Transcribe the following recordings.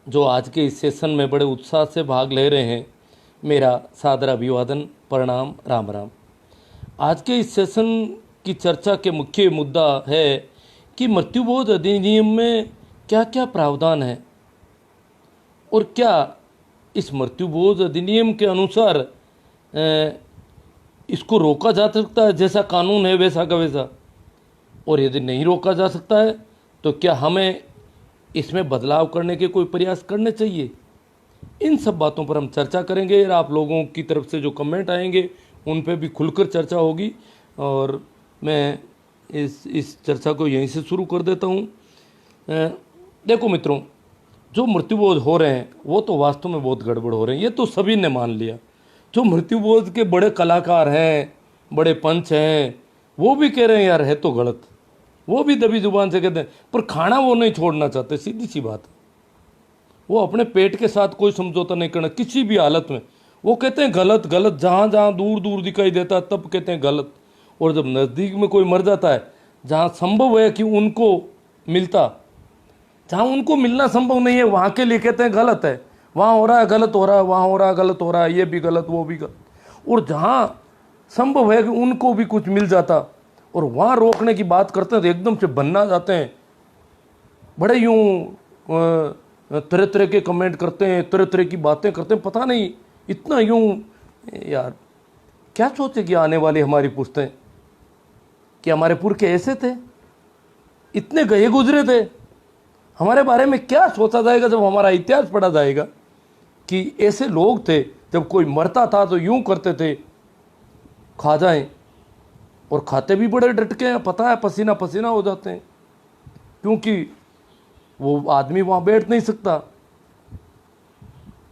जो आज के इस सेशन में बड़े उत्साह से भाग ले रहे हैं, मेरा सादर अभिवादन, प्रणाम, राम राम। आज के इस सेशन की चर्चा के मुख्य मुद्दा है कि मृत्युबोध अधिनियम में क्या क्या प्रावधान है और क्या इस मृत्युबोध अधिनियम के अनुसार इसको रोका जा सकता है, जैसा कानून है वैसा का वैसा, और यदि नहीं रोका जा सकता है तो क्या हमें इसमें बदलाव करने के कोई प्रयास करने चाहिए। इन सब बातों पर हम चर्चा करेंगे और आप लोगों की तरफ से जो कमेंट आएंगे उन पे भी खुलकर चर्चा होगी। और मैं इस चर्चा को यहीं से शुरू कर देता हूँ। देखो मित्रों, जो मृत्युबोध हो रहे हैं वो तो वास्तव में बहुत गड़बड़ हो रहे हैं, ये तो सभी ने मान लिया। जो मृत्युबोध के बड़े कलाकार हैं, बड़े पंच हैं, वो भी कह रहे हैं यार है तो गलत, वो भी दबी जुबान से कहते हैं, पर खाना वो नहीं छोड़ना चाहते। सीधी सी बात है, वो अपने पेट के साथ कोई समझौता नहीं करना किसी भी हालत में। वो कहते हैं गलत गलत, जहाँ जहाँ दूर दूर दिखाई देता है तब कहते हैं गलत, और जब नज़दीक में कोई मर जाता है, जहाँ संभव है कि उनको मिलता, जहाँ उनको मिलना संभव नहीं है, वहाँ के लिए कहते हैं गलत है, वहाँ हो रहा है गलत हो रहा है, वहाँ हो रहा है गलत हो रहा है, ये भी गलत वो भी गलत। और जहाँ संभव है कि उनको भी कुछ मिल जाता और वहाँ रोकने की बात करते हैं तो एकदम से बनना जाते हैं, बड़े यूँ तरह तरह के कमेंट करते हैं, तरह तरह की बातें करते हैं। पता नहीं इतना यूँ यार क्या सोचे कि आने वाली हमारी पुश्तें कि हमारे पुरखे ऐसे थे, इतने गए गुजरे थे, हमारे बारे में क्या सोचा जाएगा जब हमारा इतिहास पढ़ा जाएगा कि ऐसे लोग थे, जब कोई मरता था तो यूं करते थे खा जाएं, और खाते भी बड़े डटके हैं, पता है पसीना पसीना हो जाते हैं, क्योंकि वो आदमी वहाँ बैठ नहीं सकता,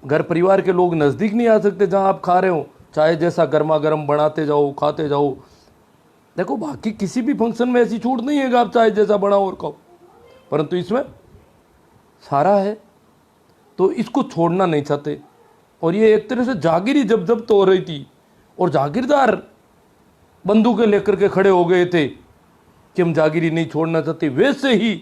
घर परिवार के लोग नज़दीक नहीं आ सकते जहाँ आप खा रहे हो, चाहे जैसा गर्मा गर्म बनाते जाओ खाते जाओ। देखो बाकी किसी भी फंक्शन में ऐसी छूट नहीं है कि आप चाहे जैसा बनाओ और खाओ, परंतु इसमें सारा है तो इसको छोड़ना नहीं चाहते। और ये एक तरह से जागीरी जब्त हो रही थी, और जागीरदार बंदूकें लेकर के खड़े हो गए थे कि हम जागीरी नहीं छोड़ना चाहते। वैसे ही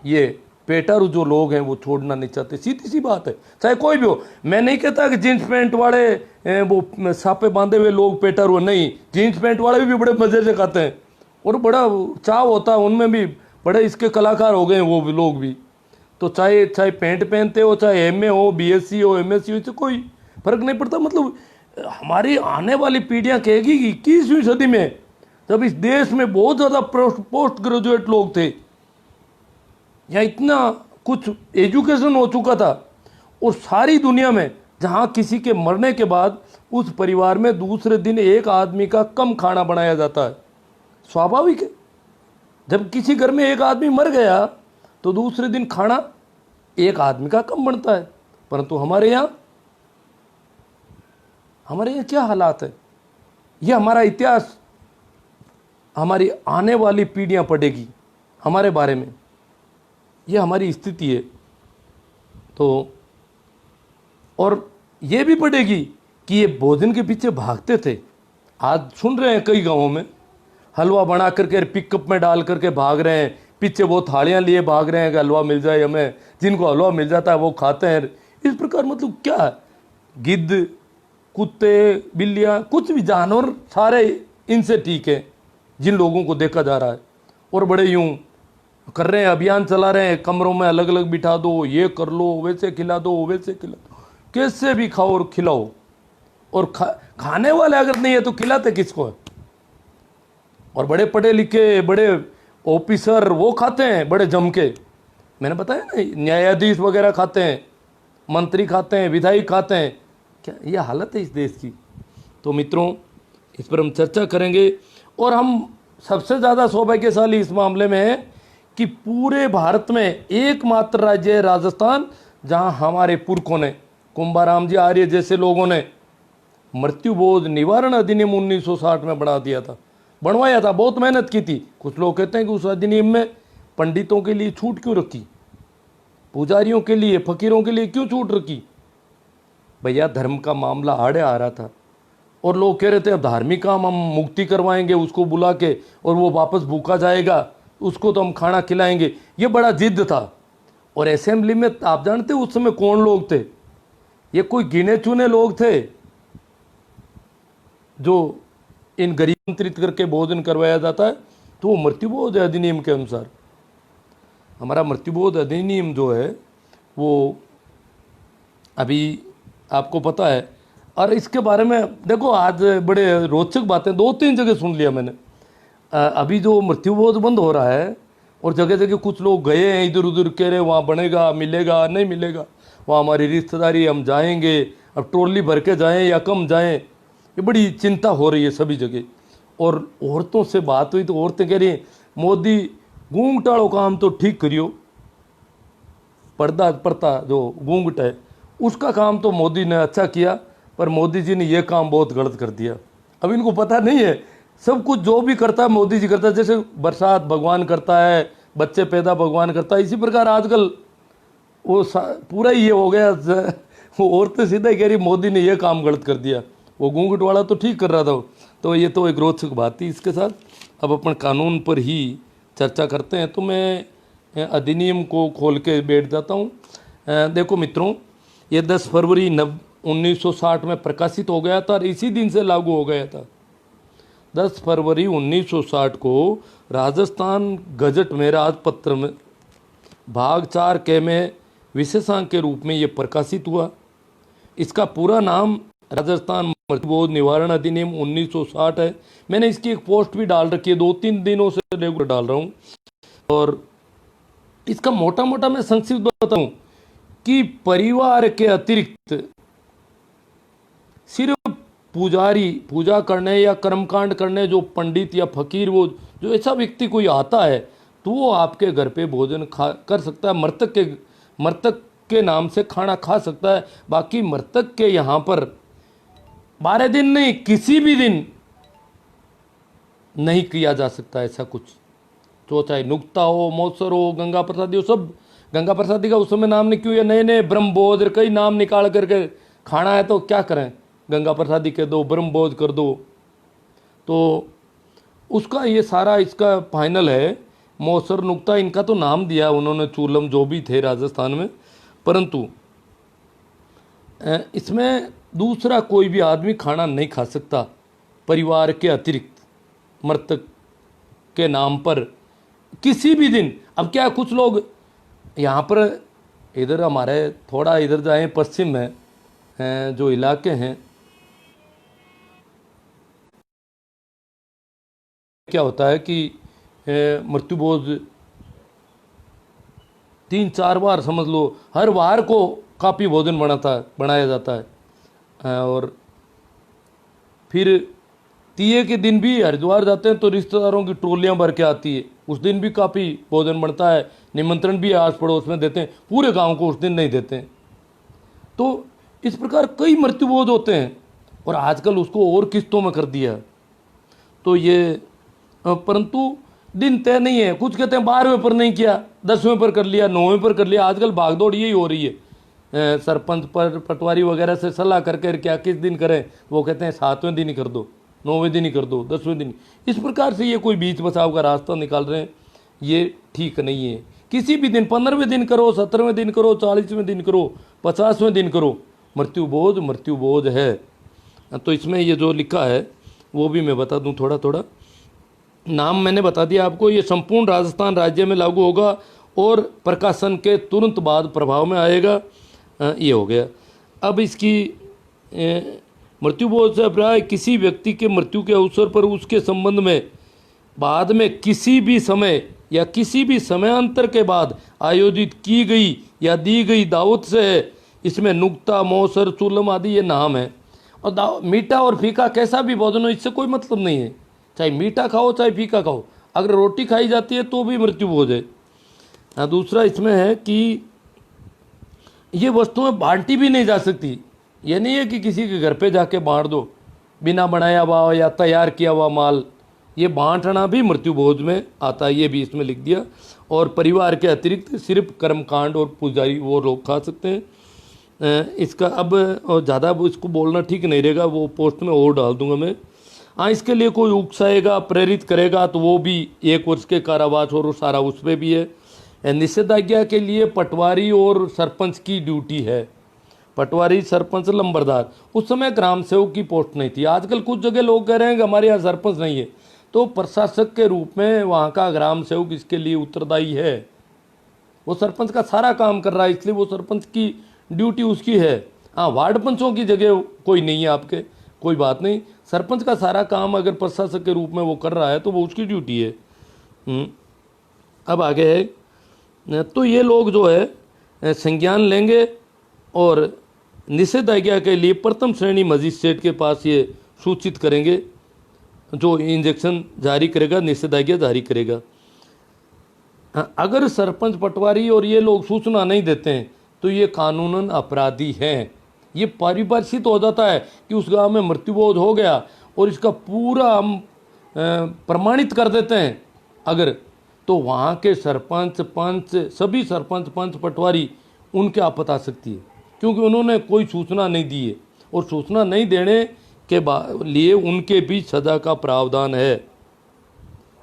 ये पेटारू जो लोग हैं वो छोड़ना नहीं चाहते। सीधी सी बात है, चाहे कोई भी हो। मैं नहीं कहता कि जीन्स पैंट वाले वो सापे बांधे हुए लोग पेटारू नहीं, जीन्स पैंट वाले भी बड़े मजे से खाते हैं और बड़ा चाव होता है उनमें भी, बड़े इसके कलाकार हो गए हैं वो भी लोग भी। तो चाहे पैंट पहनते हो, चाहे एमए हो, बीएससी हो, एमएससी हो, इससे कोई फर्क नहीं पड़ता। मतलब हमारी आने वाली पीढ़ियां कहेगी कि 21वीं सदी में जब इस देश में बहुत ज़्यादा पोस्ट ग्रेजुएट लोग थे, या इतना कुछ एजुकेशन हो चुका था, और सारी दुनिया में जहाँ किसी के मरने के बाद उस परिवार में दूसरे दिन एक आदमी का कम खाना बनाया जाता है। स्वाभाविक है, जब किसी घर में एक आदमी मर गया तो दूसरे दिन खाना एक आदमी का कम बनता है। परंतु हमारे यहाँ क्या हालात है, ये हमारा इतिहास हमारी आने वाली पीढ़ियाँ पढ़ेगी हमारे बारे में, ये हमारी स्थिति है। तो और ये भी पढ़ेगी कि ये भोजन के पीछे भागते थे। आज सुन रहे हैं कई गांवों में हलवा बना करके पिकअप में डाल करके भाग रहे हैं, पीछे वो थालियां लिए भाग रहे हैं कि हलवा मिल जाए हमें, जिनको हलवा मिल जाता है वो खाते हैं। इस प्रकार मतलब क्या है, गिद्ध, कुत्ते, बिल्लियां, कुछ भी जानवर सारे इनसे ठीक है जिन लोगों को देखा जा रहा है, और बड़े यूं कर रहे हैं, अभियान चला रहे हैं, कमरों में अलग अलग बिठा दो, ये कर लो, वैसे खिला दो, वैसे खिला दो, कैसे भी खाओ और खिलाओ। और खाने वाले अगर नहीं है तो खिलाते किसको है। और बड़े पढ़े लिखे बड़े ऑफिसर वो खाते हैं बड़े जम के, मैंने बताया ना, न्यायाधीश वगैरह खाते हैं, मंत्री खाते हैं, विधायक खाते हैं। क्या ये हालत है इस देश की। तो मित्रों, इस पर हम चर्चा करेंगे। और हम सबसे ज़्यादा सौभाग्यशाली इस मामले में है कि पूरे भारत में एकमात्र राज्य है राजस्थान, जहां हमारे पुरखों ने, कुंभाराम जी आर्य जैसे लोगों ने मृत्युबोध निवारण अधिनियम 1960 में बनवाया था। बहुत मेहनत की थी। कुछ लोग कहते हैं कि उस अधिनियम में पंडितों के लिए छूट क्यों रखी, पुजारियों के लिए, फकीरों के लिए क्यों छूट रखी। भैया धर्म का मामला आड़े आ रहा था और लोग कह रहे थे धार्मिक काम हम मुक्ति करवाएंगे उसको बुला के, और वो वापस भूखा जाएगा, उसको तो हम खाना खिलाएंगे। ये बड़ा जिद था। और असेंबली में आप जानते उस समय कौन लोग थे? ये कोई गिने चुने लोग थे जो इन गरीब आमंत्रित करके भोजन करवाया जाता है। तो वो मृत्युबोध अधिनियम के अनुसार, हमारा मृत्युबोध अधिनियम जो है वो अभी आपको पता है। और इसके बारे में देखो, आज बड़े रोचक बातें 2-3 जगह सुन लिया मैंने। अभी जो मृत्युबोध बंद हो रहा है और जगह जगह कुछ लोग गए हैं इधर उधर, कह रहे वहाँ बनेगा, मिलेगा, नहीं मिलेगा, वहाँ हमारी रिश्तेदारी, हम जाएंगे, अब ट्रॉली भर के जाएँ या कम जाएँ, ये बड़ी चिंता हो रही है सभी जगह। और औरतों से बात हुई तो औरतें कह रही हैं मोदी घूंघटाड़ो काम तो ठीक करियो, पर्दा पर्दा जो घूंघट है उसका काम तो मोदी ने अच्छा किया, पर मोदी जी ने ये काम बहुत गलत कर दिया। अब इनको पता नहीं है, सब कुछ जो भी करता है मोदी जी करता है। जैसे बरसात भगवान करता है, बच्चे पैदा भगवान करता है, इसी प्रकार आजकल वो पूरा ही ये हो गया। वो औरतें सीधा ही कह रही मोदी ने ये काम गलत कर दिया, वो घूंघट वाला तो ठीक कर रहा था। तो ये तो एक रोचक बात थी। इसके साथ अब अपन कानून पर ही चर्चा करते हैं। तो मैं अधिनियम को खोल के बैठ जाता हूँ। देखो मित्रों, ये 10 फरवरी 1960 में प्रकाशित हो गया था और इसी दिन से लागू हो गया था। 10 फरवरी 1960 को राजस्थान गजट में राजपत्र में भाग 4 के में विशेषांक के रूप में ये प्रकाशित हुआ। इसका पूरा नाम राजस्थान मृत्युबोध निवारण अधिनियम 1960 है। मैंने इसकी एक पोस्ट भी डाल रखी है, 2-3 दिनों से रेगुलर डाल रहा हूँ। और इसका मोटा मोटा मैं संक्षिप्त बताऊं कि परिवार के अतिरिक्त सिर्फ पुजारी, पूजा करने या कर्मकांड करने जो पंडित या फकीर, वो जो ऐसा व्यक्ति कोई आता है तो वो आपके घर पे भोजन कर सकता है, मृतक के नाम से खाना खा सकता है। बाकी मृतक के यहाँ पर 12 दिन नहीं, किसी भी दिन नहीं किया जा सकता ऐसा कुछ। तो चाहे नुक्ता हो, मौसर हो, गंगा प्रसादी हो, सब। गंगा प्रसादी का उस समय नाम नहीं क्यों, या नए नए ब्रह्मबोध कई नाम निकाल करके खाना है तो क्या करें, गंगा प्रसादी कह दो, ब्रह्मबोध कर दो। तो उसका ये सारा इसका फाइनल है। मौसर, नुक्ता, इनका तो नाम दिया उन्होंने, चूलम जो भी थे राजस्थान में। परंतु इसमें दूसरा कोई भी आदमी खाना नहीं खा सकता परिवार के अतिरिक्त मृतक के नाम पर किसी भी दिन। अब क्या कुछ लोग यहाँ पर इधर हमारे थोड़ा इधर जाएं पश्चिम में जो इलाके हैं, क्या होता है कि मृत्युबोध 3-4 बार समझ लो, हर वार को काफ़ी भोजन बनाया जाता है। और फिर तीये के दिन भी हरिद्वार जाते हैं तो रिश्तेदारों की ट्रोलियां भर के आती है, उस दिन भी काफ़ी भोजन बनता है, निमंत्रण भी आस पड़ोस में देते हैं, पूरे गांव को उस दिन नहीं देते हैं। तो इस प्रकार कई मृत्युबोध होते हैं और आजकल उसको और किस्तों में कर दिया। तो ये परंतु दिन तय नहीं है। कुछ कहते हैं 12वें पर नहीं किया, 10वें पर कर लिया, 9वें पर कर लिया। आजकल भागदौड़ यही हो रही है, सरपंच पर पटवारी वगैरह से सलाह करके क्या किस दिन करें, वो कहते हैं 7वें दिन ही कर दो, 9वें दिन ही कर दो, 10वें दिन। इस प्रकार से ये कोई बीच बचाव का रास्ता निकाल रहे हैं, ये ठीक नहीं है। किसी भी दिन 15वें दिन करो, 17वें दिन करो, 40वें दिन करो, 50वें दिन करो, मृत्युबोध है। तो इसमें ये जो लिखा है वो भी मैं बता दूं थोड़ा थोड़ा। नाम मैंने बता दिया आपको। ये संपूर्ण राजस्थान राज्य में लागू होगा और प्रकाशन के तुरंत बाद प्रभाव में आएगा। ये हो गया। अब इसकी मृत्युबोध से अभिप्राय किसी व्यक्ति के मृत्यु के अवसर पर उसके संबंध में बाद में किसी भी समय या किसी भी समयांतर के बाद आयोजित की गई या दी गई दावत से है। इसमें नुक्ता, मौसर, चूलम आदि ये नाम है। और मीठा और फीका कैसा भी भोजन हो, इससे कोई मतलब नहीं है। चाहे मीठा खाओ चाहे फीका खाओ, अगर रोटी खाई जाती है तो भी मृत्युबोध है। दूसरा इसमें है कि ये वस्तुएं बांटी भी नहीं जा सकती। ये नहीं है कि किसी के घर पे जाके बांट दो बिना बनाया हुआ या तैयार किया हुआ माल, ये बांटना भी मृत्युबोध में आता है, ये भी इसमें लिख दिया। और परिवार के अतिरिक्त सिर्फ कर्मकांड और पुजारी वो लोग खा सकते हैं। इसका अब ज़्यादा इसको बोलना ठीक नहीं रहेगा, वो पोस्ट में और डाल दूंगा मैं। हाँ, इसके लिए कोई उकसाएगा, प्रेरित करेगा तो वो भी 1 वर्ष के कारावास और सारा उस पर भी है। निषेधाज्ञा के लिए पटवारी और सरपंच की ड्यूटी है। पटवारी, सरपंच, लंबरदार। उस समय ग्राम सेवक की पोस्ट नहीं थी। आजकल कुछ जगह लोग कह रहे हैं कि हमारे यहाँ सरपंच नहीं है, तो प्रशासक के रूप में वहाँ का ग्राम सेवक इसके लिए उत्तरदायी है। वो सरपंच का सारा काम कर रहा है, इसलिए वो सरपंच की ड्यूटी उसकी है। हाँ, वार्ड पंचों की जगह कोई नहीं है आपके, कोई बात नहीं। सरपंच का सारा काम अगर प्रशासक के रूप में वो कर रहा है तो वो उसकी ड्यूटी है। अब आगे है, तो ये लोग जो है संज्ञान लेंगे और निषेधाज्ञा के लिए प्रथम श्रेणी मजिस्ट्रेट के पास ये सूचित करेंगे, जो इंजेक्शन जारी करेगा, निषेधाज्ञा जारी करेगा। अगर सरपंच, पटवारी और ये लोग सूचना नहीं देते हैं तो ये कानूनन अपराधी हैं। ये परिभाषित हो जाता है कि उस गांव में मृत्युबोध हो गया और इसका पूरा हम प्रमाणित कर देते हैं अगर, तो वहाँ के सरपंच, पंच, सभी सरपंच, पंच, पटवारी उनके आफत आ सकती है, क्योंकि उन्होंने कोई सूचना नहीं दी है। और सूचना नहीं देने के लिए उनके भी सजा का प्रावधान है,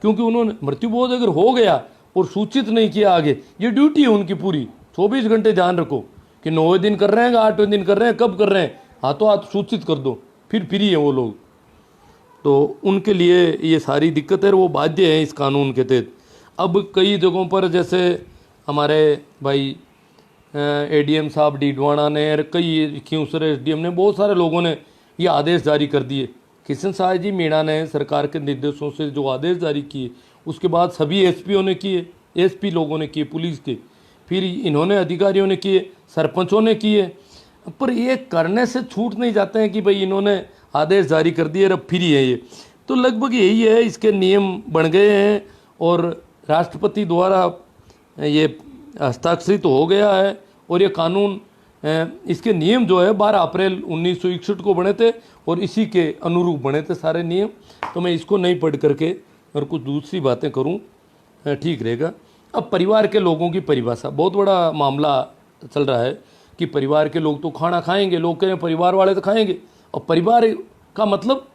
क्योंकि उन्होंने मृत्युबोध अगर हो गया और सूचित नहीं किया आगे, ये ड्यूटी है उनकी पूरी। 24 घंटे ध्यान रखो कि 9वें दिन कर रहे हैं, 8वें दिन कर रहे हैं, कब कर रहे हैं, हाथों हाथ सूचित कर दो, फिर फ्री है वो लोग। तो उनके लिए ये सारी दिक्कत है, वो बाध्य हैं इस कानून के तहत। अब कई जगहों पर जैसे हमारे भाई एडीएम साहब डीडवाना ने और कई खियूसर एसडीएम ने, बहुत सारे लोगों ने ये आदेश जारी कर दिए। किशन साहब जी मीणा ने सरकार के निर्देशों से जो आदेश जारी किए, उसके बाद सभी एसपीओ ने किए, एसपी लोगों ने किए, पुलिस के, फिर इन्होंने अधिकारियों ने किए, सरपंचों ने किए। पर ये करने से छूट नहीं जाते हैं कि भाई इन्होंने आदेश जारी कर दिए, अब फ्री है ये। तो लगभग यही है, इसके नियम बन गए हैं और राष्ट्रपति द्वारा ये हस्ताक्षरित हो गया है। और ये कानून, इसके नियम जो है 12 अप्रैल 1961 को बने थे और इसी के अनुरूप बने थे सारे नियम। तो मैं इसको नहीं पढ़ करके और कुछ दूसरी बातें करूं, ठीक रहेगा। अब परिवार के लोगों की परिभाषा, बहुत बड़ा मामला चल रहा है कि परिवार के लोग तो खाना खाएंगे, लोग कह रहे हैं परिवार वाले तो खाएंगे। और परिवार का मतलब,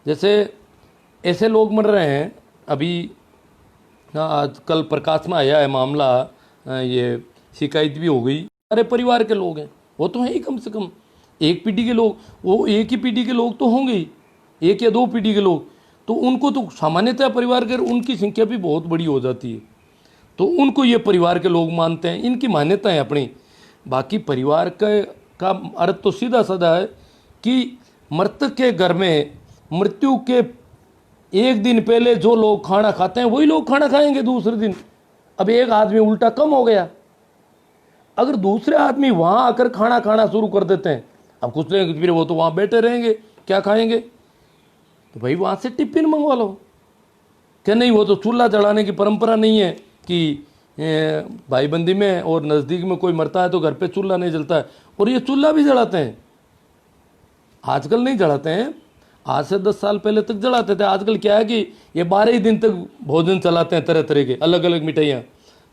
जैसे ऐसे लोग मर रहे हैं, अभी आजकल प्रकाश में आया है मामला, ये शिकायत भी हो गई, सारे परिवार के लोग हैं, वो तो हैं ही कम से कम एक पीढ़ी के लोग, वो एक ही पीढ़ी के लोग तो होंगे ही, 1 या 2 पीढ़ी के लोग, तो उनको तो सामान्यतः परिवार के उनकी संख्या भी बहुत बड़ी हो जाती है, तो उनको ये परिवार के लोग मानते हैं, इनकी मान्यता है अपनी। बाकी परिवार का अर्थ तो सीधा साधा है कि मृतक के घर में मृत्यु के 1 दिन पहले जो लोग खाना खाते हैं वही लोग खाना खाएंगे दूसरे दिन। अब एक आदमी उल्टा कम हो गया, अगर दूसरे आदमी वहाँ आकर खाना खाना शुरू कर देते हैं, अब कुछ नहीं, फिर वो तो वहाँ बैठे रहेंगे, क्या खाएंगे, तो भाई वहाँ से टिफिन मंगवा लो। क्या नहीं, वो तो चूल्हा जलाने की परंपरा नहीं है कि भाईबंदी में और नज़दीक में कोई मरता है तो घर पे चूल्हा नहीं जलता है, और ये चूल्हा भी जलाते हैं। आजकल नहीं जलाते हैं, आज से 10 साल पहले तक जलाते थे। आजकल क्या है कि ये 12 ही दिन तक भोजन चलाते हैं, तरह तरह के अलग अलग मिठाइयाँ।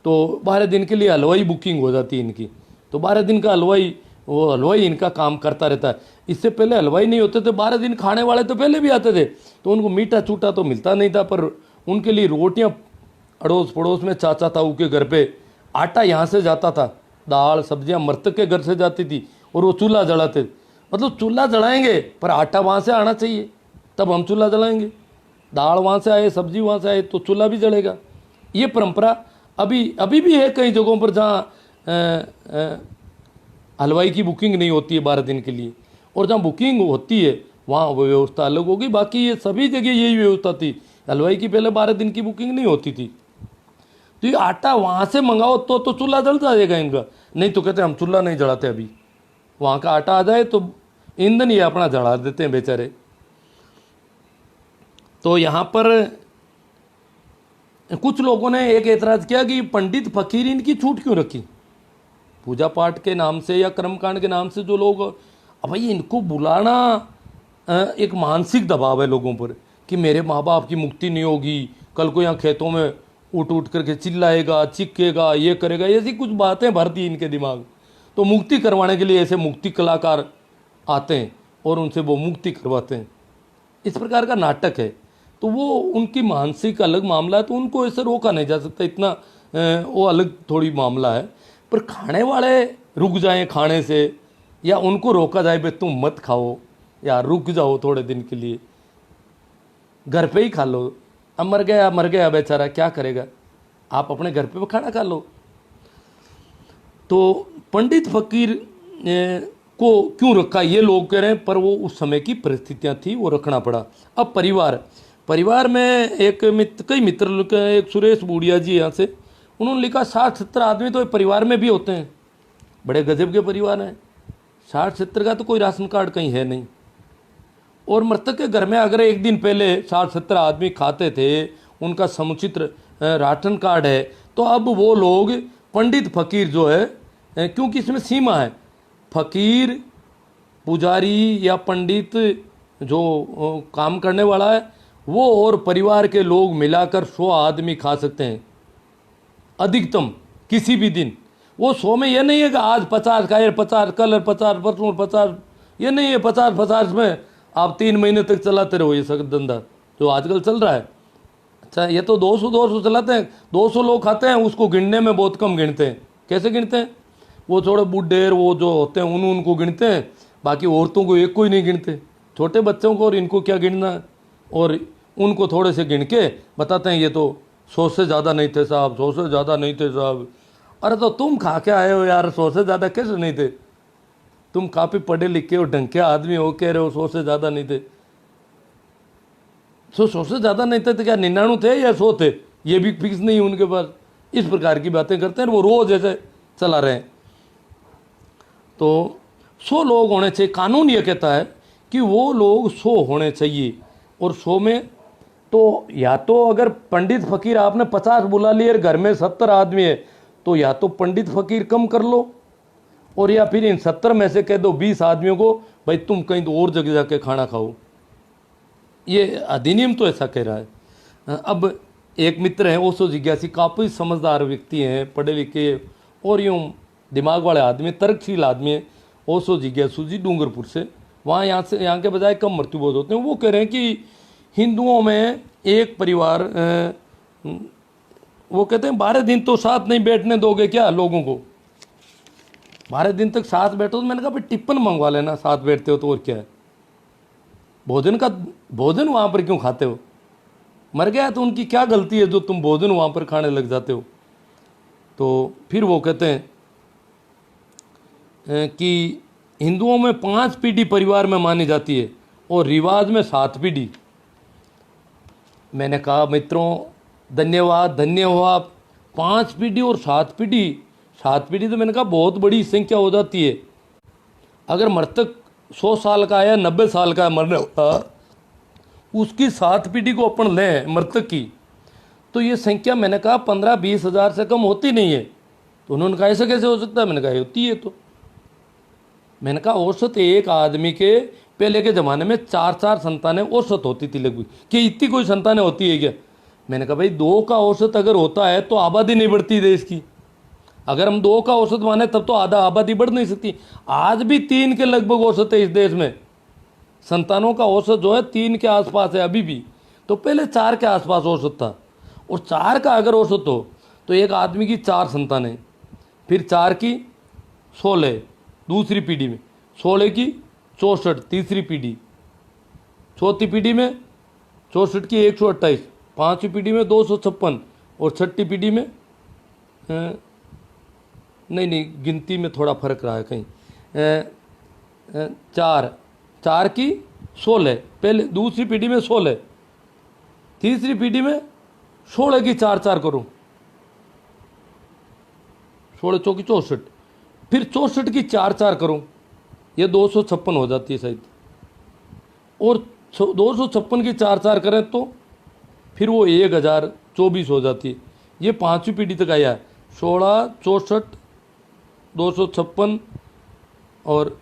तो 12 दिन के लिए हलवाई बुकिंग हो जाती है इनकी, तो 12 दिन का हलवाई, वो हलवाई इनका काम करता रहता है। इससे पहले हलवाई नहीं होते थे, 12 दिन खाने वाले तो पहले भी आते थे, तो उनको मीठा चूटा तो मिलता नहीं था, पर उनके लिए रोटियाँ अड़ोस पड़ोस में चाचा ताऊ के घर पे आटा यहाँ से जाता था, दाल सब्जियाँ मृतक के घर से जाती थी, और वो चूल्हा जलाते। मतलब चूल्हा जलाएंगे पर आटा वहाँ से आना चाहिए, तब हम चूल्हा जलाएंगे। दाल वहाँ से आए, सब्जी वहाँ से आए, तो चूल्हा भी जलेगा। ये परंपरा अभी भी है कई जगहों पर जहाँ हलवाई की बुकिंग नहीं होती है 12 दिन के लिए, और जहाँ बुकिंग होती है वहाँ वो व्यवस्था अलग होगी। बाकी ये सभी जगह यही व्यवस्था थी, हलवाई की पहले 12 दिन की बुकिंग नहीं होती थी। तो ये आटा वहाँ से मंगाओ तो चूल्हा जल जाएगा इनका, नहीं तो कहते हम चूल्हा नहीं जलाते, अभी वहाँ का आटा आ जाए तो ईंधन ये अपना जला देते हैं बेचारे। तो यहाँ पर कुछ लोगों ने एक एतराज़ किया कि पंडित फकीर इनकी छूट क्यों रखी, पूजा पाठ के नाम से या कर्मकांड के नाम से जो लोग, अब भाई इनको बुलाना एक मानसिक दबाव है लोगों पर कि मेरे माँ बाप की मुक्ति नहीं होगी, कल को यहाँ खेतों में उठ करके चिल्लाएगा, चिक्केगा, ये करेगा, ऐसी कुछ बातें भरती हैं इनके दिमाग। तो मुक्ति करवाने के लिए ऐसे मुक्ति कलाकार आते हैं और उनसे वो मुक्ति करवाते हैं, इस प्रकार का नाटक है। तो वो उनकी मानसिक अलग मामला है, तो उनको ऐसे रोका नहीं जा सकता, इतना वो अलग थोड़ी मामला है। पर खाने वाले रुक जाएं खाने से, या उनको रोका जाए भाई तुम मत खाओ या रुक जाओ थोड़े दिन के लिए, घर पे ही खा लो। अब मर गया बेचारा, क्या करेगा, आप अपने घर पे खाना खा लो। तो पंडित फकीर को क्यों रखा ये लोग कह रहे हैं, पर वो उस समय की परिस्थितियां थी, वो रखना पड़ा। अब परिवार में एक मित्र, कई मित्र, एक सुरेश बूढ़िया जी यहाँ से, उन्होंने लिखा 60-70 आदमी तो परिवार में भी होते हैं, बड़े गजब के परिवार हैं। 60-70 का तो कोई राशन कार्ड कहीं है नहीं। और मृतक के घर में अगर एक दिन पहले 60-70 आदमी खाते थे, उनका समुचित राशन कार्ड है, तो अब वो लोग पंडित फकीर जो है, क्योंकि इसमें सीमा है, फकीर पुजारी या पंडित जो काम करने वाला है वो और परिवार के लोग मिलाकर 100 आदमी खा सकते हैं अधिकतम किसी भी दिन। वो 100 में ये नहीं है कि आज 50 खाए, 50 कल 50 परसों 50, ये नहीं है। 50 में आप 3 महीने तक चलाते रहो ये सब धंधा जो आजकल चल रहा है। अच्छा, ये तो 200 चलाते हैं, 200 लोग खाते हैं, उसको गिनने में बहुत कम गिनते हैं। कैसे गिनते हैं, वो थोड़े बूढ़े वो जो होते हैं उनको गिनते हैं, बाकी औरतों को एक को ही नहीं गिनते, छोटे बच्चों को और इनको क्या गिनना है। और उनको थोड़े से गिन के बताते हैं ये तो 100 से ज़्यादा नहीं थे साहब, 100 से ज़्यादा नहीं थे साहब। अरे तो तुम खा के आए हो यार, 100 से ज़्यादा कैसे नहीं थे, तुम काफ़ी पढ़े लिखे और ढंग के आदमी हो, कह रहे हो 100 से ज़्यादा नहीं थे। 100 से ज़्यादा नहीं थे तो क्या 99 थे या 100 थे, ये भी फिक्स नहीं उनके पास। इस प्रकार की बातें करते हैं, वो रोज़ ऐसे चला रहे हैं। तो 100 लोग होने चाहिए, कानून ये कहता है कि वो लोग 100 होने चाहिए। और 100 में तो या तो अगर पंडित फकीर आपने 50 बुला लिए और घर में 70 आदमी है, तो या तो पंडित फकीर कम कर लो, और या फिर इन 70 में से कह दो 20 आदमियों को भाई तुम कहीं तो और जगह जाके खाना खाओ। ये अधिनियम तो ऐसा कह रहा है। अब एक मित्र हैं ओशो जिज्ञासी, काफ़ी समझदार व्यक्ति हैं, पढ़े लिखे और यूँ दिमाग वाले आदमी, तर्कशील आदमी है, ओशो जिज्ञासु जी डूंगरपुर से। वहाँ यहाँ के बजाय कम मृत्यु बहुत होते हैं। वो कह रहे हैं कि हिंदुओं में एक परिवार, वो कहते हैं 12 दिन तो साथ नहीं बैठने दोगे क्या लोगों को, 12 दिन तक साथ बैठो। तो मैंने कहा भाई टिप्पण मंगवा लेना, साथ बैठते हो तो और क्या है, भोजन वहाँ पर क्यों खाते हो, मर गया तो उनकी क्या गलती है जो तुम भोजन वहाँ पर खाने लग जाते हो। तो फिर वो कहते हैं कि हिंदुओं में 5 पीढ़ी परिवार में मानी जाती है और रिवाज में 7 पीढ़ी। मैंने कहा मित्रों धन्यवाद, धन्य हो आप, 5 पीढ़ी और 7 पीढ़ी, 7 पीढ़ी तो मैंने कहा बहुत बड़ी संख्या हो जाती है। अगर मृतक 100 साल का है या 90 साल का मरने वाला, उसकी 7 पीढ़ी को अपन लें मृतक की, तो ये संख्या मैंने कहा 15-20 हज़ार से कम होती नहीं है। तो उन्होंने कहा ऐसा कैसे हो सकता है, मैंने कहा होती है। तो मैंने कहा औसत एक आदमी के पहले के ज़माने में 4-4 संतानें औसत होती थी लगभग, कि इतनी कोई संतानें होती है क्या। मैंने कहा भाई 2 का औसत अगर होता है तो आबादी नहीं बढ़ती देश की। अगर हम 2 का औसत माने तब तो आधा आबादी बढ़ नहीं सकती। आज भी 3 के लगभग औसत है इस देश में, संतानों का औसत जो है 3 के आसपास है अभी भी। तो पहले 4 के आसपास औसत था, और 4 का अगर औसत हो तो एक आदमी की 4 संतानें, फिर 4 की 16 दूसरी पीढ़ी में, 16 की 64 तीसरी पीढ़ी, चौथी पीढ़ी में 64 की 128, पाँचवीं पीढ़ी में 256, और छठी पीढ़ी में नहीं गिनती में थोड़ा फर्क रहा है कहीं, 4 की 16, पहले दूसरी पीढ़ी में 16, तीसरी पीढ़ी में 16 की 4 करो, 16 चौकी 64, फिर 64 की 4 करो, ये 256 हो जाती है शायद। और 256 की 4 करें तो फिर वो 1024 हो जाती है। ये 5वीं पीढ़ी तक आया है, 16, 64, 256 और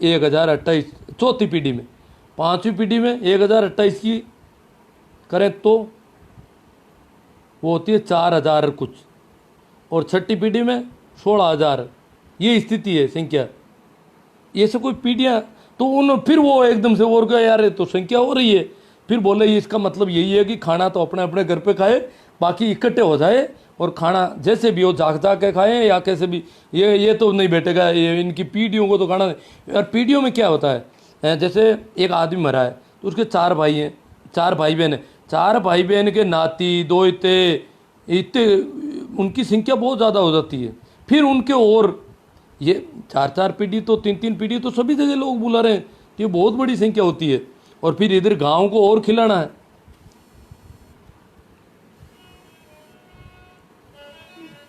1028 चौथी पीढ़ी में। 5वीं पीढ़ी में 1028 की करें तो वो होती है 4000 कुछ, और छठी पीढ़ी में 16000। ये स्थिति है संख्या। ये सब कोई पीढ़ियाँ तो उन फिर वो एकदम से और गया यार तो संख्या हो रही है, फिर बोले इसका मतलब यही है कि खाना तो अपने अपने घर पे खाए, बाकी इकट्ठे हो जाए और खाना जैसे भी हो झाक झाक के खाएं या कैसे भी, ये तो नहीं बैठेगा, ये इनकी पीढ़ियों को तो खाना नहीं। और पीढ़ियों में क्या होता है, जैसे एक आदमी मरा है तो उसके 4 भाई हैं, 4 भाई बहन हैं, 4 भाई बहन के नाती दोते इतने, उनकी संख्या बहुत ज़्यादा हो जाती है। फिर उनके और ये 4-4 पीढ़ी तो 3-3 पीढ़ी तो सभी जगह लोग बुला रहे हैं, तो ये बहुत बड़ी संख्या होती है। और फिर इधर गांव को और खिलाना है।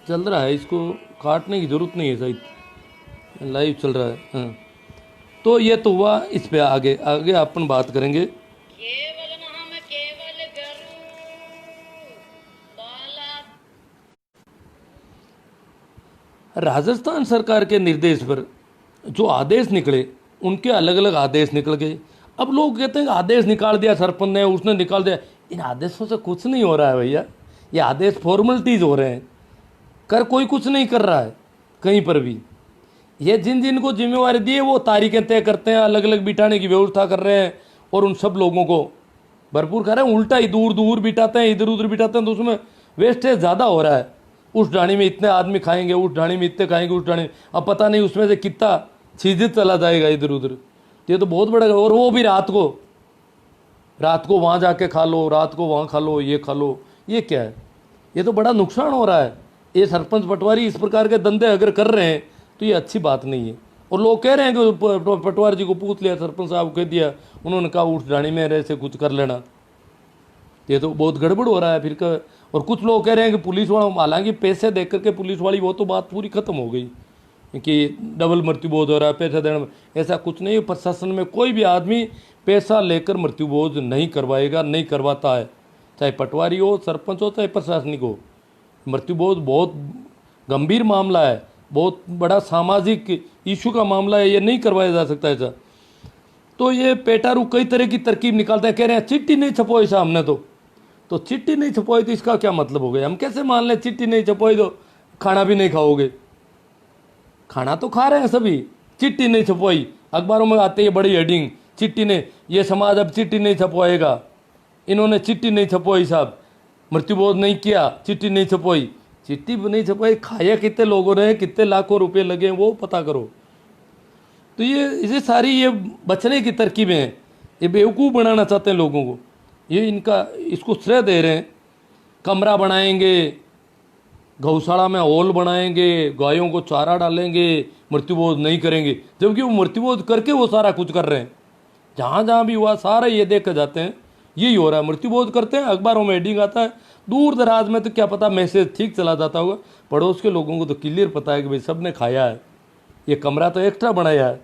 चल रहा है, इसको काटने की जरूरत नहीं है, शायद लाइव चल रहा है। हाँ, तो ये तो हुआ। इस पे आगे आगे अपन बात करेंगे। केवल नाम केवल गुरु बाला। राजस्थान सरकार के निर्देश पर जो आदेश निकले, उनके अलग अलग आदेश निकल गए। अब लोग कहते हैं कि आदेश निकाल दिया सरपंच ने, उसने निकाल दिया। इन आदेशों से कुछ नहीं हो रहा है भैया, ये आदेश फॉर्मेलिटीज हो रहे हैं, कर कोई कुछ नहीं कर रहा है कहीं पर भी। ये जिन जिन को जिम्मेवारी दी है वो तारीखें तय करते हैं, अलग अलग बिठाने की व्यवस्था कर रहे हैं और उन सब लोगों को भरपूर कर रहे हैं। उल्टा ही दूर दूर बिठाते हैं, इधर उधर बिठाते हैं, तो उसमें वेस्टेज ज़्यादा हो रहा है। उस ढाणी में इतने आदमी खाएंगे, उस ढाणी में इतने खाएंगे, उस ढाणी में, अब पता नहीं उसमें से कितना चीज़ें चला जाएगा इधर उधर। तो ये तो बहुत बड़ा, और वो भी रात को वहाँ जाके खा लो, रात को वहाँ खा लो, ये खा लो, ये क्या है? ये तो बड़ा नुकसान हो रहा है। ये सरपंच पटवारी इस प्रकार के धंधे अगर कर रहे हैं तो ये अच्छी बात नहीं है। और लोग कह रहे हैं कि पटवारी जी को पूछ लिया, सरपंच साहब कह दिया, उन्होंने कहा उस ढाणी में ऐसे कुछ कर लेना। ये तो बहुत गड़बड़ हो रहा है फिर का। और कुछ लोग कह रहे हैं कि पुलिस वाला, हालांकि पैसे दे करके पुलिस वाली, वो तो बात पूरी खत्म हो गई कि डबल मृत्यु बोध हो रहा है पैसा देने में। ऐसा कुछ नहीं है। प्रशासन में कोई भी आदमी पैसा लेकर मृत्यु बोध नहीं करवाएगा, नहीं करवाता है, चाहे पटवारी हो, सरपंच हो, चाहे प्रशासनिक हो। मृत्यु बोध बहुत गंभीर मामला है, बहुत बड़ा सामाजिक इशू का मामला है, ये नहीं करवाया जा सकता ऐसा। तो ये पेटारू कई तरह की तरकीब निकालते हैं, कह रहे हैं चिट्ठी नहीं छपवाई साहब हमने तो चिट्ठी नहीं छपवाई तो इसका क्या मतलब हो गया? हम कैसे मान लें चिट्ठी नहीं छपवाई तो खाना भी नहीं खाओगे? खाना तो खा रहे हैं सभी, चिट्ठी नहीं छपवाई, अखबारों में आते हैं बड़ी हेडिंग, चिट्ठी ने, ये समाज अब चिट्ठी नहीं छपवाएगा, इन्होंने चिट्ठी नहीं छपवाई साहब, मृत्युबोध नहीं किया, चिट्ठी नहीं छपवाई। चिट्ठी नहीं छपवाई, खाया कितने लोगों ने, कितने लाखों रुपए लगे वो पता करो। तो ये सारी ये बचने की तरकीबें हैं, ये बेवकूफ़ बनाना चाहते हैं लोगों को। ये इनका, इसको श्रेय दे रहे हैं। कमरा बनाएंगे, गौशाला में हॉल बनाएंगे, गायों को चारा डालेंगे, मृत्युबोध नहीं करेंगे, जबकि वो मृत्युबोध करके वो सारा कुछ कर रहे हैं। जहाँ जहाँ भी हुआ सारा ये देख कर जाते हैं, यही हो रहा है। मृत्युबोध करते हैं, अखबारों में हेडिंग आता है, दूर दराज में तो क्या पता मैसेज ठीक चला जाता होगा, पड़ोस के लोगों को तो क्लियर पता है कि भाई सब ने खाया है। ये कमरा तो एक्स्ट्रा बनाया है,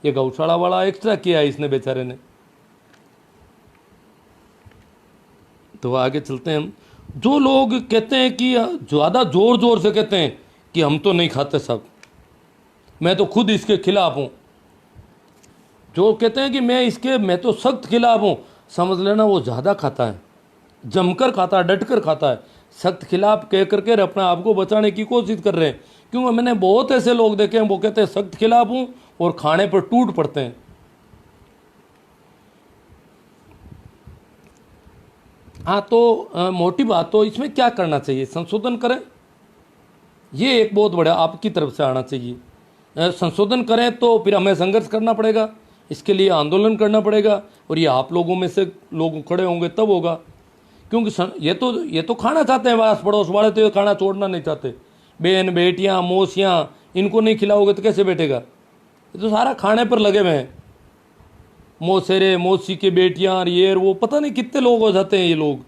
ये गौशाला वाला एक्स्ट्रा किया है इसने बेचारे ने। तो आगे चलते हैं हम। जो लोग कहते हैं कि ज़्यादा जोर जोर से कहते हैं कि हम तो नहीं खाते साहब, मैं तो खुद इसके खिलाफ हूँ, जो कहते हैं कि मैं तो सख्त खिलाफ हूँ, समझ लेना वो ज़्यादा खाता है, जमकर खाता है, डटकर खाता है। सख्त खिलाफ कह करके अपने आप को बचाने की कोशिश कर रहे हैं। क्योंकि मैंने बहुत ऐसे लोग देखे हैं, वो कहते हैं सख्त खिलाफ हूँ और खाने पर टूट पड़ते हैं। हाँ, तो मोटी बात तो इसमें क्या करना चाहिए, संशोधन करें, ये एक बहुत बड़ा आपकी तरफ से आना चाहिए। संशोधन करें तो फिर हमें संघर्ष करना पड़ेगा, इसके लिए आंदोलन करना पड़ेगा, और ये आप लोगों में से लोग खड़े होंगे तब होगा। क्योंकि ये तो खाना चाहते हैं, आस पड़ोस वाले तो ये खाना छोड़ना नहीं चाहते। बहन बेटियाँ मौसियाँ, इनको नहीं खिलाओगे तो कैसे बैठेगा? ये तो सारा खाने पर लगे हुए हैं। मौसेरे मौसी के बेटियाँ, ये वो पता नहीं कितने लोग हो जाते हैं। ये लोग,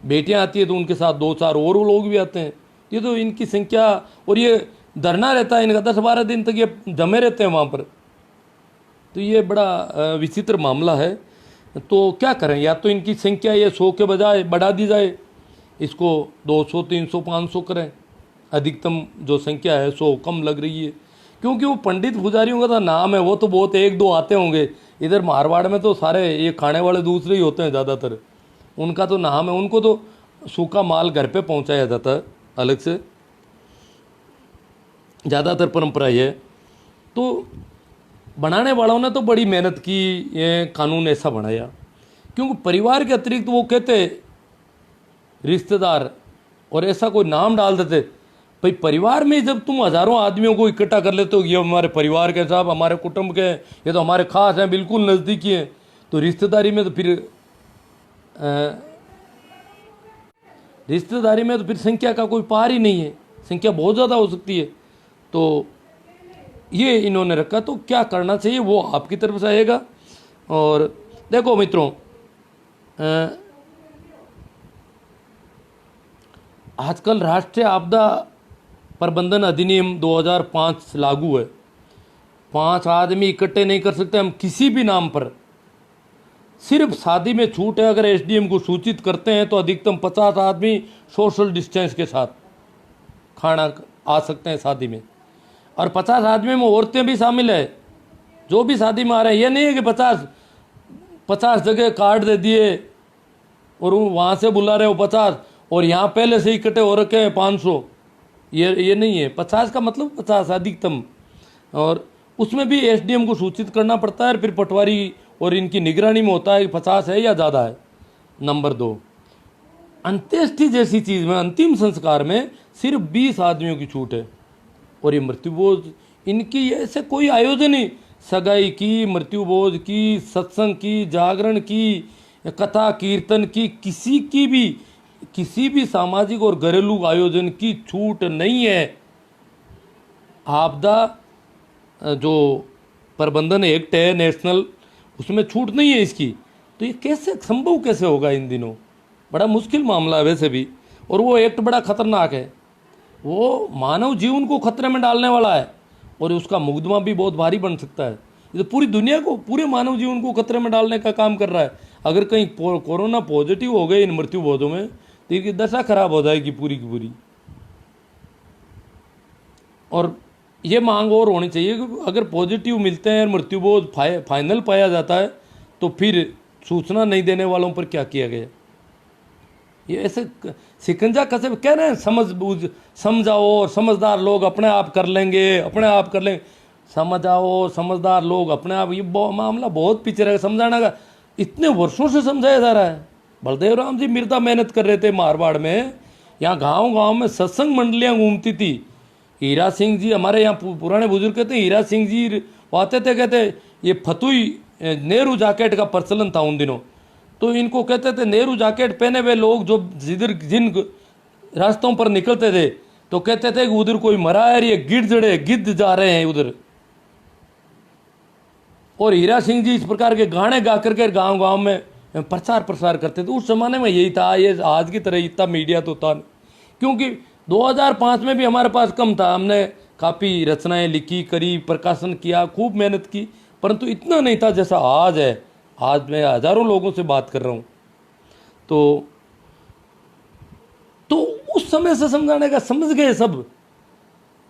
बेटियाँ आती है तो उनके साथ 2-4 और लोग भी आते हैं। ये तो इनकी संख्या, और ये धरना रहता है इनका 10-12 दिन तक, ये जमे रहते हैं वहाँ पर। तो ये बड़ा विचित्र मामला है। तो क्या करें, या तो इनकी संख्या ये 100 के बजाय बढ़ा दी जाए, इसको 200, 300, 500 करें। अधिकतम जो संख्या है 100 कम लग रही है, क्योंकि वो पंडित पुजारियों का तो नाम है, वो तो बहुत 1-2 आते होंगे। इधर मारवाड़ में तो सारे ये खाने वाले दूसरे ही होते हैं ज़्यादातर, उनका तो नाम है, उनको तो सूखा माल घर पे पहुंचाया जाता है अलग से, ज़्यादातर परंपरा ये है। तो बनाने वालों ने तो बड़ी मेहनत की, ये कानून ऐसा बनाया, क्योंकि परिवार के अतिरिक्त वो कहते रिश्तेदार और ऐसा कोई नाम डाल देते। भाई परिवार में जब तुम हजारों आदमियों को इकट्ठा कर लेते हो, ये हमारे परिवार के साहब, हमारे कुटुंब के हैं, ये तो हमारे खास हैं, बिल्कुल नज़दीकी हैं, तो रिश्तेदारी में तो फिर संख्या का कोई पार ही नहीं है, संख्या बहुत ज़्यादा हो सकती है। तो ये इन्होंने रखा, तो क्या करना चाहिए वो आपकी तरफ से आएगा। और देखो मित्रों, आजकल राष्ट्रीय आपदा प्रबंधन अधिनियम 2005 लागू है। 5 आदमी इकट्ठे नहीं कर सकते हम किसी भी नाम पर। सिर्फ शादी में छूट है, अगर एसडीएम को सूचित करते हैं तो अधिकतम 50 आदमी सोशल डिस्टेंस के साथ खाना आ सकते हैं शादी में। और 50 आदमी में औरतें भी शामिल है, जो भी शादी में आ रहे हैं। ये नहीं है कि 50 जगह कार्ड दे दिए और वहाँ से बुला रहे हो 50 और यहाँ पहले से इकट्ठे हो रखे हैं 500। ये नहीं है। 50 का मतलब 50 अधिकतम। और उसमें भी एसडीएम को सूचित करना पड़ता है, फिर पटवारी और इनकी निगरानी में होता है कि 50 है या ज़्यादा है। नंबर 2, अंत्येष्टि जैसी चीज़ में, अंतिम संस्कार में सिर्फ 20 आदमियों की छूट है। और ये मृत्यु भोज, इनकी ऐसे कोई आयोजन ही, सगाई की, मृत्यु भोज की, सत्संग की, जागरण की, कथा कीर्तन की, किसी भी सामाजिक और घरेलू आयोजन की छूट नहीं है। आपदा जो प्रबंधन एक्ट है नेशनल, उसमें छूट नहीं है इसकी। तो ये कैसे संभव कैसे होगा इन दिनों? बड़ा मुश्किल मामला है वैसे भी। और वो एक्ट बड़ा खतरनाक है, वो मानव जीवन को खतरे में डालने वाला है और उसका मुकदमा भी बहुत भारी बन सकता है। ये तो पूरी दुनिया को, पूरे मानव जीवन को खतरे में डालने का काम कर रहा है। अगर कहीं कोरोना पॉजिटिव हो गए इन मृत्यु भोजों में तो इनकी दशा खराब हो जाएगी पूरी की पूरी। और ये मांग और होनी चाहिए कि अगर पॉजिटिव मिलते हैं मृत्यु भोज फाइनल पाया जाता है तो फिर सूचना नहीं देने वालों पर क्या किया गया। ये ऐसे शिकंजा कसे कह रहे हैं, समझाओ और समझदार लोग अपने आप कर लेंगे, समझाओ समझदार लोग अपने आप। ये मामला बहुत पीछे रहेगा समझाने का। इतने वर्षों से समझाया जा रहा है। बलदेव राम जी मिर्दा मेहनत कर रहे थे मारवाड़ में, यहाँ गांव में सत्संग मंडलियाँ घूमती थी। हीरा सिंह जी, हमारे यहाँ पुराने बुजुर्ग कहते हैं, हीरा सिंह जी आते थे, कहते ये फतुई नेहरू जैकेट का प्रचलन था उन दिनों, तो इनको कहते थे नेहरू जैकेट पहने हुए लोग जो जिन रास्तों पर निकलते थे तो कहते थे कि उधर कोई मरा है, ये गिद्ध जा रहे हैं उधर। और हीरा सिंह जी इस प्रकार के गाने गा करके गांव में प्रसार करते थे। उस जमाने में यही था, ये आज की तरह इतना मीडिया तो था नहीं, क्योंकि 2005 में भी हमारे पास कम था। हमने काफ़ी रचनाएं लिखी, करी, प्रकाशन किया, खूब मेहनत की, परंतु इतना नहीं था जैसा आज है। आज मैं हजारों लोगों से बात कर रहा हूँ। तो उस समय से समझाने का समझ गए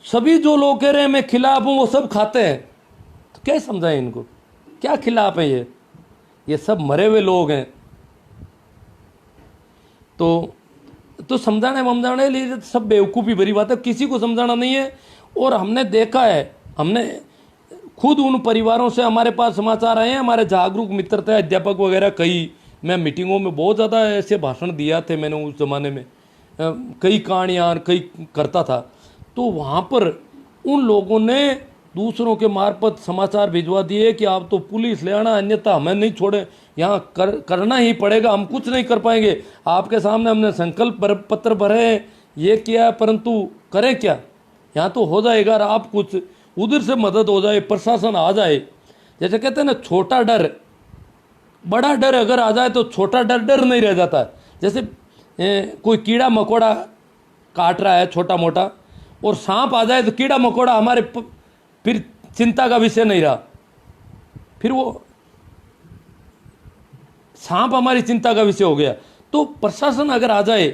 सभी जो लोग कह रहे हैं मैं खिलाफ हूँ वो सब खाते हैं, तो क्या समझाएं इनको, क्या खिलाफ है ये सब मरे हुए लोग हैं। तो समझाने लिए सब बेवकूफ़ी भरी बात है, किसी को समझाना नहीं है। और हमने देखा है, हमने खुद उन परिवारों से, हमारे पास समाचार आए हैं, हमारे जागरूक मित्र थे, अध्यापक वगैरह, कई मैं मीटिंगों में बहुत ज़्यादा ऐसे भाषण दिया थे मैंने उस ज़माने में, कई कहानियाँ कई करता था। तो वहाँ पर उन लोगों ने दूसरों के मार्फत समाचार भिजवा दिए कि आप तो पुलिस ले आना, अन्यथा हमें नहीं छोड़े, यहाँ करना ही पड़ेगा, हम कुछ नहीं कर पाएंगे। आपके सामने हमने संकल्प पत्र भरे हैं, ये किया, परंतु करें क्या, यहाँ तो हो जाएगा, आप कुछ उधर से मदद हो जाए, प्रशासन आ जाए। जैसे कहते हैं ना, छोटा डर, बड़ा डर अगर आ जाए तो छोटा डर नहीं रह जाता। जैसे कोई कीड़ा मकोड़ा काट रहा है छोटा मोटा, और सांप आ जाए तो कीड़ा मकोड़ा हमारे फिर चिंता का विषय नहीं रहा, फिर वो सांप हमारी चिंता का विषय हो गया। तो प्रशासन अगर आ जाए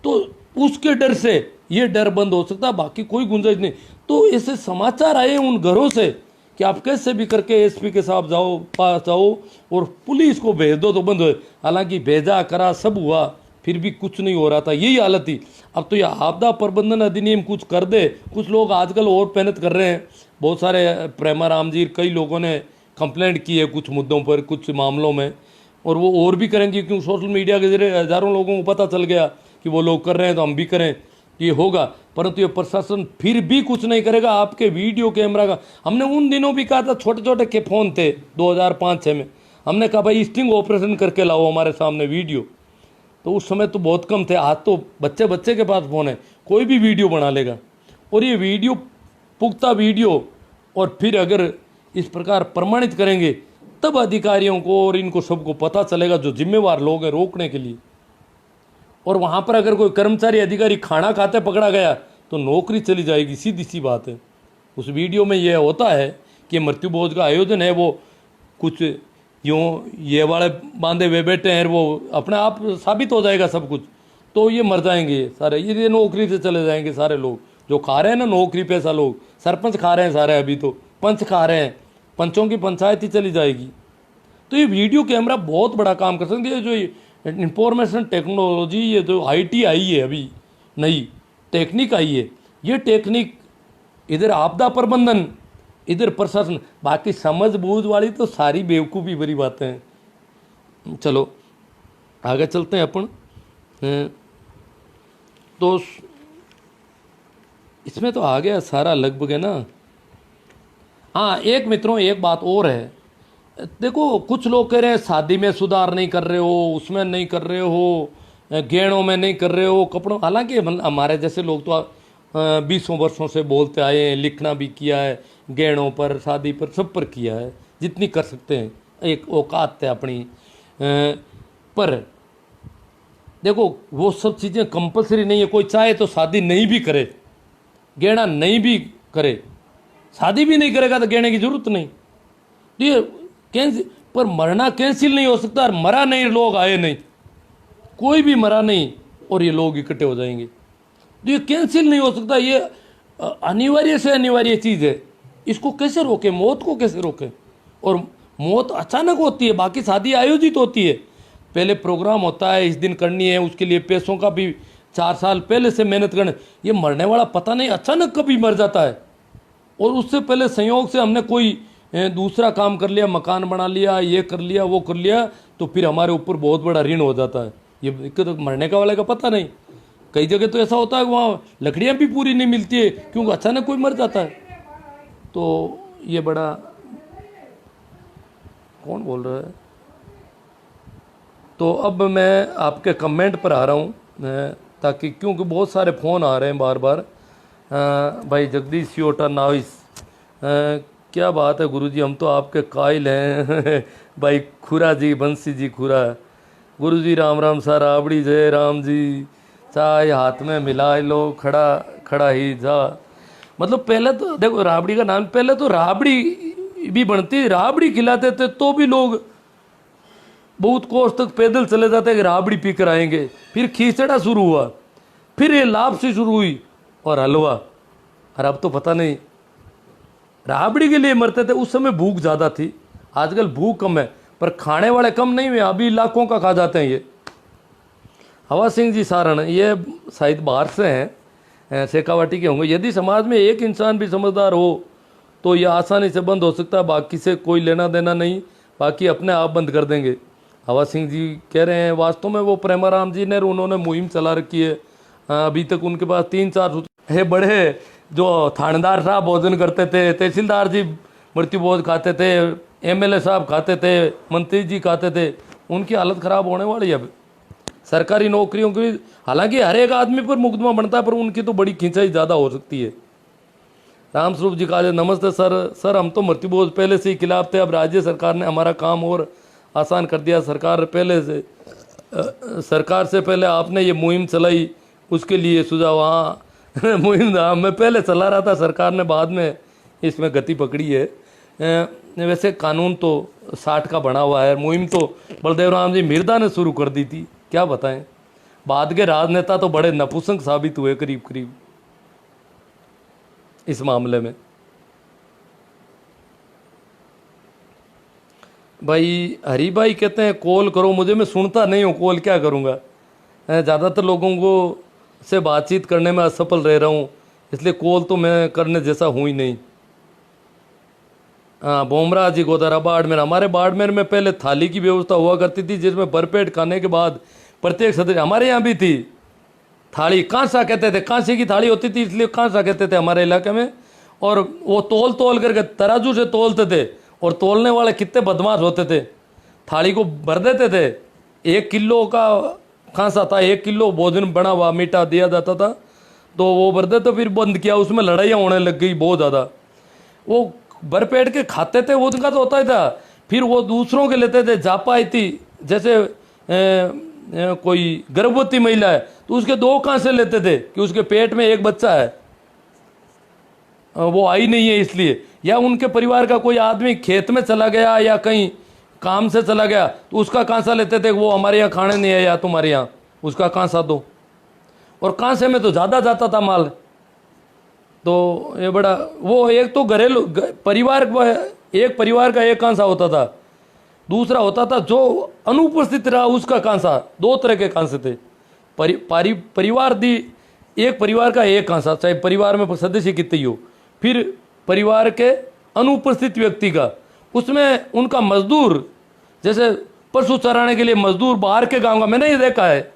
तो उसके डर से ये डर बंद हो सकता है, बाकी कोई गुंजाइश नहीं। तो ऐसे समाचार आए उन घरों से कि आप कैसे भी करके एसपी के साथ पास जाओ और पुलिस को भेज दो तो बंद हो। हालांकि भेजा करा सब हुआ, फिर भी कुछ नहीं हो रहा था, यही हालत थी। अब तो ये आपदा प्रबंधन अधिनियम कुछ कर दे। कुछ लोग आजकल और मेहनत कर रहे हैं, बहुत सारे प्रेमाराम जी, कई लोगों ने कंप्लेंट की है कुछ मुद्दों पर, कुछ मामलों में, और वो और भी करेंगे, क्योंकि सोशल मीडिया के जरिए हज़ारों लोगों को पता चल गया कि वो लोग कर रहे हैं तो हम भी करें, ये होगा। परंतु ये प्रशासन फिर भी कुछ नहीं करेगा। आपके वीडियो कैमरा का हमने उन दिनों भी कहा था, छोटे छोटे के फ़ोन थे 2005-6 में, हमने कहा भाई स्टिंग ऑपरेशन करके लाओ हमारे सामने वीडियो। तो उस समय तो बहुत कम थे, आज तो बच्चे बच्चे के पास फ़ोन है, कोई भी वीडियो बना लेगा। और ये वीडियो पुख्ता वीडियो, और फिर अगर इस प्रकार प्रमाणित करेंगे तब अधिकारियों को और इनको सबको पता चलेगा, जो जिम्मेवार लोग हैं रोकने के लिए। और वहाँ पर अगर कोई कर्मचारी अधिकारी खाना खाते पकड़ा गया तो नौकरी चली जाएगी, सीधी सी बात है। उस वीडियो में यह होता है कि मृत्यु भोज का आयोजन है, वो कुछ यूँ ये वाले बांधे हुए बैठे हैं, वो अपने आप साबित हो जाएगा सब कुछ, तो ये मर जाएंगे सारे, ये नौकरी से चले जाएंगे सारे लोग जो खा रहे हैं ना नौकरी पैसा लोग। सरपंच खा रहे हैं सारे, अभी तो पंच खा रहे हैं, पंचों की पंचायत ही चली जाएगी। तो ये वीडियो कैमरा बहुत बड़ा काम कर सकते हैं। जो इंफॉर्मेशन टेक्नोलॉजी, ये जो IT आई है, अभी नई टेक्निक आई है, ये टेक्निक इधर आपदा प्रबंधन, इधर प्रशासन, बाकी समझ बूझ वाली तो सारी बेवकूफ़ी भरी बातें हैं। चलो आगे चलते हैं अपन। तो इसमें तो आ गया सारा लगभग, है ना। हाँ एक मित्रों एक बात और है, देखो कुछ लोग कह रहे हैं शादी में सुधार नहीं कर रहे हो, उसमें नहीं कर रहे हो, गहनों में नहीं कर रहे हो, कपड़ों। हालांकि हमारे जैसे लोग तो 20 वर्षों से बोलते आए हैं, लिखना भी किया है, गहनों पर, शादी पर, सब पर किया है, जितनी कर सकते हैं, एक औकात है अपनी। पर देखो वो सब चीज़ें कंपलसरी नहीं है। कोई चाहे तो शादी नहीं भी करे, गहना नहीं भी करे, शादी भी नहीं करेगा तो गहने की जरूरत नहीं। तो ये कैंसिल, पर मरना कैंसिल नहीं हो सकता। और मरा नहीं, लोग आए नहीं, कोई भी मरा नहीं, और ये लोग इकट्ठे हो जाएंगे, तो ये कैंसिल नहीं हो सकता। ये अनिवार्य से अनिवार्य चीज़ है, इसको कैसे रोके, मौत को कैसे रोके। और मौत अचानक होती है, बाकी शादी आयोजित होती है, पहले प्रोग्राम होता है, इस दिन करनी है, उसके लिए पैसों का भी 4 साल पहले से मेहनत करने। ये मरने वाला पता नहीं अचानक कभी मर जाता है, और उससे पहले संयोग से हमने कोई दूसरा काम कर लिया, मकान बना लिया, ये कर लिया, वो कर लिया, तो फिर हमारे ऊपर बहुत बड़ा ऋण हो जाता है। ये तो मरने का वाले का पता नहीं। कई जगह तो ऐसा होता है वहाँ लकड़ियाँ भी पूरी नहीं मिलती है, क्योंकि अचानक कोई मर जाता है। तो ये बड़ा, कौन बोल रहा है। तो अब मैं आपके कमेंट पर आ रहा हूँ, ताकि क्योंकि बहुत सारे फ़ोन आ रहे हैं बार बार। भाई जगदीश सियोटा नाइस, क्या बात है गुरुजी, हम तो आपके कायल हैं। भाई खुरा जी, बंसी जी खुरा, गुरुजी राम राम सा, राबड़ी जय राम जी, चाय हाथ में मिला लो, खड़ा खड़ा ही जा। मतलब पहले तो देखो राबड़ी का नाम, पहले तो राबड़ी भी बनती, राबड़ी खिलाते थे तो भी लोग बहुत कोस तक पैदल चले जाते कि राबड़ी पी कर आएंगे। फिर खींचड़ा शुरू हुआ, फिर ये लापसी शुरू हुई, और हलवा। और अब तो पता नहीं, राबड़ी के लिए मरते थे। उस समय भूख ज़्यादा थी, आजकल भूख कम है, पर खाने वाले कम नहीं हुए, अभी लाखों का खा जाते हैं ये। हवा सिंह जी सारण, ये शायद बाहर से हैं, शेखावाटी के होंगे। यदि समाज में एक इंसान भी समझदार हो तो यह आसानी से बंद हो सकता है, बाकी से कोई लेना देना नहीं, बाकी अपने आप बंद कर देंगे। हवा सिंह जी कह रहे हैं वास्तव में वो प्रेमाराम जी ने, उन्होंने मुहिम चला रखी है। अभी तक उनके पास 3-4 है बड़े, जो थानेदार साहब भोजन करते थे, तहसीलदार जी मृत्यु भोज खाते थे, MLA साहब खाते थे, मंत्री जी खाते थे, उनकी हालत ख़राब होने वाली है अब। सरकारी नौकरियों की, हालांकि हर एक आदमी पर मुकदमा बनता है, पर उनकी तो बड़ी खिंचाई ज़्यादा हो सकती है। रामस्वरूप जी कहा, नमस्ते सर हम तो मृत्यु भोज पहले से ही खिलाफ थे, अब राज्य सरकार ने हमारा काम और आसान कर दिया। सरकार से पहले आपने ये मुहिम चलाई, उसके लिए सुझाव। हाँ मुहिम मैं पहले चला रहा था, सरकार ने बाद में इसमें गति पकड़ी है। वैसे कानून तो 60 का बना हुआ है, मुहिम तो बलदेव राम जी मिर्दा ने शुरू कर दी थी, क्या बताएं। बाद के राजनेता तो बड़े नपुंसक साबित हुए करीब करीब इस मामले में। भाई हरी भाई कहते हैं कॉल करो मुझे, मैं सुनता नहीं हूँ, कॉल क्या करूँगा। ज़्यादातर लोगों को से बातचीत करने में असफल रह रहा हूँ, इसलिए कॉल तो मैं करने जैसा हूँ ही नहीं। हाँ बोमरा जी गोदारा बाड़मेर, हमारे बाड़मेर में पहले थाली की व्यवस्था हुआ करती थी, जिसमें भरपेट खाने के बाद प्रत्येक सदस्य, हमारे यहाँ भी थी, थाली कांसा कहते थे, कांसे की थाली होती थी इसलिए कांसा कहते थे हमारे इलाके में। और वो तोल तोल करके तराजू से तोलते थे, और तोलने वाले कितने बदमाश होते थे, थाली को भर देते थे। 1 किलो का कांसा था, 1 किलो भोजन बना हुआ मीठा दिया जाता था, तो वो भर देते, फिर बंद किया, उसमें लड़ाइयाँ होने लग गई बहुत ज़्यादा। वो भर पेट के खाते थे, वो उनका तो होता ही था। फिर वो दूसरों के लेते थे, जापाई थी जैसे कोई गर्भवती महिला है तो उसके 2 कांसे लेते थे कि उसके पेट में एक बच्चा है, वो आई नहीं है इसलिए। या उनके परिवार का कोई आदमी खेत में चला गया या कहीं काम से चला गया तो उसका कांसा लेते थे, वो हमारे यहाँ खाने नहीं आया, तुम्हारे यहाँ उसका कांसा दो। और कांसे में तो ज़्यादा जाता था माल। तो ये बड़ा वो एक तो घरेलू परिवार, एक परिवार का एक कांसा होता था, दूसरा होता था जो अनुपस्थित रहा उसका कांसा। 2 तरह के कांसे थे। परिवार दी, एक परिवार का एक कांसा, चाहे परिवार में सदस्य कितने ही हो। फिर परिवार के अनुपस्थित व्यक्ति का, उसमें उनका मजदूर, जैसे पशु चराने के लिए मजदूर बाहर के गांव का, मैंने ये देखा है,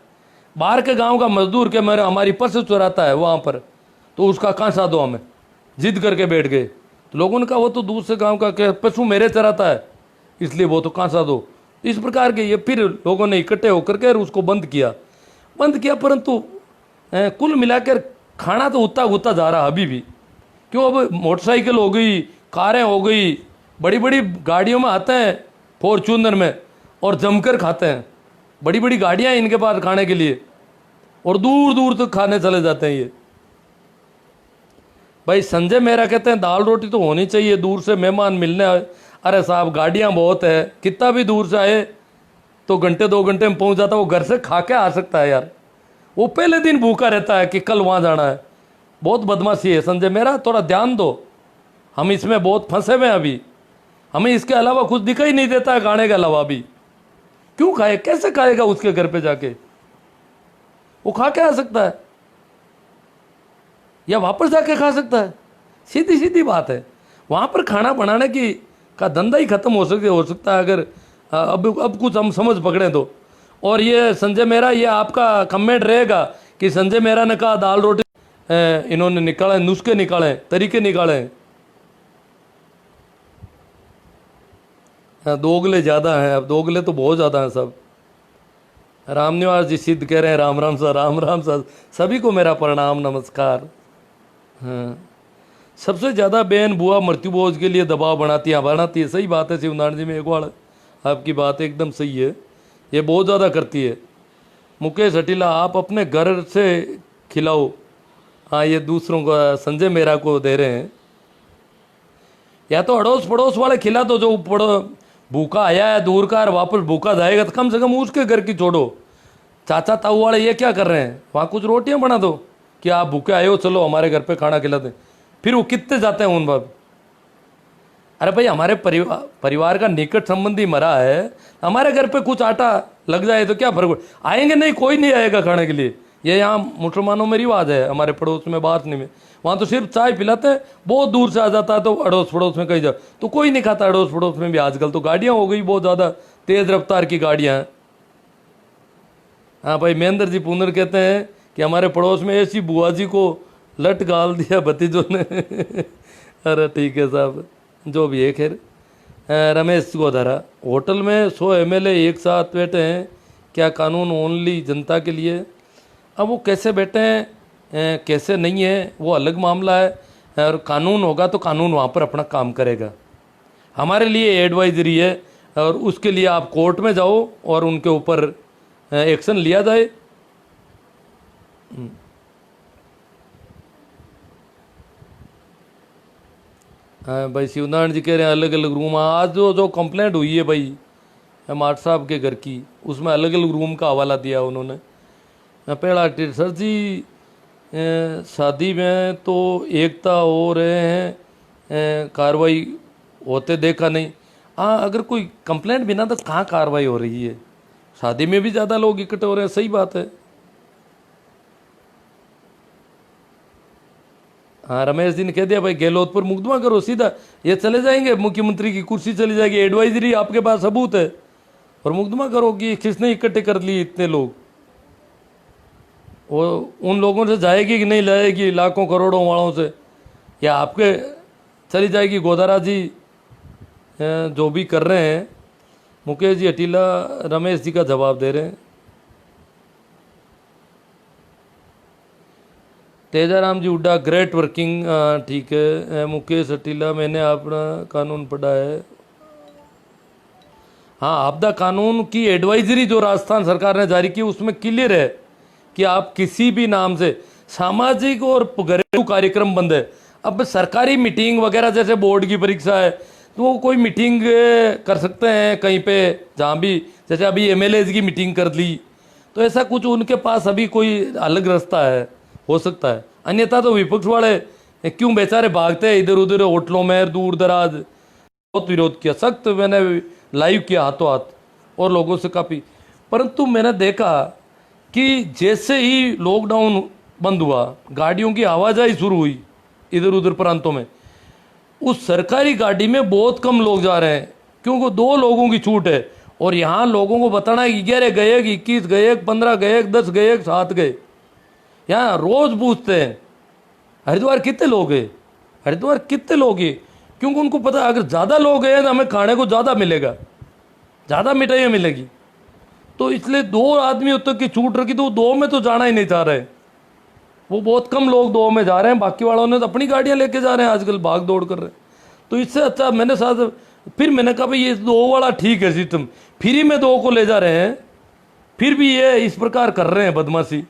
बाहर के गांव का मजदूर के मेरे हमारी पशु चराता है वहाँ पर, तो उसका कांसा दो हमें, जिद करके बैठ गए। तो लोगों ने कहा वो तो दूसरे गांव का पशु मेरे चराता है इसलिए वो तो कांसा दो। इस प्रकार के ये फिर लोगों ने इकट्ठे होकर के उसको बंद किया। परंतु कुल मिलाकर खाना तो उतना उतना जा रहा अभी भी। क्यों, अब मोटरसाइकिल हो गई, कारें हो गई, बड़ी बड़ी गाड़ियों में आते हैं, फॉर्च्यूनर में, और जमकर खाते हैं। बड़ी बड़ी गाड़ियां हैं इनके पास खाने के लिए, और दूर दूर तक खाने चले जाते हैं ये। भाई संजय मेहरा कहते हैं दाल रोटी तो होनी चाहिए, दूर से मेहमान मिलने आए। अरे साहब गाड़ियां बहुत है, कितना भी दूर से आए तो घंटे 2 घंटे में पहुंच जाता है। वो घर से खा के आ सकता है यार, वो पहले दिन भूखा रहता है कि कल वहां जाना है। बहुत बदमाशी है संजय मेहरा, थोड़ा ध्यान दो। हम इसमें बहुत फंसे हुए हैं अभी, हमें इसके अलावा कुछ दिखाई नहीं देता है खाने के अलावा भी। क्यों खाए, कैसे खाएगा उसके घर पे जाके? वो खा के आ सकता है या वापस जाके खा सकता है, सीधी सीधी बात है। वहां पर खाना बनाने की का धंधा ही खत्म हो सकता है अगर अब कुछ हम समझ पकड़े तो। और ये संजय मेहरा, ये आपका कमेंट रहेगा कि संजय मेहरा ने कहा दाल रोटी, इन्होंने निकाले नुस्खे, निकाले तरीके, निकाले। दोगले ज़्यादा हैं, अब दोगले तो बहुत ज़्यादा हैं सब। रामनिवास जी सिद्ध कह रहे हैं राम राम सा, राम राम सा। सभी को मेरा प्रणाम नमस्कार। हाँ, सबसे ज़्यादा बहन बुआ मृत्यु भोज के लिए दबाव बनाती है। सही बात है शिवनारायण जी में एक बार आपकी बात एकदम सही है, ये बहुत ज़्यादा करती है। मुकेश हटीला, आप अपने घर से खिलाओ। हाँ, ये दूसरों का संजय मेहरा को दे रहे हैं। या तो अड़ोस पड़ोस वाले खिला दो, जो भूखा आया है दूर का और वापस भूखा जाएगा, तो कम से कम उसके घर की छोड़ो। चाचा ताऊ वाले ये क्या कर रहे हैं, वहाँ कुछ रोटियां बना दो कि आप भूखे आए हो, चलो हमारे घर पे खाना खिला दें। फिर वो कितने जाते हैं उन बाप। अरे भाई, हमारे परिवार का निकट संबंधी मरा है, हमारे घर पे कुछ आटा लग जाए तो क्या फर्क आएंगे? नहीं, कोई नहीं आएगा खाने के लिए। ये यहाँ मुसलमानों में रिवाज है, हमारे पड़ोस में बासनी में, वहाँ तो सिर्फ चाय पिलाते हैं। बहुत दूर से आ जाता है तो अड़ोस पड़ोस में कहीं जाओ तो कोई नहीं खाता। अड़ोस पड़ोस में भी आजकल तो गाड़ियाँ हो गई बहुत ज़्यादा तेज़ रफ्तार की गाड़ियाँ हैं। हाँ भाई, महेंद्र जी पुनर कहते हैं कि हमारे पड़ोस में ऐसी बुआ जी को लट गाल दिया भतीजों ने। अरे ठीक है साहब, जो भी है खैर। रमेश गोधारा, होटल में 100 MLA एक साथ बैठे हैं, क्या कानून ओनली जनता के लिए? अब वो कैसे बैठे हैं कैसे नहीं है वो अलग मामला है, और कानून होगा तो कानून वहाँ पर अपना काम करेगा। हमारे लिए एडवाइजरी है, और उसके लिए आप कोर्ट में जाओ और उनके ऊपर एक्शन लिया जाए। हाँ भाई, शिवनारायण जी कह रहे हैं अलग अलग रूम। आज जो कंप्लेंट हुई है भाई माट साहब के घर की, उसमें अलग अलग रूम का हवाला दिया उन्होंने। पहला सर जी, शादी में तो एकता हो रहे हैं, कार्रवाई होते देखा नहीं। हाँ, अगर कोई कंप्लेंट बिना तो कहाँ कार्रवाई हो रही है? शादी में भी ज़्यादा लोग इकट्ठे हो रहे हैं, सही बात है। हाँ, रमेश जी ने कह दिया भाई गहलोत पर मुकदमा करो सीधा, ये चले जाएंगे, मुख्यमंत्री की कुर्सी चली जाएगी। एडवाइजरी आपके पास सबूत है, और मुकदमा करो कि किसने इकट्ठे कर लिए इतने लोग। वो उन लोगों से जाएगी कि नहीं जाएगी, लाखों करोड़ों वालों से, या आपके चली जाएगी? गोदारा जी जो भी कर रहे हैं, मुकेश जी अटीला रमेश जी का जवाब दे रहे हैं। तेजाराम जी हुड्डा ग्रेट वर्किंग, ठीक है। मुकेश अटीला मैंने अपना कानून पढ़ा है। हाँ, आपदा कानून की एडवाइजरी जो राजस्थान सरकार ने जारी की उसमें क्लियर है कि आप किसी भी नाम से सामाजिक और घरेलू कार्यक्रम बंद है। अब सरकारी मीटिंग वगैरह जैसे बोर्ड की परीक्षा है तो वो कोई मीटिंग कर सकते हैं कहीं पे, जहाँ भी, जैसे अभी एमएलए की मीटिंग कर ली, तो ऐसा कुछ उनके पास अभी कोई अलग रास्ता है, हो सकता है। अन्यथा तो विपक्ष वाले क्यों बेचारे भागते हैं इधर उधर होटलों में दूर दराज। बहुत विरोध किया, सख्त मैंने लाइव किया हाथों हाथ और लोगों से काफ़ी। परंतु मैंने देखा कि जैसे ही लॉकडाउन बंद हुआ, गाड़ियों की आवाजाही शुरू हुई इधर उधर प्रांतों में, उस सरकारी गाड़ी में बहुत कम लोग जा रहे हैं क्योंकि 2 लोगों की छूट है। और यहाँ लोगों को बताना है कि 11 गए, 21 गए, 15 गए, 10 गए, 7 गए। यहाँ रोज पूछते हैं हरिद्वार कितने लोग हैं, हरिद्वार कितने लोग हैं, क्योंकि उनको पता है अगर ज़्यादा लोग हैं तो हमें खाने को ज़्यादा मिलेगा, ज़्यादा मिठाइयाँ मिलेगी। तो इसलिए 2 आदमियों तक की छूट रखी, तो वो 2 में तो जाना ही नहीं चाह रहे। वो बहुत कम लोग 2 में जा रहे हैं, बाकी वालों ने तो अपनी गाड़ियाँ लेके जा रहे हैं, आजकल भाग दौड़ कर रहे हैं। तो इससे अच्छा मैंने साथ फिर मैंने कहा भाई ये 2 वाला ठीक है सिस्टम, फ्री में 2 को ले जा रहे हैं, फिर भी ये इस प्रकार कर रहे हैं बदमाशी,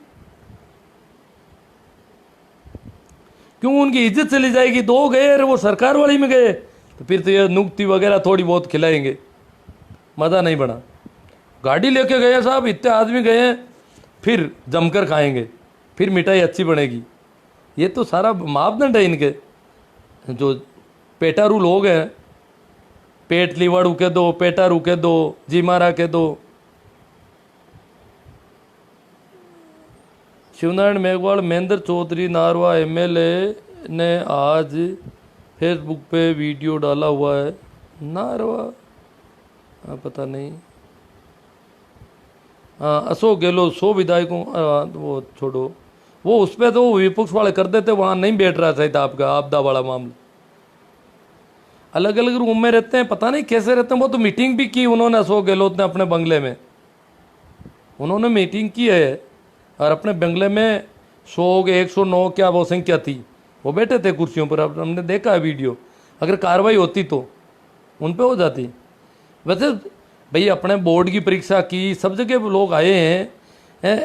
क्यों? उनकी इज्जत चली जाएगी। 2 गए और वो सरकार वाली में गए तो फिर तो ये नुक्ति वगैरह थोड़ी बहुत खिलाएंगे, मज़ा नहीं बना। गाड़ी लेके गए साहब, इतने आदमी गए हैं, फिर जमकर खाएंगे, फिर मिठाई अच्छी बनेगी। ये तो सारा मापदंड है इनके। जो पेटारू लोग हैं, पेट लिवाड़ू कह दो, पेटारू कह दो, जी मारा कह दो। शिवनारायण मेघवाल, महेंद्र चौधरी नारवा एमएलए ने आज फेसबुक पे वीडियो डाला हुआ है। नारवा पता नहीं। अशोक गहलोत 100 विधायकों, वो छोड़ो, वो उस पर तो विपक्ष वाले कर देते, वहाँ नहीं बैठ रहा था आपका आपदा वाला मामला। अलग अलग रूम में रहते हैं, पता नहीं कैसे रहते हैं। वो तो मीटिंग भी की उन्होंने, अशोक गहलोत ने अपने बंगले में, उन्होंने मीटिंग की है और अपने बंगले में 109 क्या वो संख्या थी, वो बैठे थे कुर्सियों पर। अब हमने देखा है वीडियो, अगर कार्रवाई होती तो उन पे हो जाती। वैसे भाई अपने बोर्ड की परीक्षा की, सब जगह लोग आए हैं।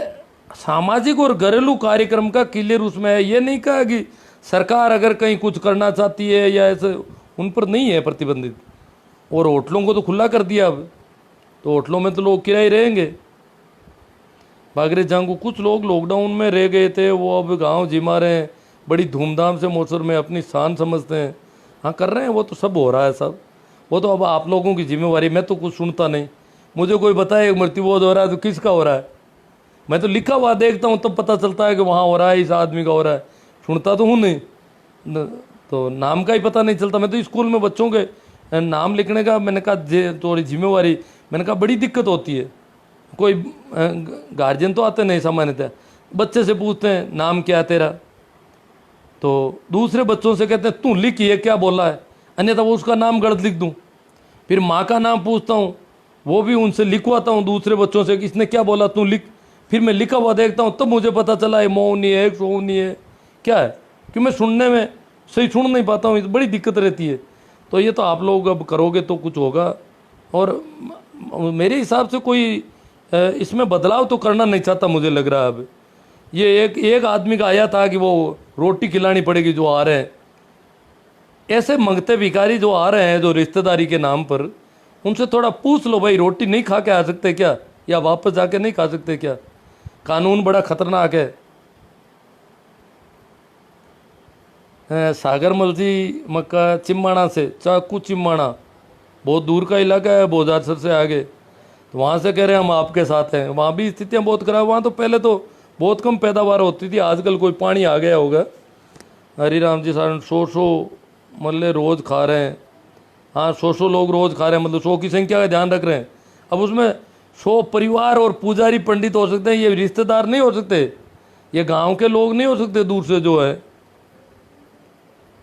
सामाजिक और घरेलू कार्यक्रम का क्लियर उसमें है, ये नहीं कहा कि सरकार अगर कहीं कुछ करना चाहती है या ऐसे, उन पर नहीं है प्रतिबंधित। और होटलों को तो खुला कर दिया अब, तो होटलों में तो लोग किराए रहेंगे। बागरे जांगू, कुछ लोग लॉकडाउन में रह गए थे, वो अब गांव जिमा रहे हैं, बड़ी धूमधाम से मौसर में अपनी शान समझते हैं। हाँ कर रहे हैं, वो तो सब हो रहा है सब, वो तो अब आप लोगों की जिम्मेवारी। मैं तो कुछ सुनता नहीं, मुझे कोई बताए मृत्युबोध हो रहा है तो किसका हो रहा है, मैं तो लिखा हुआ देखता हूँ तब पता चलता है कि वहाँ हो रहा है, इस आदमी का हो रहा है। सुनता तो हूँ नहीं, तो नाम का ही पता नहीं चलता। मैं तो स्कूल में बच्चों के नाम लिखने का, मैंने कहा थोड़ी जिम्मेवारी, मैंने कहा बड़ी दिक्कत होती है। कोई गार्जियन तो आते नहीं सामान्यतः, बच्चे से पूछते हैं नाम क्या है तेरा, तो दूसरे बच्चों से कहते हैं तू लिख ये क्या बोला है, अन्यथा वो उसका नाम गलत लिख दूँ। फिर माँ का नाम पूछता हूँ, वो भी उनसे लिखवाता हूँ दूसरे बच्चों से कि इसने क्या बोला तू लिख। फिर मैं लिखा हुआ देखता हूँ, तब मुझे पता चला है मौनी है, सोनी है, क्या है, कि मैं सुनने में सही सुन नहीं पाता हूँ, बड़ी दिक्कत रहती है। तो ये तो आप लोग अब करोगे तो कुछ होगा। और मेरे हिसाब से कोई इसमें बदलाव तो करना नहीं चाहता, मुझे लग रहा है। अब ये एक आदमी का आया था कि वो रोटी खिलानी पड़ेगी जो आ रहे हैं, ऐसे मंगते भिखारी जो आ रहे हैं जो रिश्तेदारी के नाम पर, उनसे थोड़ा पूछ लो भाई रोटी नहीं खा के आ सकते क्या, या वापस जाके नहीं खा सकते क्या। कानून बड़ा खतरनाक है। सागरमल जी मक्का चिम्माणा से, चाकू चिम्माणा बहुत दूर का इलाका है, बोजासर से आगे, तो वहाँ से कह रहे हैं हम आपके साथ हैं। वहाँ भी स्थितियाँ बहुत खराब, वहाँ तो पहले तो बहुत कम पैदावार होती थी, आजकल कोई पानी आ गया होगा। हरिराम जी सारण 100 मल्ले रोज़ खा रहे हैं। हाँ 100 लोग रोज़ खा रहे हैं, मतलब 100 की संख्या का ध्यान रख रहे हैं। अब उसमें 100 परिवार और पुजारी पंडित हो सकते हैं, ये रिश्तेदार नहीं हो सकते। ये गांव के लोग नहीं हो सकते दूर से जो है।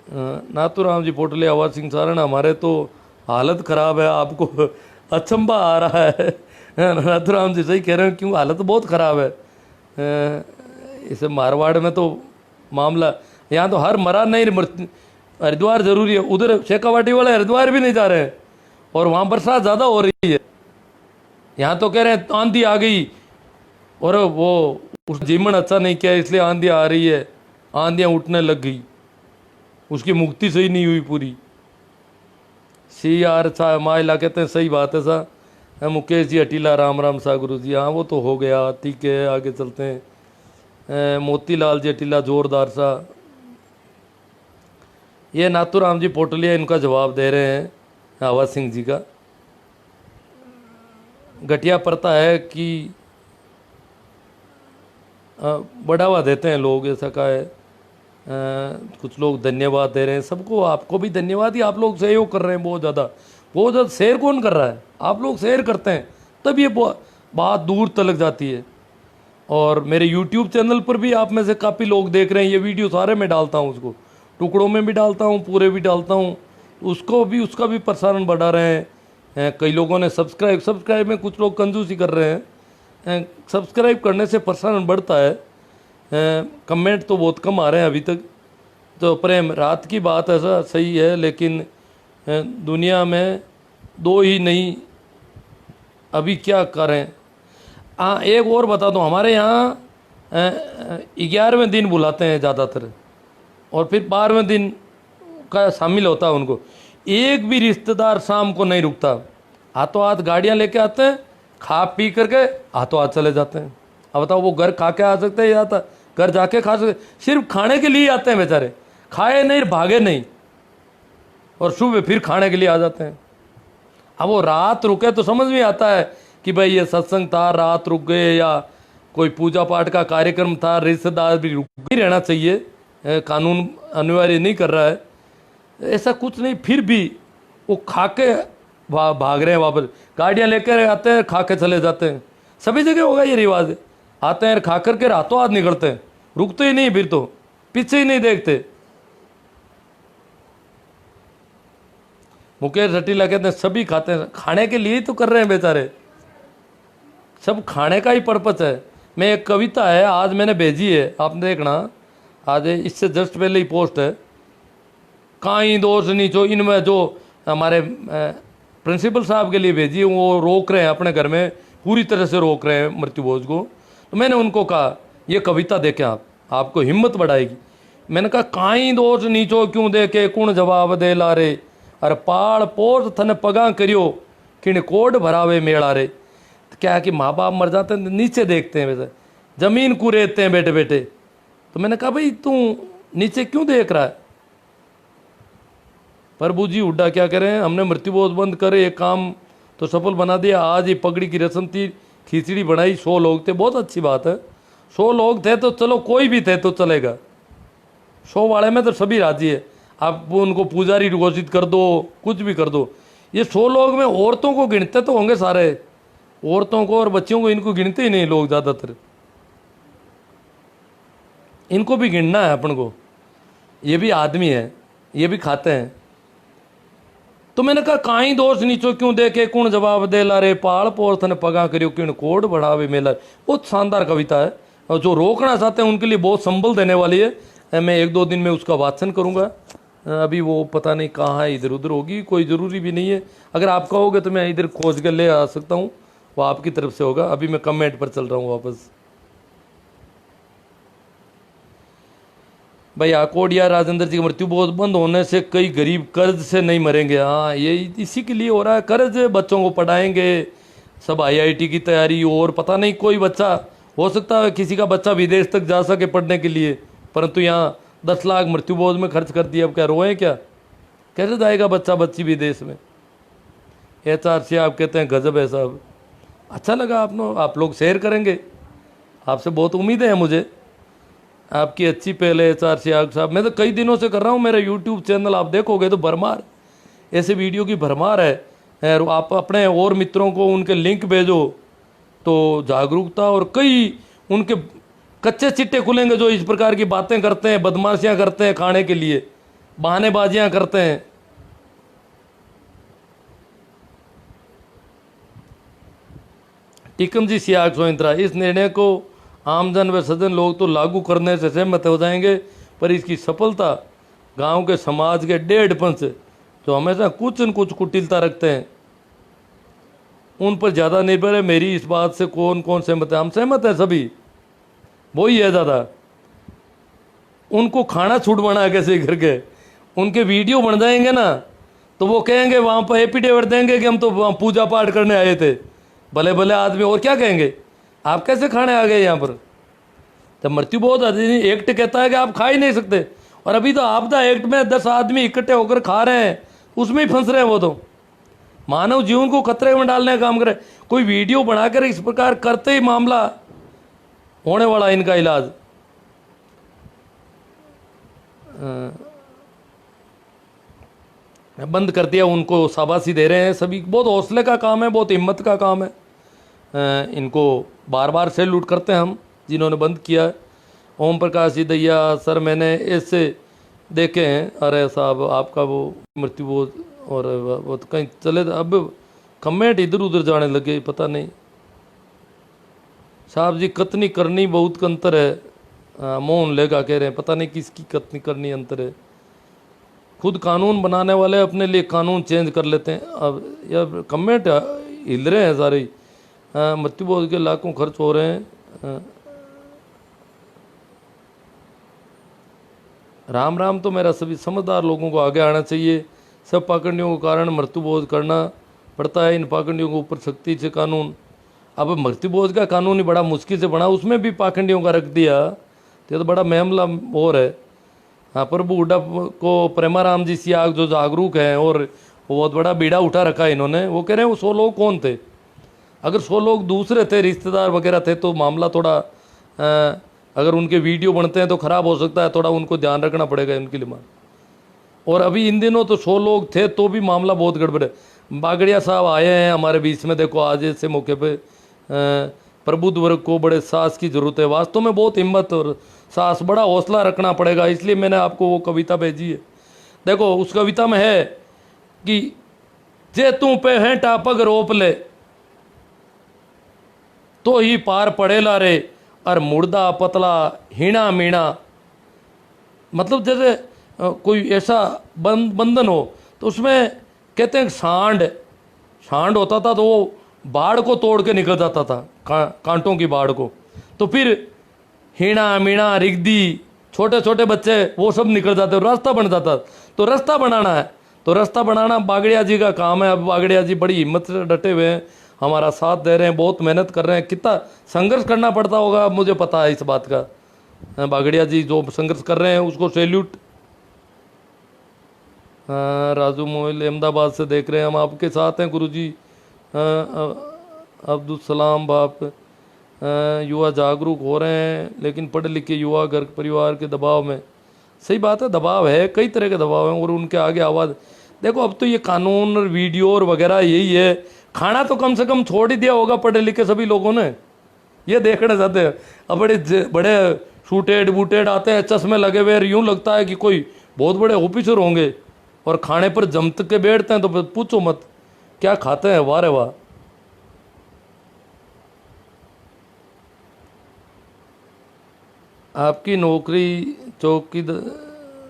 नाथूराम जी पोटले, आवाज सिंह सारण, हमारे तो हालत ख़राब है, आपको अचंभा आ रहा है। नाथूराम जी सही कह रहे हैं, क्यों हालत बहुत ख़राब है। इसे मारवाड़ में तो मामला, यहाँ तो हर मरा नहीं हरिद्वार जरूरी है। उधर शेखावाटी वाले हरिद्वार भी नहीं जा रहे हैं और वहाँ बरसात ज़्यादा हो रही है। यहाँ तो कह रहे हैं आंधी आ गई और वो उस जीवन अच्छा नहीं किया इसलिए आंधी आ रही है, आंधियाँ उठने लग गई, उसकी मुक्ति सही नहीं हुई पूरी। सी यार सा माइला कहते हैं, सही बात है सा। मुकेश जी अटीला, राम राम सा गुरु जी। हाँ वो तो हो गया, ठीक है आगे चलते हैं। मोतीलाल जी अटीला, जोरदार सा। ये नाथूराम जी पोटलिया इनका जवाब दे रहे हैं आवाज सिंह जी का। घटिया प्रथा है कि बढ़ावा देते हैं लोग, ऐसा का है। कुछ लोग धन्यवाद दे रहे हैं सबको, आपको भी धन्यवाद ही, आप लोग सहयोग कर रहे हैं बहुत ज़्यादा। शेयर कौन कर रहा है? आप लोग शेयर करते हैं तब ये बात दूर तक जाती है। और मेरे YouTube चैनल पर भी आप में से काफ़ी लोग देख रहे हैं, ये वीडियो सारे में डालता हूँ, उसको टुकड़ों में भी डालता हूँ, पूरे भी डालता हूँ, उसका भी प्रसारण बढ़ा रहे हैं। कई लोगों ने सब्सक्राइब में कुछ लोग कंजूसी कर रहे हैं। सब्सक्राइब करने से प्रसारण बढ़ता है। कमेंट तो बहुत कम आ रहे हैं अभी तक। तो प्रेम, रात की बात ऐसा सही है, लेकिन दुनिया में दो ही नहीं, अभी क्या करें। हाँ एक और बता दूँ, हमारे यहाँ 11वें दिन बुलाते हैं ज़्यादातर और फिर 12वें दिन का शामिल होता है उनको। एक भी रिश्तेदार शाम को नहीं रुकता, हाथों हाथ गाड़ियाँ लेके आते हैं, खा पी करके हाथों हाथ चले जाते हैं। अब बताओ वो घर खा के आ सकते हैं या घर जाके खा सकते? सिर्फ खाने के लिए आते हैं बेचारे, खाए नहीं भागे नहीं, और सुबह फिर खाने के लिए आ जाते हैं। अब वो रात रुके तो समझ में आता है कि भाई ये सत्संग था, रात रुक गए, या कोई पूजा पाठ का कार्यक्रम था, रिश्तेदार भी रुक ही रहना चाहिए, कानून अनिवार्य नहीं कर रहा है, ऐसा कुछ नहीं। फिर भी वो खा के भाग रहे हैं वापस, गाड़ियाँ लेकर आते हैं, खा के चले जाते हैं। सभी जगह होगा ये रिवाज, आते हैं खा करके रातों हाथ निकलते हैं, रुकते ही नहीं, फिर तो पीछे ही नहीं देखते। मुकेश हटीला कहते हैं सभी खाते हैं, खाने के लिए ही तो कर रहे हैं बेचारे, सब खाने का ही पर्पस है। मैं एक कविता है आज मैंने भेजी है, आपने देखना, आज इससे जस्ट पहले ही पोस्ट है। काई दोष नीचो, इनमें जो हमारे प्रिंसिपल साहब के लिए भेजी है, वो रोक रहे हैं अपने घर में, पूरी तरह से रोक रहे हैं मृत्यु भोज को। तो मैंने उनको कहा ये कविता देखें आपको हिम्मत बढ़ाएगी। मैंने कहा काई दोष नीचो क्यों देखे, कुण जवाब दे ला रे, अरे पाड़ पोस थने पगा करियो, किण कोड भरावे मेला रे। तो क्या है कि माँ बाप मर जाते हैं नीचे देखते हैं, वैसे जमीन को रेतते हैं बेटे बेटे। तो मैंने कहा भाई तू नीचे क्यों देख रहा है? प्रभु जी उड्डा क्या करें, हमने मृत्यु भोज बंद करे, एक काम तो सफल बना दिया। आज ही पगड़ी की रस्म थी, खिचड़ी बनाई, 100 लोग थे, बहुत अच्छी बात है। 100 लोग थे तो चलो, कोई भी थे तो चलेगा, 100 वाले में तो सभी राजी है। आप उनको पुजारी घोषित कर दो, कुछ भी कर दो। ये 100 लोग में औरतों को गिनते तो होंगे सारे, औरतों को और बच्चियों को इनको गिनते ही नहीं लोग ज़्यादातर, इनको भी गिनना है अपन को। ये भी आदमी है, ये भी खाते हैं। तो मैंने कहा काई दोष नीचो क्यों देखे, कुण जवाब दे ला रे, पाल पोर्थन पगा करियो, किण कोड बढ़ावे मेला। बहुत शानदार कविता है, और जो रोकना चाहते हैं उनके लिए बहुत संबल देने वाली है। मैं 1-2 दिन में उसका वाचन करूंगा। अभी वो पता नहीं कहाँ है, इधर उधर होगी, कोई ज़रूरी भी नहीं है। अगर आप कहोगे तो मैं इधर खोज कर ले आ सकता हूँ, वो आपकी तरफ से होगा। अभी मैं कमेंट पर चल रहा हूँ वापस। भाई आकोडिया राजेंद्र जी की मृत्यु भोज बंद होने से कई गरीब कर्ज से नहीं मरेंगे। हाँ ये इसी के लिए हो रहा है, कर्ज, बच्चों को पढ़ाएंगे, सब IIT की तैयारी, और पता नहीं कोई बच्चा, हो सकता है किसी का बच्चा विदेश तक जा सके पढ़ने के लिए, परंतु यहाँ 10 लाख मृत्यु भोज में खर्च कर दिया। अब क्या रोएं क्या? कैसे जाएगा बच्चा बच्ची विदेश में? HRC आप कहते हैं गजब है साहब। अच्छा लगा आप लोग शेयर करेंगे, आपसे बहुत उम्मीद है मुझे, आपकी अच्छी पहले HRC साहब। मैं तो कई दिनों से कर रहा हूँ, मेरा YouTube चैनल आप देखोगे तो भरमार ऐसे वीडियो की भरमार है। आप अपने और मित्रों को उनके लिंक भेजो तो जागरूकता, और कई उनके कच्चे चिट्टे खुलेंगे जो इस प्रकार की बातें करते हैं, बदमाशियां करते हैं, खाने के लिए बहानेबाजियां करते हैं। टीकम जी सियाग सोइंत्रा, इस निर्णय को आमजन व सज्जन लोग तो लागू करने से सहमत हो जाएंगे, पर इसकी सफलता गांव के समाज के 1.5 पंच जो हमेशा कुछ न कुछ कुटिलता रखते हैं उन पर ज़्यादा निर्भर है। मेरी इस बात से कौन कौन सहमत है? हम सहमत हैं सभी, वही है ज़्यादा। उनको खाना छूट बना कैसे करके उनके वीडियो बन जाएंगे ना, तो वो कहेंगे वहाँ पर एफिडेविट देंगे कि हम तो वहाँ पूजा पाठ करने आए थे। भले भले आदमी, और क्या कहेंगे, आप कैसे खाने आ गए यहाँ पर? जब मृत्यु बहुत अधिनियम एक्ट कहता है कि आप खा ही नहीं सकते, और अभी तो आपदा एक्ट में 10 आदमी इकट्ठे होकर खा रहे हैं, उसमें ही फंस रहे हैं। वो तो मानव जीवन को खतरे में डालने का काम करे। कोई वीडियो बनाकर इस प्रकार करते ही मामला होने वाला इनका इलाज। बंद कर दिया, उनको शाबाशी दे रहे हैं सभी। बहुत हौसले का काम है, बहुत हिम्मत का काम है। इनको बार बार सैल्यूट करते हैं हम जिन्होंने बंद किया है। ओम प्रकाश जी दैया, सर मैंने ऐसे देखे हैं। अरे साहब, आपका वो मृत्यु और वो तो कहीं चले, अब कमेंट इधर उधर जाने लगे, पता नहीं। साहब जी, कतनी करनी बहुत अंतर है। मोहन लेगा कह रहे हैं, पता नहीं किसकी कतनी करनी अंतर है। खुद कानून बनाने वाले अपने लिए कानून चेंज कर लेते हैं। अब यार कमेंट हिल रहे हैं सारे। मृत्यु बोध के लाखों खर्च हो रहे हैं। राम राम। तो मेरा सभी समझदार लोगों को आगे आना चाहिए। सब पाखंडियों के कारण मृत्युबोध करना पड़ता है। इन पाखंडियों के ऊपर सख्ती से कानून। अब मृत्युबोध का कानून ही बड़ा मुश्किल से बना, उसमें भी पाखंडियों का रख दिया, तो ये तो बड़ा मामला और है। हाँ, प्रभु हुड्डा को प्रेमाराम जी सियाग जो जागरूक हैं और बहुत बड़ा बीड़ा उठा रखा है इन्होंने। वो कह रहे हैं वो 100 लोग कौन थे? अगर 100 लोग दूसरे थे, रिश्तेदार वगैरह थे, तो मामला थोड़ा अगर उनके वीडियो बनते हैं तो ख़राब हो सकता है, थोड़ा उनको ध्यान रखना पड़ेगा उनके लिए। और अभी इन दिनों तो 100 लोग थे तो भी मामला बहुत गड़बड़ है। बागड़िया साहब आए हैं हमारे बीच में, देखो आज ऐसे मौके पे प्रबुद्ध वर्ग को बड़े साहस की ज़रूरत है। वास्तव में बहुत हिम्मत और साहस, बड़ा हौसला रखना पड़ेगा। इसलिए मैंने आपको वो कविता भेजी है। देखो उस कविता में है कि जे तू पे है टापग रोप ले तो ही पार पड़ेला रे, और मुर्दा पतला हीणा मीणा। मतलब जैसे कोई ऐसा बंधन हो, तो उसमें कहते हैं सांड होता था, तो वो बाढ़ को तोड़ के निकल जाता था, कांटों की बाढ़ को। तो फिर हीणा मीणा रिगदी, छोटे छोटे बच्चे, वो सब निकल जाते, रास्ता बन जाता। तो रास्ता बनाना है, तो रास्ता बनाना बागड़िया जी का काम है। अब बागड़िया जी बड़ी हिम्मत से डटे हुए हैं, हमारा साथ दे रहे हैं, बहुत मेहनत कर रहे हैं। कितना संघर्ष करना पड़ता होगा मुझे पता है इस बात का। बागड़िया जी जो संघर्ष कर रहे हैं उसको सैल्यूट। राजू मोइल अहमदाबाद से देख रहे हैं, हम आपके साथ हैं गुरुजी। अब्दुल सलाम बाप, युवा जागरूक हो रहे हैं, लेकिन पढ़े लिखे युवा घर परिवार के दबाव में। सही बात है, दबाव है, कई तरह के दबाव हैं और उनके आगे आवाज़। देखो अब तो ये कानून और वीडियो और वगैरह यही है। खाना तो कम से कम छोड़ ही दिया होगा पढ़े लिखे सभी लोगों ने, ये देखना चाहते हैं। अब बड़े शूटेड बूटेड आते हैं, चश्मे लगे हुए, यूँ लगता है कि कोई बहुत बड़े ऑफिसर होंगे, और खाने पर जमत के बैठते हैं तो पूछो मत क्या खाते हैं। वाह रे वाह। आपकी नौकरी चौकी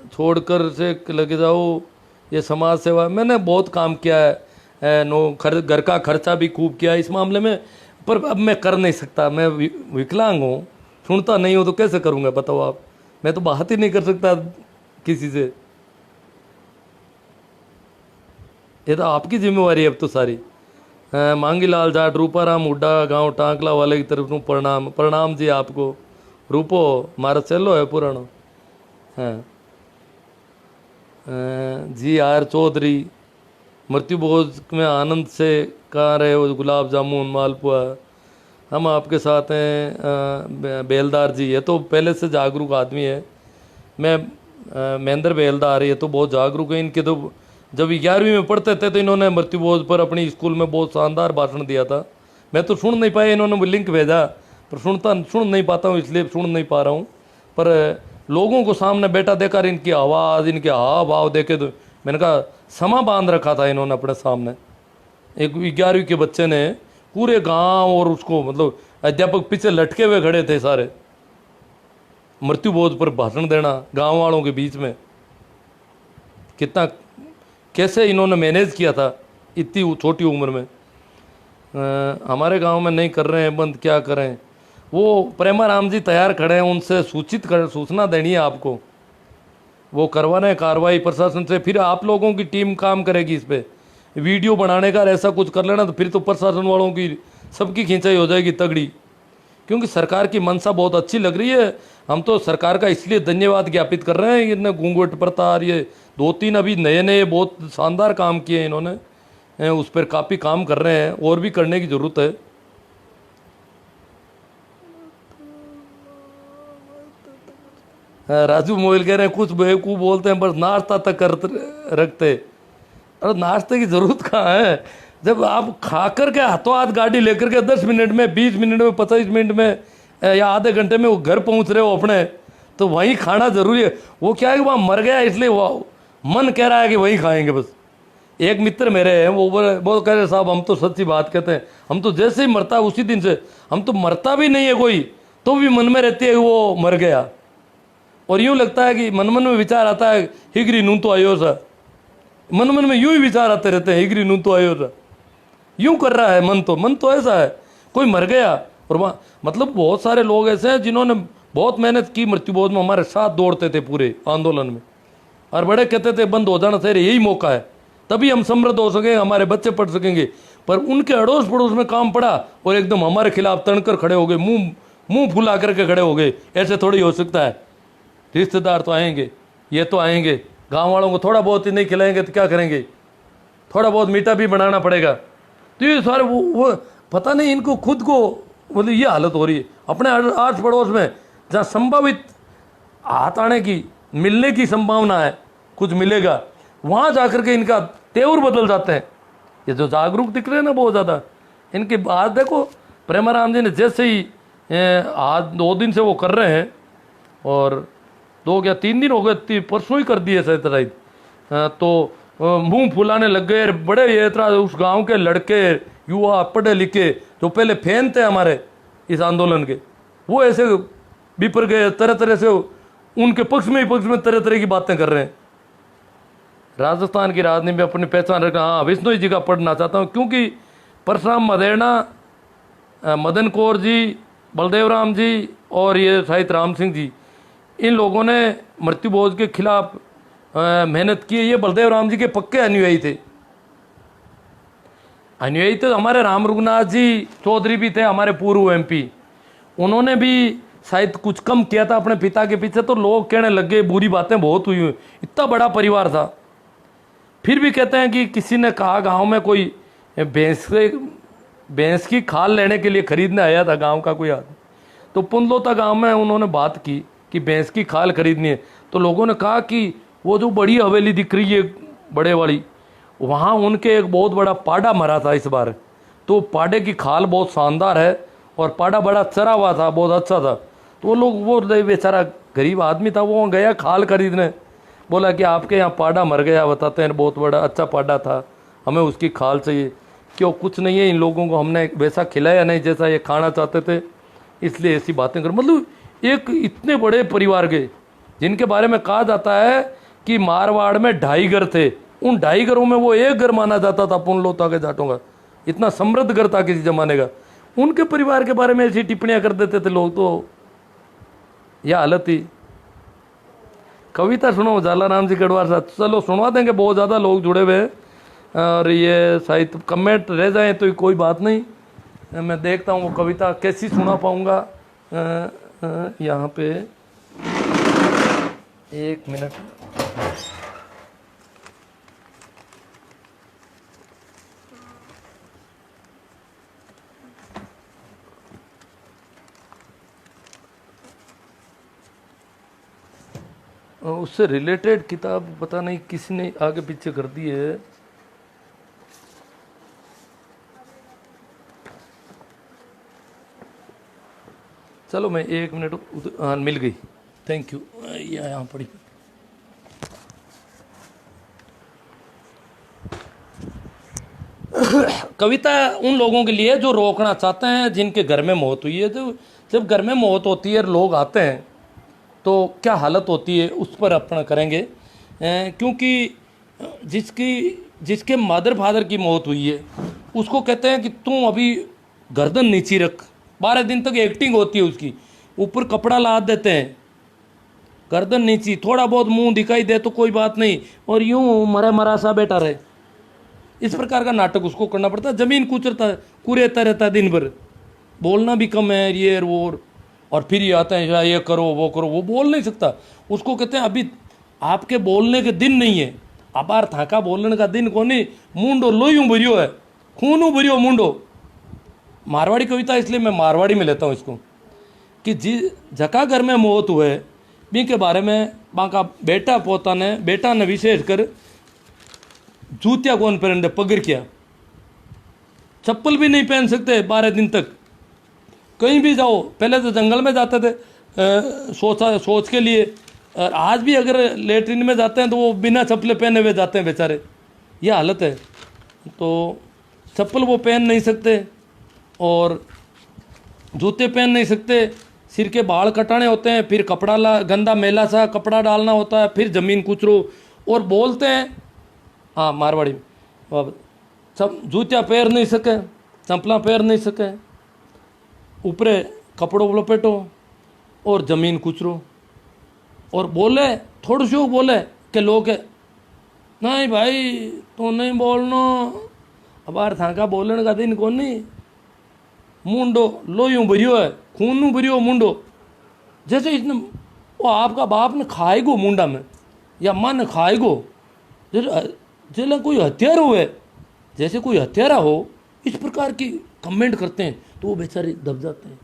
छोड़कर से लगे जाओ, ये समाज सेवा। मैंने बहुत काम किया है, घर का खर्चा भी खूब किया है इस मामले में, पर अब मैं कर नहीं सकता। मैं विकलांग हूँ, सुनता नहीं हूँ, तो कैसे करूँगा बताओ आप। मैं तो बात ही नहीं कर सकता किसी से। ये तो आपकी जिम्मेवारी है अब तो सारी। मांगीलाल जाट, रूपाराम हुड्डा, गांव टांकला वाले की तरफ ਨੂੰ प्रणाम जी आपको। रूपो मारा चलो है पुरानो। हाँ जी आर चौधरी, मृत्यु भोज में आनंद से कहाँ रहे हो, गुलाब जामुन मालपुआ। हम आपके साथ हैं। बेलदार जी, ये तो पहले से जागरूक आदमी है। मैं महेंद्र बेलदार, ये तो बहुत जागरूक है। इनके तो जब 11वीं में पढ़ते थे तो इन्होंने मृत्यु भोज पर अपनी स्कूल में बहुत शानदार भाषण दिया था। मैं तो सुन नहीं पाया, इन्होंने लिंक भेजा, पर सुन नहीं पाता हूँ, इसलिए सुन नहीं पा रहा हूँ। पर लोगों को सामने बैठा देखकर इनकी आवाज़, इनके हाव भाव देखे तो मैंने कहा समा बांध रखा था इन्होंने अपने सामने। एक 11वीं के बच्चे ने पूरे गांव और उसको मतलब अध्यापक पीछे लटके हुए खड़े थे सारे, मृत्यु बोध पर भाषण देना गांव वालों के बीच में। कितना कैसे इन्होंने मैनेज किया था इतनी छोटी उम्र में। हमारे गांव में नहीं कर रहे हैं बंद, क्या करें। वो प्रेमाराम जी तैयार खड़े हैं, उनसे सूचना देनी है आपको, वो करवा रहे हैं कार्रवाई प्रशासन से। फिर आप लोगों की टीम काम करेगी इस पर, वीडियो बनाने का ऐसा कुछ कर लेना तो फिर तो प्रशासन वालों की सबकी खींचाई हो जाएगी तगड़ी। क्योंकि सरकार की मंशा बहुत अच्छी लग रही है। हम तो सरकार का इसलिए धन्यवाद ज्ञापित कर रहे हैं, इतने घूंघट प्रतार ये 2-3 अभी नए बहुत शानदार काम किए इन्होंने, उस पर काफ़ी काम कर रहे हैं और भी करने की ज़रूरत है। राजू मोबाइल कह रहे हैं कुछ बेवकूफ़ बोलते हैं बस नाश्ता तक कर रखते। अरे नाश्ते की ज़रूरत कहाँ है, जब आप खा कर के हाथों हाथ गाड़ी लेकर के 10 मिनट में, 20 मिनट में, 25 मिनट में या आधे घंटे में वो घर पहुंच रहे हो अपने, तो वहीं खाना ज़रूरी है। वो क्या है कि वहाँ मर गया इसलिए वो मन कह रहा है कि वहीं खाएंगे बस। एक मित्र मेरे हैं वो कह रहे साहब हम तो सच्ची बात कहते हैं, हम तो जैसे ही मरता है उसी दिन से, हम तो मरता भी नहीं है कोई तो भी मन में रहती है कि वो मर गया। और यूँ लगता है कि मन में विचार आता है हिगरी नून तो आयो सा, मन में यूं ही विचार आते रहते हैं हिगरी नून तो आयो सा, यूं कर रहा है मन तो ऐसा है कोई मर गया। और वहाँ मतलब बहुत सारे लोग ऐसे हैं जिन्होंने बहुत मेहनत की, मृत्यु बोध में हमारे साथ दौड़ते थे पूरे आंदोलन में, और बड़े कहते थे बंद हो जाना चाहिए, यही मौका है तभी हम समृद्ध हो सकेंगे, हमारे बच्चे पढ़ सकेंगे। पर उनके अड़ोस पड़ोस में काम पड़ा और एकदम हमारे खिलाफ तनकर खड़े हो गए, मुंह फुला करके खड़े हो गए। ऐसे थोड़ी हो सकता है, रिश्तेदार तो आएंगे, ये तो आएंगे, गांव वालों को थोड़ा बहुत ही नहीं खिलाएंगे तो क्या करेंगे, थोड़ा बहुत मीठा भी बनाना पड़ेगा। तो ये सारे वो पता नहीं इनको खुद को मतलब ये हालत हो रही है। अपने आस पड़ोस में जहाँ संभावित हाथ आने की, मिलने की संभावना है, कुछ मिलेगा, वहाँ जाकर के इनका तेवर बदल जाते हैं। ये जो जागरूक दिख रहे हैं ना बहुत ज़्यादा, इनकी बात देखो। प्रेमाराम जी ने जैसे ही आज 2 दिन से वो कर रहे हैं, और 2 या 3 दिन हो गए, परसों ही कर दिए शायद, तो मुंह फुलाने लग गए। बड़े ये तरह उस गांव के लड़के युवा पढ़े लिखे जो पहले फैन थे हमारे इस आंदोलन के, वो ऐसे बिपर गए, तरह तरह से उनके पक्ष में तरह तरह की बातें कर रहे हैं। राजस्थान की राजनीति में अपनी पहचान रखना, हाँ विष्णु जी का पढ़ना चाहता हूँ, क्योंकि परशुराम मदेरणा, मदन कौर जी, बलदेव राम जी और ये शाहिद राम सिंह जी, इन लोगों ने मृत्यु बोध के खिलाफ मेहनत की। ये बलदेव राम जी के पक्के अनुयायी थे। हमारे राम रघुनाथ जी चौधरी भी थे, हमारे पूर्व MP, उन्होंने भी शायद कुछ कम किया था अपने पिता के पीछे, तो लोग कहने लग गए, बुरी बातें बहुत हुई, इतना बड़ा परिवार था। फिर भी कहते हैं कि किसी ने कहा गांव में कोई भैंस की खाल लेने के लिए खरीदने आया था गांव का कोई आदमी, तो पुनलोता गांव में उन्होंने बात की कि भैंस की खाल खरीदनी है। तो लोगों ने कहा कि वो जो बड़ी हवेली दिख रही है बड़े वाली, वहाँ उनके एक बहुत बड़ा पाड़ा मरा था इस बार, तो पाड़े की खाल बहुत शानदार है और पाड़ा बड़ा चरा हुआ था, बहुत अच्छा था। तो वो लोग, वो बेचारा गरीब आदमी था, वो गया खाल खरीदने, बोला कि आपके यहाँ पाड़ा मर गया, बताते हैं बहुत बड़ा अच्छा पाड़ा था, हमें उसकी खाल चाहिए। क्यों, कुछ नहीं है, इन लोगों को हमने वैसा खिलाया नहीं जैसा ये खाना चाहते थे, इसलिए ऐसी बातें कर। मतलब एक इतने बड़े परिवार के, जिनके बारे में कहा जाता है कि मारवाड़ में 2.5 घर थे, उन 2.5 घरों में वो एक घर माना जाता था पुनलोता के जाटों का, इतना समृद्ध घर था किसी जमाने का। उनके परिवार के बारे में ऐसी टिप्पणियां कर देते थे लोग, तो यह हालत थी। कविता सुनो जालाराम जी गढ़वाल साहब, चलो सुनवा देंगे, बहुत ज़्यादा लोग जुड़े हुए हैं, और ये शायद कमेंट रह जाए तो कोई बात नहीं, मैं देखता हूँ वो कविता कैसी सुना पाऊँगा। यहाँ पे 1 मिनट, उससे रिलेटेड किताब पता नहीं किसी ने आगे पीछे कर दी है। चलो मैं 1 मिनट हाँ मिल गई, थैंक यू। यहाँ पड़ी कविता उन लोगों के लिए जो रोकना चाहते हैं, जिनके घर में मौत हुई है। तो जब घर में मौत होती है, लोग आते हैं तो क्या हालत होती है, उस पर अपना करेंगे। क्योंकि जिसके मदर फादर की मौत हुई है, उसको कहते हैं कि तुम अभी गर्दन नीची रख। 12 दिन तक एक्टिंग होती है उसकी, ऊपर कपड़ा लाद देते हैं, गर्दन नीची, थोड़ा बहुत मुंह दिखाई दे तो कोई बात नहीं, और यूं मरा मरा सा बैठा रहे। इस प्रकार का नाटक उसको करना पड़ता है। जमीन कुरेता रहता है दिन भर, बोलना भी कम है, ये वो, और फिर ये आता है ये करो, वो बोल नहीं सकता। उसको कहते हैं अभी आपके बोलने के दिन नहीं है, अबार थाका बोलने का दिन को नहीं, मुंडो लोयूं भरियो है, खूनू भरियो मुंडो। मारवाड़ी कविता इसलिए मैं मारवाड़ी में लेता हूँ इसको, कि जका घर में मौत हुए बी के बारे में बाका बेटा ने विशेष कर जूतिया कौन पहन दे, पगड़ किया, चप्पल भी नहीं पहन सकते 12 दिन तक। कहीं भी जाओ, पहले तो जंगल में जाते थे सोच के लिए, और आज भी अगर लेटरिन में जाते हैं तो वो बिना चप्पल पहने हुए जाते हैं बेचारे, ये हालत है। तो चप्पल वो पहन नहीं सकते और जूते पहन नहीं सकते, सिर के बाल कटाने होते हैं, फिर कपड़ा गंदा मेला सा कपड़ा डालना होता है, फिर ज़मीन कुचरो, और बोलते हैं हाँ मारवाड़ी में सब जूतिया पैर नहीं सके, चंपला पैर नहीं सके, ऊपरे कपड़ों लपेटो और ज़मीन कुचरो। और बोले थोड़ा सो बोले कि लोग नहीं भाई तो नहीं बोलना, अब यार थाका बोलने का दिन कौन नहीं, मुंडो लोयूं भरियो है, खूनू भरियो मुंडो। जैसे इसने वो आपका बाप ने खाएगो मुंडा में, या माँ ने खाएगो, जैसे कोई हत्यारा हुए, जैसे कोई हत्यारा हो, इस प्रकार की कमेंट करते हैं तो वो बेचारे दब जाते हैं।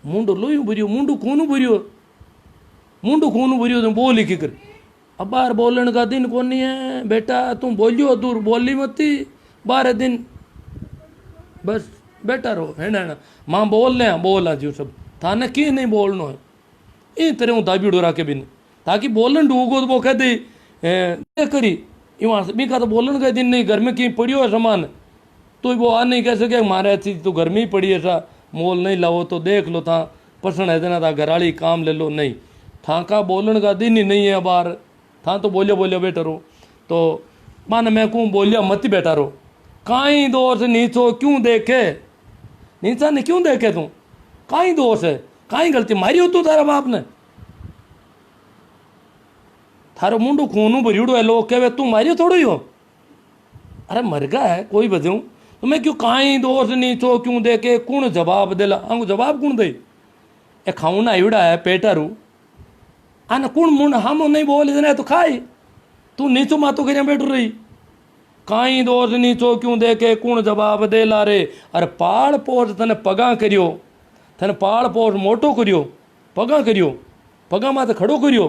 मुंडो लोयूं भरियो, मुंडो खूनू भरियो, मुंडो खूनू भरियो, तुम बोल लिखी कर। अब बार बोलने का दिन कौन नहीं है बेटा, तुम बोलियो दूर बोली मती 12 दिन, बस बेटा रहो है ना। माँ बोल जो सब थाने की नहीं बोलना है, इन तरह हूँ दाबी डोरा के बिन, ताकि बोलन डूगो तो वो कह दे करी वहाँ से भी का तो बोलन का दिन नहीं, घर में कहीं पड़ियो है सामान, तो वो आ नहीं कह सके हमारे चीज तो घर में ही पड़ी है, सा मोल नहीं लाओ तो देख लो था पसंद है देना था, घराली काम ले लो, नहीं था का बोलन का दिन ही नहीं है। बार था तो बोलियो बेटा रो, तो मान मैं कहूँ बोलिया मत बैठा रो, काई दोष नीचो क्यों देखे, नीचा ने क्यों देखे तू, काई दोष है, काई गलती मारी हो तू, तारा बाप ने थारो मुंडो खूनू भरियोड़ो है, लोग कहे तू मारियो थोड़ो ही हो, अरे मर गया है कोई बजू, तो मैं क्यों काई दोष नीचो क्यों देखे, कौन जवाब देला, अंग जवाब कौन दे, ए खाऊ ना आयुड़ा है पेटारू आना कौन मुंड हम नहीं बोले देना तो खाई, तू नीचो मातो कर बैठ रही, काई दोष नीचो क्यों देखे कौन जवाब दे ला रे। अरे पाड़ पोष तने पगा करियो, तने पाड़ पोष मोटो करियो, पगा करियो, पगा माते खड़ो करियो,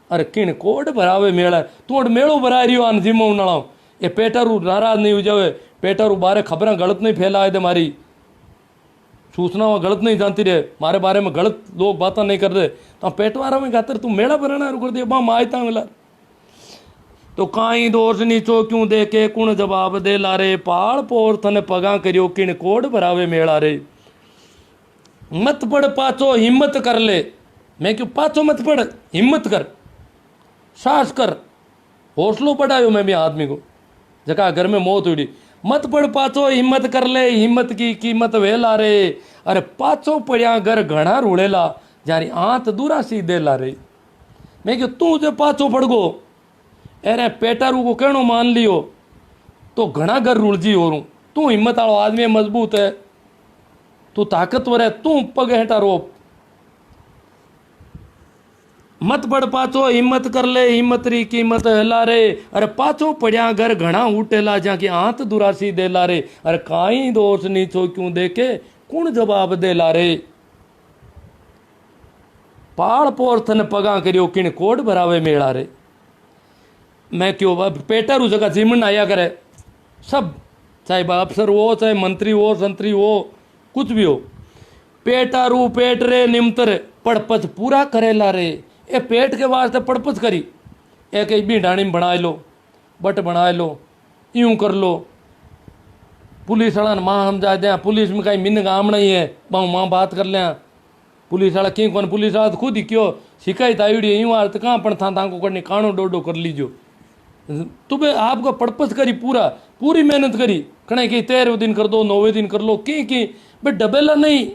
अरे किन कोड भरावे मेला, तू अड मेड़ो भरा रियो आन जिमो उनाळो, ए पेटारू नाराज नहीं हो जावे, पेटारू बारे खबरें गलत नहीं फैलाए दे, मारी सूचना गलत नहीं जानती रहे, मारे बारे में गलत लोग बातें नहीं कर रहे, तो पेटवारा में खातर तू मेला भराना कर दिया बा मायता मिला। तो काई दोष नीचो क्यों देखे कुण जवाब दे लारे, पाल पोर थने पगा करियो किन कोड भरावे मेला रे। मत पड़ पाचो हिम्मत कर ले, मैं क्यों पाचो मत पड़, हिम्मत कर, साहस कर, हौसलो बढ़ायो मैं भी आदमी को, जगह घर में मौत हुई, मत पड़ पाचो हिम्मत कर ले, हिम्मत की कीमत वेला रे। अरे पाचो पड़िया घर घना रूड़ेला, जारी आंत दूरा सी दे ला रे। मैं क्यों तू जो पाचो पड़ गो, अरे पेटारू को कहनो मान लियो तो घना घर रुलजी हो रू, तू हिम्मत आलो आदमी मजबूत है, तू ताकतवर है, तू पग हेठा रोप, मत पड़ पाचो हिम्मत कर ले, हिम्मत री कीमत हिला रे। अरे पाचो पड़िया घर घना उठेला, जाके आंत दुरासी दे ला रे। अरे काई दोष नीचो क्यों देखे कौन जवाब दे ला रे। पाड़ पोर थन पगा करियो किन कोड भरावे मेला रे। मैं क्यों पेटारू जगह जीमन आया करे सब, चाहे अफसर हो चाहे मंत्री हो संतरी हो कुछ भी हो, पेटारू पेट रे निमतर पड़पच पूरा करेला रे। ए पेट के वास्ते पड़पच करी, एक भीडाणी में बना लो, बट बना लो, यूं कर लो। पुलिस वाला ने माँ हम जा दें, पुलिस में कहीं मिन गामना ही है, माँ बात कर लें। पुलिस वाला क्यों कौन, पुलिस वाला तो खुद ही क्यों शिकायत आई हुई यूँ आते कहाँ पण था को करनी कानो डोडो कर लीजो। तुम्हें आपका पर्पस करी पूरा, पूरी मेहनत करी, कहीं कि 13वें दिन कर दो, 9वें दिन कर लो, की बे डबेला नहीं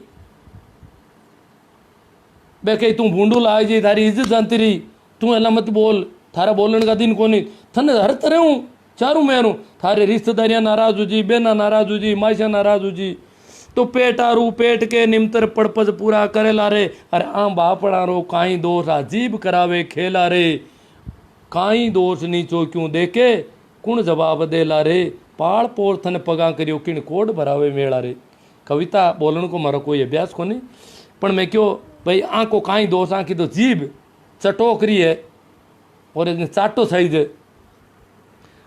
बे कहीं तू भूडू ला जी, थारी इज्जत जानती रही, तू अला मत बोल, थारा बोलने का दिन कोनी, थने हर तरह हूँ चारू मेरू, थारे रिश्तेदारियां नाराज हो जी, बेना नाराज हो जी, माइशा नाराज हो जी। तो पेटारू पेट के निमतर पड़पज पूरा करे ला रे। अरे आम बापड़ा रो काई दोष अजीब करावे खेला रे, काई दोष नीचो क्यों देखे कुण जवाब दे ला रे, पाल पोर थन पगा करियो किन कोड भरावे मेला रे। कविता बोलने को मारो कोई अभ्यास को नहीं, पर मैं क्यों भाई आँखों काई दोष, आँखी तो जीभ चटोकरी है और इसने चाटो सही जे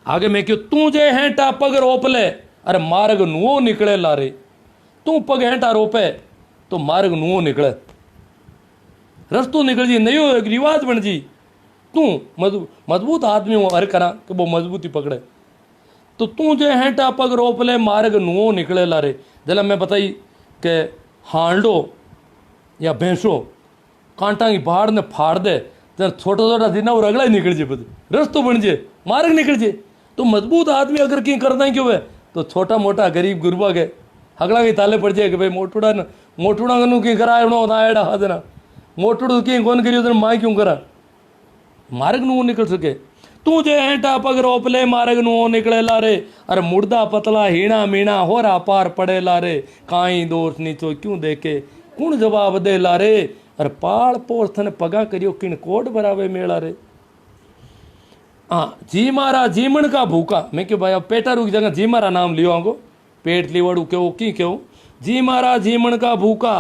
आगे मैं क्यों तू जे हेंटा पग रोपले, अरे मार्ग नुओ निकले लारे। तू पग हेंटा रोपे तो मार्ग नुओ निकले, रस्तो निकल जी, नहीं हो एक रिवाज बन जी। तू मजबूत आदमी हो हर करा कि वो मजबूती पकड़े, तो तू जे हेंटा पग रोपले मार्ग नुओ निकले लारे। जला मैं बताई कि हांडो या भैंसो कांटा की पहाड़ ने फाड़ दे, तो छोटा छोटा दिन और अगला ही निकल जे, रस्तो बन जे, मार्ग निकल जे। तो मजबूत आदमी अगर कहीं करना ही क्यों है, तो छोटा मोटा गरीब गुरबा के अगला के ताले पड़ जाए कि भाई मोटूड़ा न मोटूड़ा कनु कहीं करा एड़ा हा देना, मोटूड़ कहीं कौन करियो तो माँ क्यों करा, मार्ग नु निकल सके। तू जे हेंटा पग रोपले मार्ग नु निकले लारे, अरे मुर्दा पतला हीणा मीणा होरा पार पड़े लारे, काई दोष नीचो क्यों देखे कुण जवाब दे लारे, अरे पाल पोर थन पगा करियो किन कोड भरावे मेला रे। हाँ जी मारा जीमण का भूखा, मैं क्यों भाई अब पेटारू की जगह जी मारा नाम लियो आगो, पेट लीवड़ू क्यों की क्यों, जी मारा जीमण का भूखा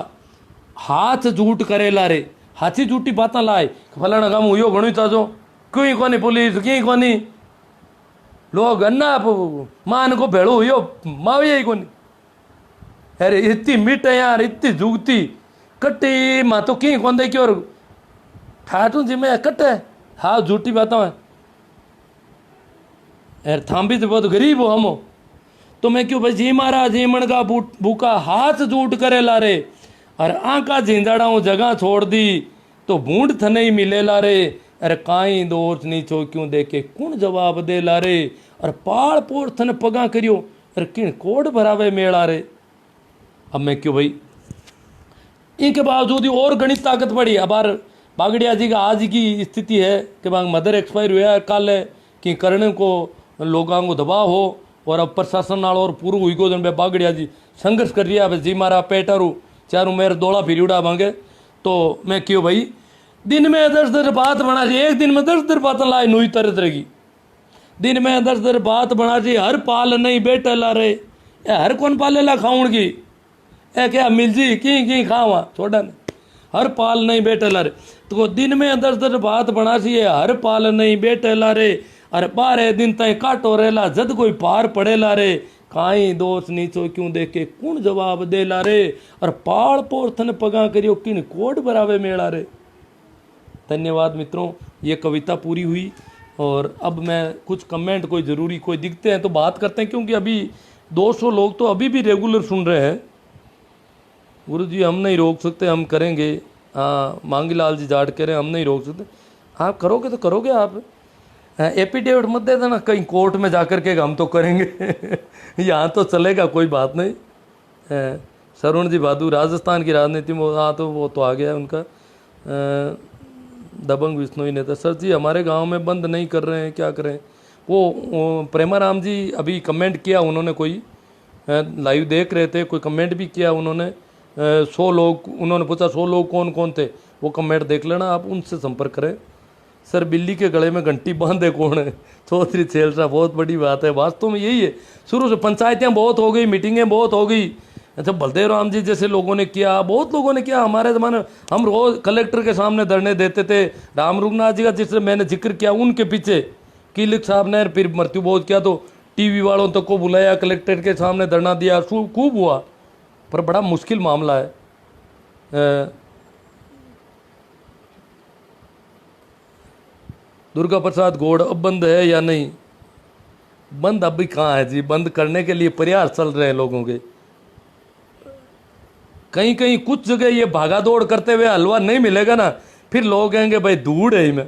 हाथ झूठ करे लारे। हाथी झूठी बातें लाए फलाना काम हुयो घणो ताजो, क्यों कोनी पुलिस क्यों कोनी लोग अन्ना मान को भेड़ो हुयो माविया ही कोनी। अरे इतनी मिट है यार, इतनी जुगती कट्टी माँ तो क्यों कौन दे क्यों ठाटू जी में कट्टे हाँ झूठी बातें है यार, थाम्बी तो बहुत गरीब हो हम। तो मैं क्यों भाई जी मारा जीमण का भूखा हाथ झूठ करे लारे, अरे आंका झिंझाड़ा जगह छोड़ दी तो बूंद थने ही मिले लारे, अरे काई दोष नीचो क्यों देखे कुण जवाब दे लारे, अरे पाल पोर थने पगा करियो, अरे किन कोड भरावे मेला रे। अब मैं क्यों भाई इनके बावजूद ही और गणित ताकत पड़ी। अब बागड़िया जी का आज की स्थिति है कि बांग मदर एक्सपायर हुआ है कल है कि करने को लोगों को दबाव हो, और अब प्रशासन नाल और पूर्व हुई को जन बागड़िया जी संघर्ष कर रही है। जी मारा पेटारू चारू मेरे दौड़ा फिर उड़ा मांगे। तो मैं क्यों भाई दिन में 10 बात बना रही, एक दिन में 10 बात लाए नुई तरह तरह की, दिन में 10 बात बना रही, हर पाल नहीं बेटे ला रहे, हर कौन पाले ला खाऊं की ए क्या मिल जी की खावा छोड़ा ने, हर पाल नहीं बेटे ला रहे। तो दिन में 10 बात बना सी है, हर पाल नहीं बेटे ला रे, अरे 12 दिन तय काटो रेला जद कोई पार पड़े ला रे, काई दोष नीचो क्यों देखे कुण जवाब दे ला रे, और पाल पोर थन पगा करियो किन कोड भरावे मेला रे। धन्यवाद मित्रों, ये कविता पूरी हुई और अब मैं कुछ कमेंट कोई ज़रूरी कोई दिखते हैं तो बात करते हैं, क्योंकि अभी 200 लोग तो अभी भी रेगुलर सुन रहे हैं। गुरु जी हम नहीं रोक सकते, हम करेंगे। हाँ मांगीलाल जी जाट कह रहे हैं हम नहीं रोक सकते, हाँ करोगे तो करोगे आप, एफिडेविट मत दे देना कहीं कोर्ट में जाकर के हम तो करेंगे यहाँ तो चलेगा कोई बात नहीं। सरुण जी भादू राजस्थान की राजनीति में, हाँ तो वो तो आ गया उनका। दबंग विष्णु नेता सर जी हमारे गांव में बंद नहीं कर रहे हैं, क्या करें। वो प्रेमाराम जी अभी कमेंट किया उन्होंने, कोई लाइव देख रहे थे, कोई कमेंट भी किया उन्होंने। 100 लोग उन्होंने पूछा 100 लोग कौन कौन थे, वो कमेंट देख लेना आप, उनसे संपर्क करें। सर बिल्ली के गले में घंटी बांधे कौन है, चौधरी छेलसा, बहुत बड़ी बात है। वास्तव में यही है, शुरू से पंचायतें बहुत हो गई, मीटिंगें बहुत हो गई। अच्छा बलदेव राम जी जैसे लोगों ने किया, बहुत लोगों ने किया हमारे ज़माने। हम रोज़ कलेक्टर के सामने धरने देते थे। राम रुगनाथ जी का जिससे मैंने जिक्र किया, उनके पीछे कीलिक साहब ने फिर मृत्यु बोध किया तो टीवी वालों तक को बुलाया, कलेक्टर के सामने धरना दिया, खूब हुआ, पर बड़ा मुश्किल मामला है। दुर्गा प्रसाद गौड़ अब बंद है या नहीं? बंद अभी कहाँ है जी, बंद करने के लिए प्रयास चल रहे हैं लोगों के। कहीं कहीं कुछ जगह ये भागा दौड़ करते हुए हलवा नहीं मिलेगा ना, फिर लोग कहेंगे भाई धूड़ है में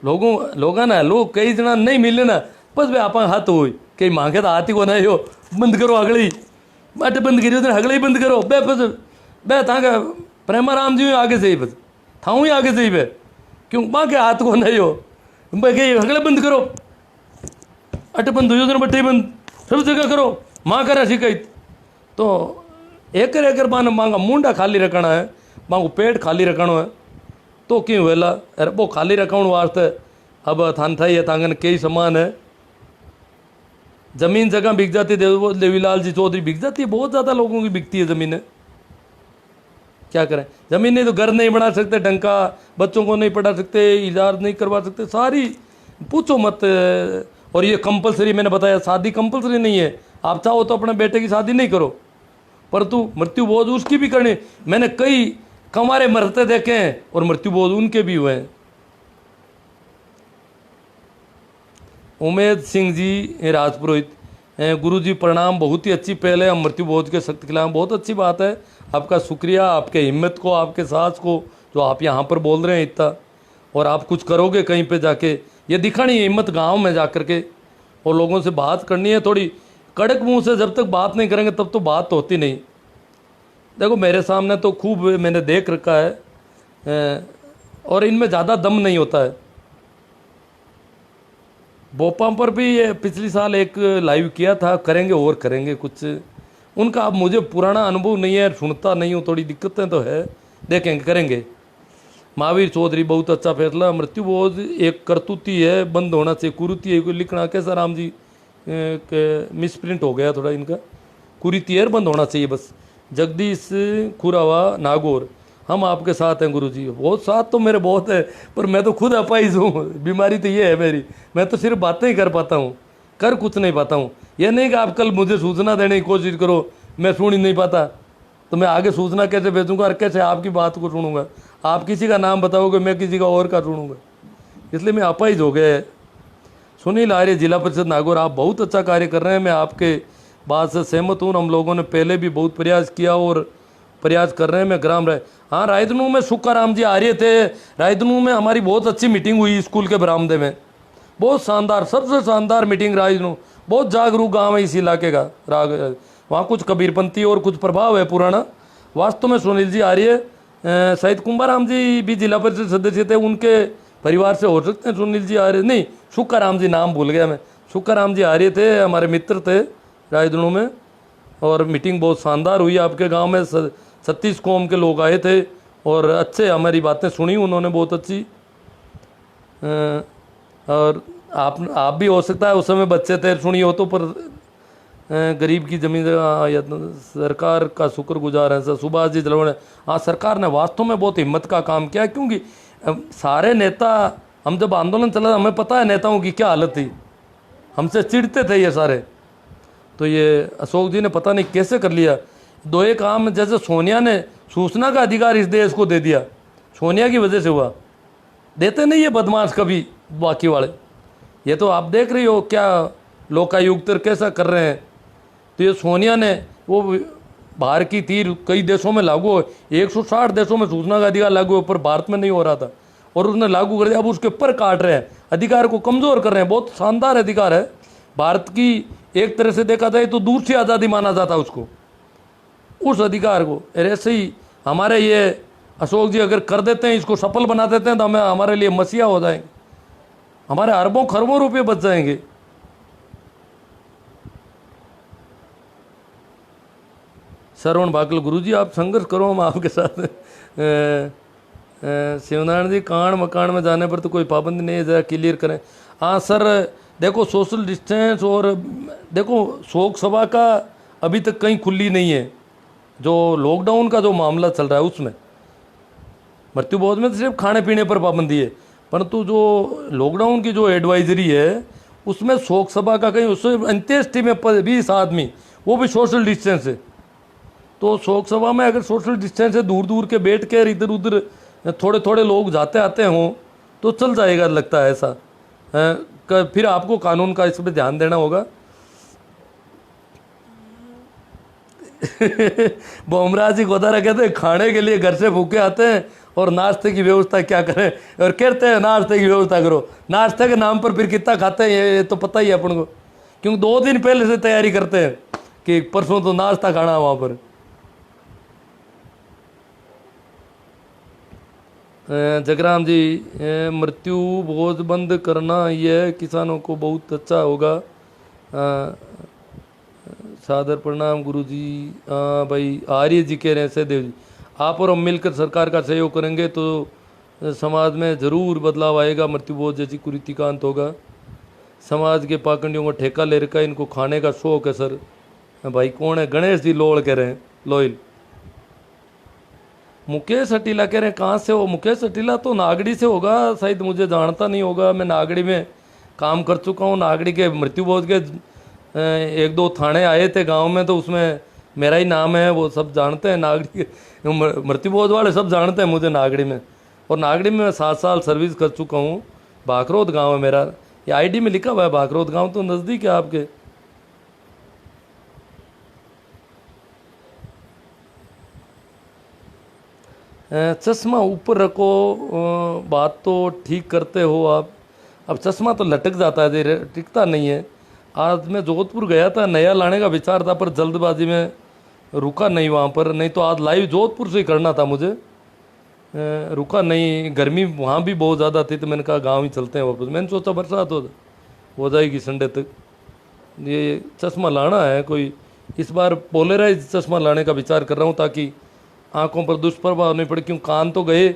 लोगों ना लोग कई जना नहीं मिले ना, बस वे आप हाथ हो कई मांगे तो हाथ ही को नहीं हो, बंद करो अगले ही बट बंद करियो तो अगले ही बंद करो बे बस बे तांगे प्रेमाराम जी आगे से ही बस थाऊ ही आगे से ही बे क्यों माँ के हाथ को नहीं हो भाई अगले बंद करो अट बंद हो बट्टे बंद सब जगह करो माँ करा शिकायत तो एक मांगा मुंडा खाली रखना है, मांगो पेट खाली रखना है तो क्यों वेला अरे वो खाली रखने वास्ते अब थान था ये तांगन कई सामान है। जमीन जगह बिक जाती है, देवीलाल जी चौधरी बिक जाती है, बहुत ज़्यादा लोगों की बिकती है ज़मीनें। क्या करें, ज़मीन नहीं तो घर नहीं बना सकते ढंग का, बच्चों को नहीं पढ़ा सकते, इजाज़ नहीं करवा सकते, सारी पूछो मत। और ये कंपलसरी मैंने बताया शादी कंपलसरी नहीं है, आप चाहो तो अपने बेटे की शादी नहीं करो, परंतु मृत्यु बोझ उसकी भी करनी। मैंने कई कमारे मरते देखे हैं और मृत्यु बोझ उनके भी हुए हैं। उमेद सिंह जी राजपुरोहित, गुरु जी प्रणाम, बहुत ही अच्छी पहल है, हम मृत्यु बोझ के सख्त खिलाफ, बहुत अच्छी बात है। आपका शुक्रिया, आपके हिम्मत को, आपके साहस को, जो आप यहाँ पर बोल रहे हैं इतना, और आप कुछ करोगे कहीं पे जाके, ये दिखानी है हिम्मत गांव में जा कर के, और लोगों से बात करनी है थोड़ी कड़क मुंह से। जब तक बात नहीं करेंगे तब तो बात होती नहीं। देखो मेरे सामने तो खूब मैंने देख रखा है और इनमें ज़्यादा दम नहीं होता है। भोपाल पर भी ये पिछली साल एक लाइव किया था, करेंगे और करेंगे कुछ उनका। अब मुझे पुराना अनुभव नहीं है, सुनता नहीं हूँ, थोड़ी दिक्कतें तो है, देखेंगे करेंगे। महावीर चौधरी बहुत अच्छा फैसला, मृत्यु बोझ एक करतूती है, बंद होना चाहिए। कुरीति है लिखना कैसा राम जी के मिसप्रिंट हो गया थोड़ा इनका, कुरीति है बंद होना चाहिए बस। जगदीश खुरावा नागौर, हम आपके साथ हैं गुरुजी। बहुत साथ तो मेरे बहुत है, पर मैं तो खुद अपाइज हूँ, बीमारी तो ये है मेरी, मैं तो सिर्फ बातें ही कर पाता हूँ, कर कुछ नहीं पाता हूँ। यह नहीं कि आप कल मुझे सूचना देने की कोशिश करो, मैं सुन ही नहीं पाता तो मैं आगे सूचना कैसे भेजूंगा और कैसे आपकी बात को सुनूंगा। आप किसी का नाम बताओगे, मैं किसी का और का सुनूंगा, इसलिए मैं अपाइज हो गया। सुनील आर्य, जिला परिषद नागौर, आप बहुत अच्छा कार्य कर रहे हैं, मैं आपके बात से सहमत हूँ। हम लोगों ने पहले भी बहुत प्रयास किया और प्रयास कर रहे हैं। मैं ग्राम राय, हाँ रायदनू में सुक्काराम जी आ रहे थे, रायदनू में हमारी बहुत अच्छी मीटिंग हुई स्कूल के बरामदे में, बहुत शानदार, सबसे शानदार मीटिंग रायदनू। बहुत जागरूक गांव है इस इलाके का, वहाँ कुछ कबीरपंथी और कुछ प्रभाव है पुराना। वास्तव में सुनील जी आ रही है, सहित कुंभाराम जी भी जिला परिषद सदस्य थे, उनके परिवार से हो सकते हैं सुनील जी आ रहे, नहीं सुक्काराम जी, नाम भूल गया मैं, सुक्काराम जी आ रहे थे, हमारे मित्र थे रायदनू में, और मीटिंग बहुत शानदार हुई आपके गांव में। 36 कौम के लोग आए थे और अच्छे हमारी बातें सुनी उन्होंने, बहुत अच्छी। और आप भी हो सकता है उस समय बच्चे थे, सुनी हो तो, पर गरीब की ज़मीन सरकार का शुक्रगुजार है। सर सुभाष जी जलवण, हाँ सरकार ने वास्तव में बहुत हिम्मत का काम किया, क्योंकि सारे नेता, हम जब आंदोलन चला हमें पता है नेताओं की क्या हालत थी, हमसे चिढ़ते थे ये सारे। तो ये अशोक जी ने पता नहीं कैसे कर लिया दो एक काम, जैसे सोनिया ने सूचना का अधिकार इस देश को दे दिया, सोनिया की वजह से हुआ, देते नहीं ये बदमाश कभी बाकी वाले। ये तो आप देख रही हो क्या लोकायुक्त कैसा कर रहे हैं। तो ये सोनिया ने, वो बाहर की थी, कई देशों में लागू हो, 160 देशों में सूचना का अधिकार लागू हो, पर भारत में नहीं हो रहा था, और उसने लागू कर दिया। अब उसके पर काट रहे हैं, अधिकार को कमज़ोर कर रहे हैं। बहुत शानदार अधिकार है भारत की, एक तरह से देखा जाए तो दूर से आज़ादी माना जाता उसको, उस अधिकार को। ऐसे ही हमारे ये अशोक जी अगर कर देते हैं, इसको सफल बना देते हैं, तो हमें हमारे लिए मसीहा हो जाएंगे, हमारे अरबों खरबों रुपये बच जाएंगे। श्रवण बाकल, गुरुजी आप संघर्ष करो, हम आपके साथ। शिवनारायण जी, कांड मकान में जाने पर तो कोई पाबंदी नहीं है, ज़रा क्लियर करें। हाँ सर, देखो सोशल डिस्टेंस, और देखो शोक सभा का अभी तक कहीं खुली नहीं है। जो लॉकडाउन का जो मामला चल रहा है उसमें, मृत्यु बोझ में तो सिर्फ खाने पीने पर पाबंदी है, परंतु जो लॉकडाउन की जो एडवाइजरी है उसमें शोक सभा का कहीं, उससे अंत्येष्टि में 20 आदमी, वो भी सोशल डिस्टेंस है, तो शोक सभा में अगर सोशल डिस्टेंस से दूर दूर के बैठ कर इधर उधर थोड़े थोड़े लोग जाते आते हों तो चल जाएगा, लगता है ऐसा। फिर आपको कानून का इस पर ध्यान देना होगा। बोमराज जी गोदारा कहते हैं खाने के लिए घर से भूखे आते हैं और नाश्ते की व्यवस्था क्या करें, और कहते हैं नाश्ते की व्यवस्था करो। नाश्ते के नाम पर फिर कितना खाते हैं ये तो पता ही है अपन को, क्योंकि 2 दिन पहले से तैयारी करते हैं कि परसों तो नाश्ता खाना है वहाँ पर। जगराम जी, मृत्यु बोझ बंद करना यह किसानों को बहुत अच्छा होगा। सादर प्रणाम गुरु जी। भाई आर्य जी कह रहे हैं सहदेव जी, आप और हम मिलकर सरकार का सहयोग करेंगे तो समाज में ज़रूर बदलाव आएगा, मृत्यु बोझ जैसी कुरीति का अंत होगा। समाज के पाखंडियों को ठेका ले रखा है, इनको खाने का शौक है सर। भाई कौन है? गणेश जी लोड़ कह रहे हैं, लोयल। मुकेश अटीला कह रहे हैं कहाँ से हो? मुकेश अटीला तो नागड़ी से होगा शायद, मुझे जानता नहीं होगा। मैं नागड़ी में काम कर चुका हूँ। नागड़ी के मृत्यु बोझ के 1-2 थाने आए थे गांव में, तो उसमें मेरा ही नाम है, वो सब जानते हैं। नागड़ी के मृत्यु बोझ वाले सब जानते हैं मुझे नागड़ी में। और नागड़ी में मैं 7 साल सर्विस कर चुका हूँ। भाखरोद गाँव है मेरा, ये आईडी में लिखा हुआ है भाखरोद गाँव, तो नज़दीक है आपके। चश्मा ऊपर रखो, बात तो ठीक करते हो आप। अब चश्मा तो लटक जाता है, टिकता नहीं है। आज मैं जोधपुर गया था, नया लाने का विचार था पर जल्दबाजी में रुका नहीं वहाँ पर, नहीं तो आज लाइव जोधपुर से ही करना था मुझे। रुका नहीं, गर्मी वहाँ भी बहुत ज़्यादा थी, तो मैंने कहा गांव ही चलते हैं वापस। मैंने सोचा बरसात हो जाएगी संडे तक। ये चश्मा लाना है कोई, इस बार पोलराइज चश्मा लाने का विचार कर रहा हूँ ताकि आंखों पर दुष्प्रभाव नहीं पड़े, क्यों कान तो गए।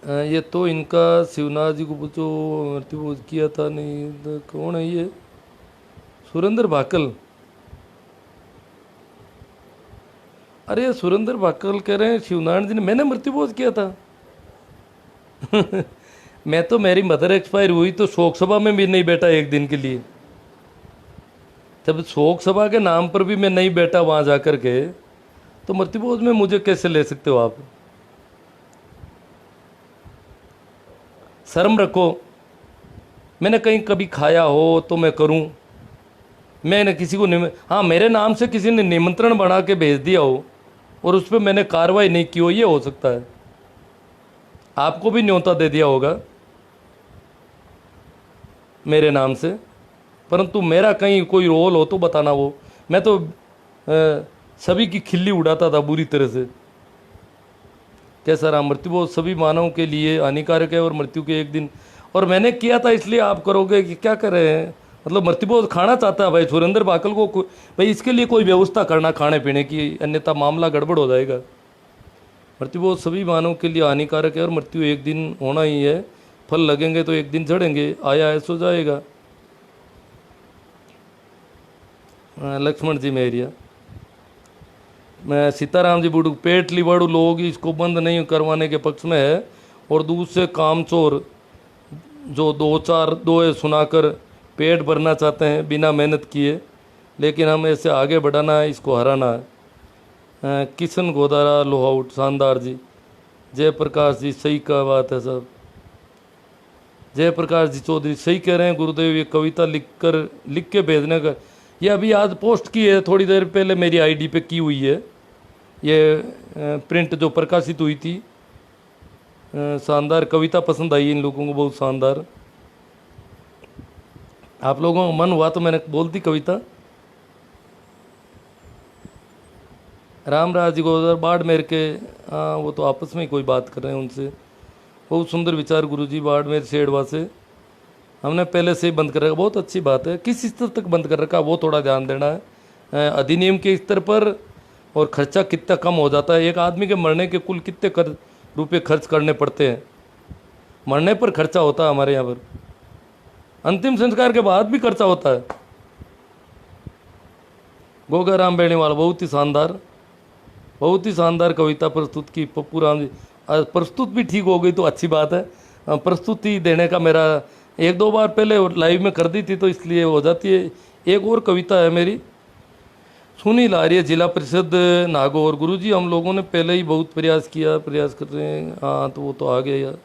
ये तो इनका शिवनाथ जी को पूछो, मृत्यु बोझ किया था नहीं तो कौन है ये? सुरेंद्र भाकल। अरे सुरेंद्र भाकल कह रहे हैं शिवनारायण जी ने, मैंने मृत्यु बोझ किया था। मैं तो, मेरी मदर एक्सपायर हुई तो शोक सभा में भी नहीं बैठा एक दिन के लिए। जब शोक सभा के नाम पर भी मैं नहीं बैठा वहाँ जाकर के, तो मृत्यु बोझ में मुझे कैसे ले सकते हो आप? शर्म रखो। मैंने कहीं कभी खाया हो तो मैं करूं, मैंने किसी को हाँ मेरे नाम से किसी ने निमंत्रण बना के भेज दिया हो और उस पर मैंने कार्रवाई नहीं की हो, ये हो सकता है। आपको भी न्योता दे दिया होगा मेरे नाम से, परंतु मेरा कहीं कोई रोल हो तो बताना। वो मैं तो सभी की खिल्ली उड़ाता था बुरी तरह से। कैसा रहा? मृत्यु बोझ सभी मानवों के लिए हानिकारक है और मृत्यु के एक दिन, और मैंने किया था इसलिए आप करोगे कि क्या कर रहे हैं? मतलब मृत्यु बोझ खाना चाहता है भाई सुरेंद्र भाकल को, भाई इसके लिए कोई व्यवस्था करना खाने पीने की, अन्यथा मामला गड़बड़ हो जाएगा। मृत्यु बोझ सभी मानवों के लिए हानिकारक है और मृत्यु एक दिन होना ही है। फल लगेंगे तो एक दिन झड़ेंगे, आया ऐसो जाएगा। लक्ष्मण जी मेरिया। मैं सीताराम जी बुड़ू, पेट लिबाड़ू लोग इसको बंद नहीं करवाने के पक्ष में है, और दूसरे कामचोर जो 2-4 दोहे सुनाकर पेट भरना चाहते हैं बिना मेहनत किए, लेकिन हम ऐसे आगे बढ़ाना है, इसको हराना है। किशन गोदारा लोहाउट, शानदार जी। जयप्रकाश जी सही का बात है साहब। जयप्रकाश जी चौधरी सही कह रहे हैं गुरुदेव, ये कविता लिख के भेजने का, ये अभी आज पोस्ट की है, थोड़ी देर पहले मेरी आईडी पे की हुई है। ये प्रिंट जो प्रकाशित हुई थी, शानदार कविता पसंद आई इन लोगों को, बहुत शानदार। आप लोगों का मन हुआ तो मैंने बोल दी कविता। रामराज जी को बाड़मेर के, हाँ वो तो आपस में ही कोई बात कर रहे हैं उनसे। बहुत सुंदर विचार गुरुजी, बाड़मेर शेड़वा से हमने पहले से ही बंद कर रखा, बहुत अच्छी बात है। किस स्तर तक बंद कर रखा वो थोड़ा ध्यान देना है। अधिनियम के स्तर पर, और खर्चा कितना कम हो जाता है। एक आदमी के मरने के कुल कितने रुपए खर्च करने पड़ते हैं, मरने पर खर्चा होता है हमारे यहाँ पर, अंतिम संस्कार के बाद भी खर्चा होता है। गोगाराम बेणीवाल, बहुत ही शानदार कविता प्रस्तुत की पप्पू राम जी। प्रस्तुत भी ठीक हो गई तो अच्छी बात है। प्रस्तुति देने का मेरा 1-2 बार पहले लाइव में कर दी थी तो इसलिए हो जाती है। एक और कविता है मेरी, सुनील आर्य, जिला परिषद नागौर। गुरुजी हम लोगों ने पहले ही बहुत प्रयास किया, प्रयास कर रहे हैं। हाँ तो वो तो आ गया यार,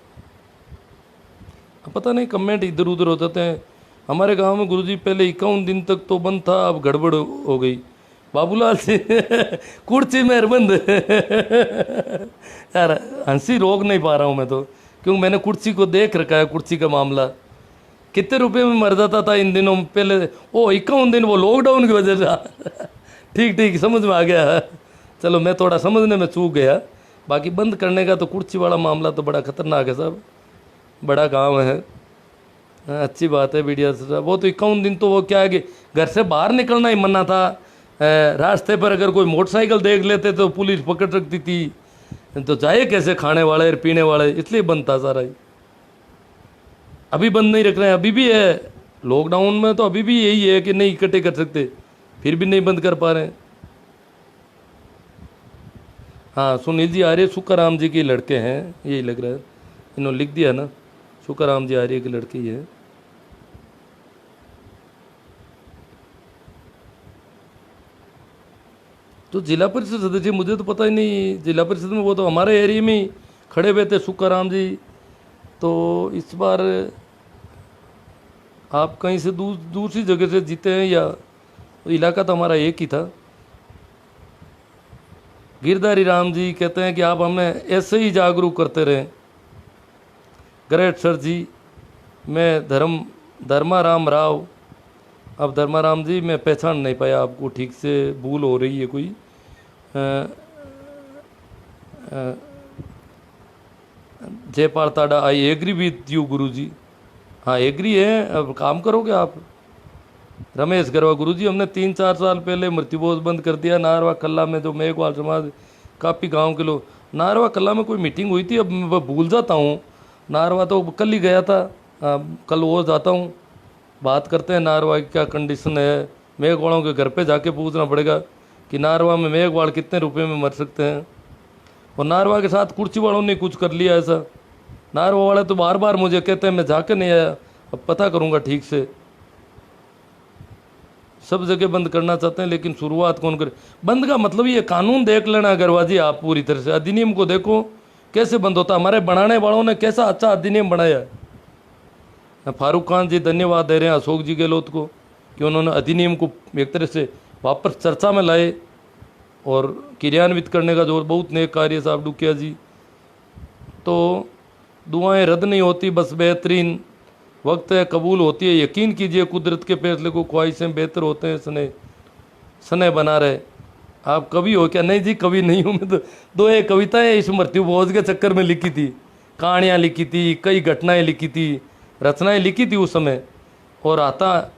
पता नहीं कमेंट इधर उधर हो जाते हैं। हमारे गांव में गुरुजी पहले 51 दिन तक तो बंद था, अब गड़बड़ हो गई। बाबूलाल से कुर्सी में बंद यार हंसी रोक नहीं पा रहा हूँ मैं तो, क्योंकि मैंने कुर्सी को देख रखा है। कुर्सी का मामला कितने रुपए में मर जाता था इन दिनों पहले। ओ 51 दिन वो लॉकडाउन की वजह से ठीक ठीक समझ में आ गया। चलो मैं थोड़ा समझने में चूक गया। बाकी बंद करने का तो कुर्सी वाला मामला तो बड़ा खतरनाक है साहब, बड़ा गांव है। अच्छी बात है मीडिया से। वो तो 51 दिन तो वो क्या है कि घर से बाहर निकलना ही मना था। रास्ते पर अगर कोई मोटरसाइकिल देख लेते तो पुलिस पकड़ रखती थी, तो जाए कैसे खाने वाले पीने वाले, इसलिए बंद था सारा ही। अभी बंद नहीं रख रहे हैं, अभी भी है लॉकडाउन में, तो अभी भी यही है कि नहीं इकट्ठे कर सकते, फिर भी नहीं बंद कर पा रहे हैं। हाँ सुनील जी आर्य सुखाराम जी के लड़के हैं, यही लग रहा है, इन्होंने लिख दिया ना, सुखाराम जी आर्य के लड़के ही हैं। तो जिला परिषद सदस्य मुझे तो पता ही नहीं, जिला परिषद में वो तो हमारे एरिया में ही खड़े हुए थे सुखाराम जी। तो इस बार आप कहीं से दूसरी जगह से जीते हैं या इलाका तो हमारा एक ही था। गिरधारी राम जी कहते हैं कि आप हमें ऐसे ही जागरूक करते रहें। ग्रेट सर जी, मैं धर्माराम राव। अब धर्माराम जी मैं पहचान नहीं पाया आपको ठीक से, भूल हो रही है कोई। जयपाल ताड़ा, आई एग्री विथ यू गुरु जी। हाँ एग्री है, अब काम करोगे आप। रमेश गरवा, गुरु जी हमने 3-4 साल पहले मृत्युभोज बंद कर दिया नारवा कल्ला में, जो मेघवाल समाज काफ़ी गांव के लोग। नारवा कल्ला में कोई मीटिंग हुई थी, अब मैं भूल जाता हूँ। नारवा तो कल ही गया था, कल वो जाता हूँ, बात करते हैं नारवा की क्या कंडीशन है। मेघवालों के घर पे जाके पूछना पड़ेगा कि नारवा में मेघवाल कितने रुपए में मर सकते हैं। और नारवा के साथ कुर्सी वालों ने कुछ कर लिया ऐसा। नारवा वाले तो बार बार मुझे कहते हैं, मैं जाके नहीं आया, अब पता करूँगा ठीक से। सब जगह बंद करना चाहते हैं, लेकिन शुरुआत कौन करे। बंद का मतलब ये कानून देख लेना गरवाजी आप पूरी तरह से, अधिनियम को देखो कैसे बंद होता। हमारे बनाने वालों ने कैसा अच्छा अधिनियम बनाया। फारूक खान जी धन्यवाद दे रहे हैं अशोक जी गहलोत को कि उन्होंने अधिनियम को एक तरह से वापस चर्चा में लाए और क्रियान्वित करने का जो बहुत नेक कार्य साहब डुकिया जी। तो दुआएं रद्द नहीं होती, बस बेहतरीन वक्त है कबूल होती है। यकीन कीजिए कुदरत के फैसले को ख्वाहिशें बेहतर होते हैं सने बना रहे। आप कवि हो क्या? नहीं जी कवि नहीं हूँ मैं तो। 2 कविताएं इस मृत्युभोज के चक्कर में लिखी थी, कहानियाँ लिखी थी, कई घटनाएं लिखी थी, रचनाएं लिखी थी उस समय। और आता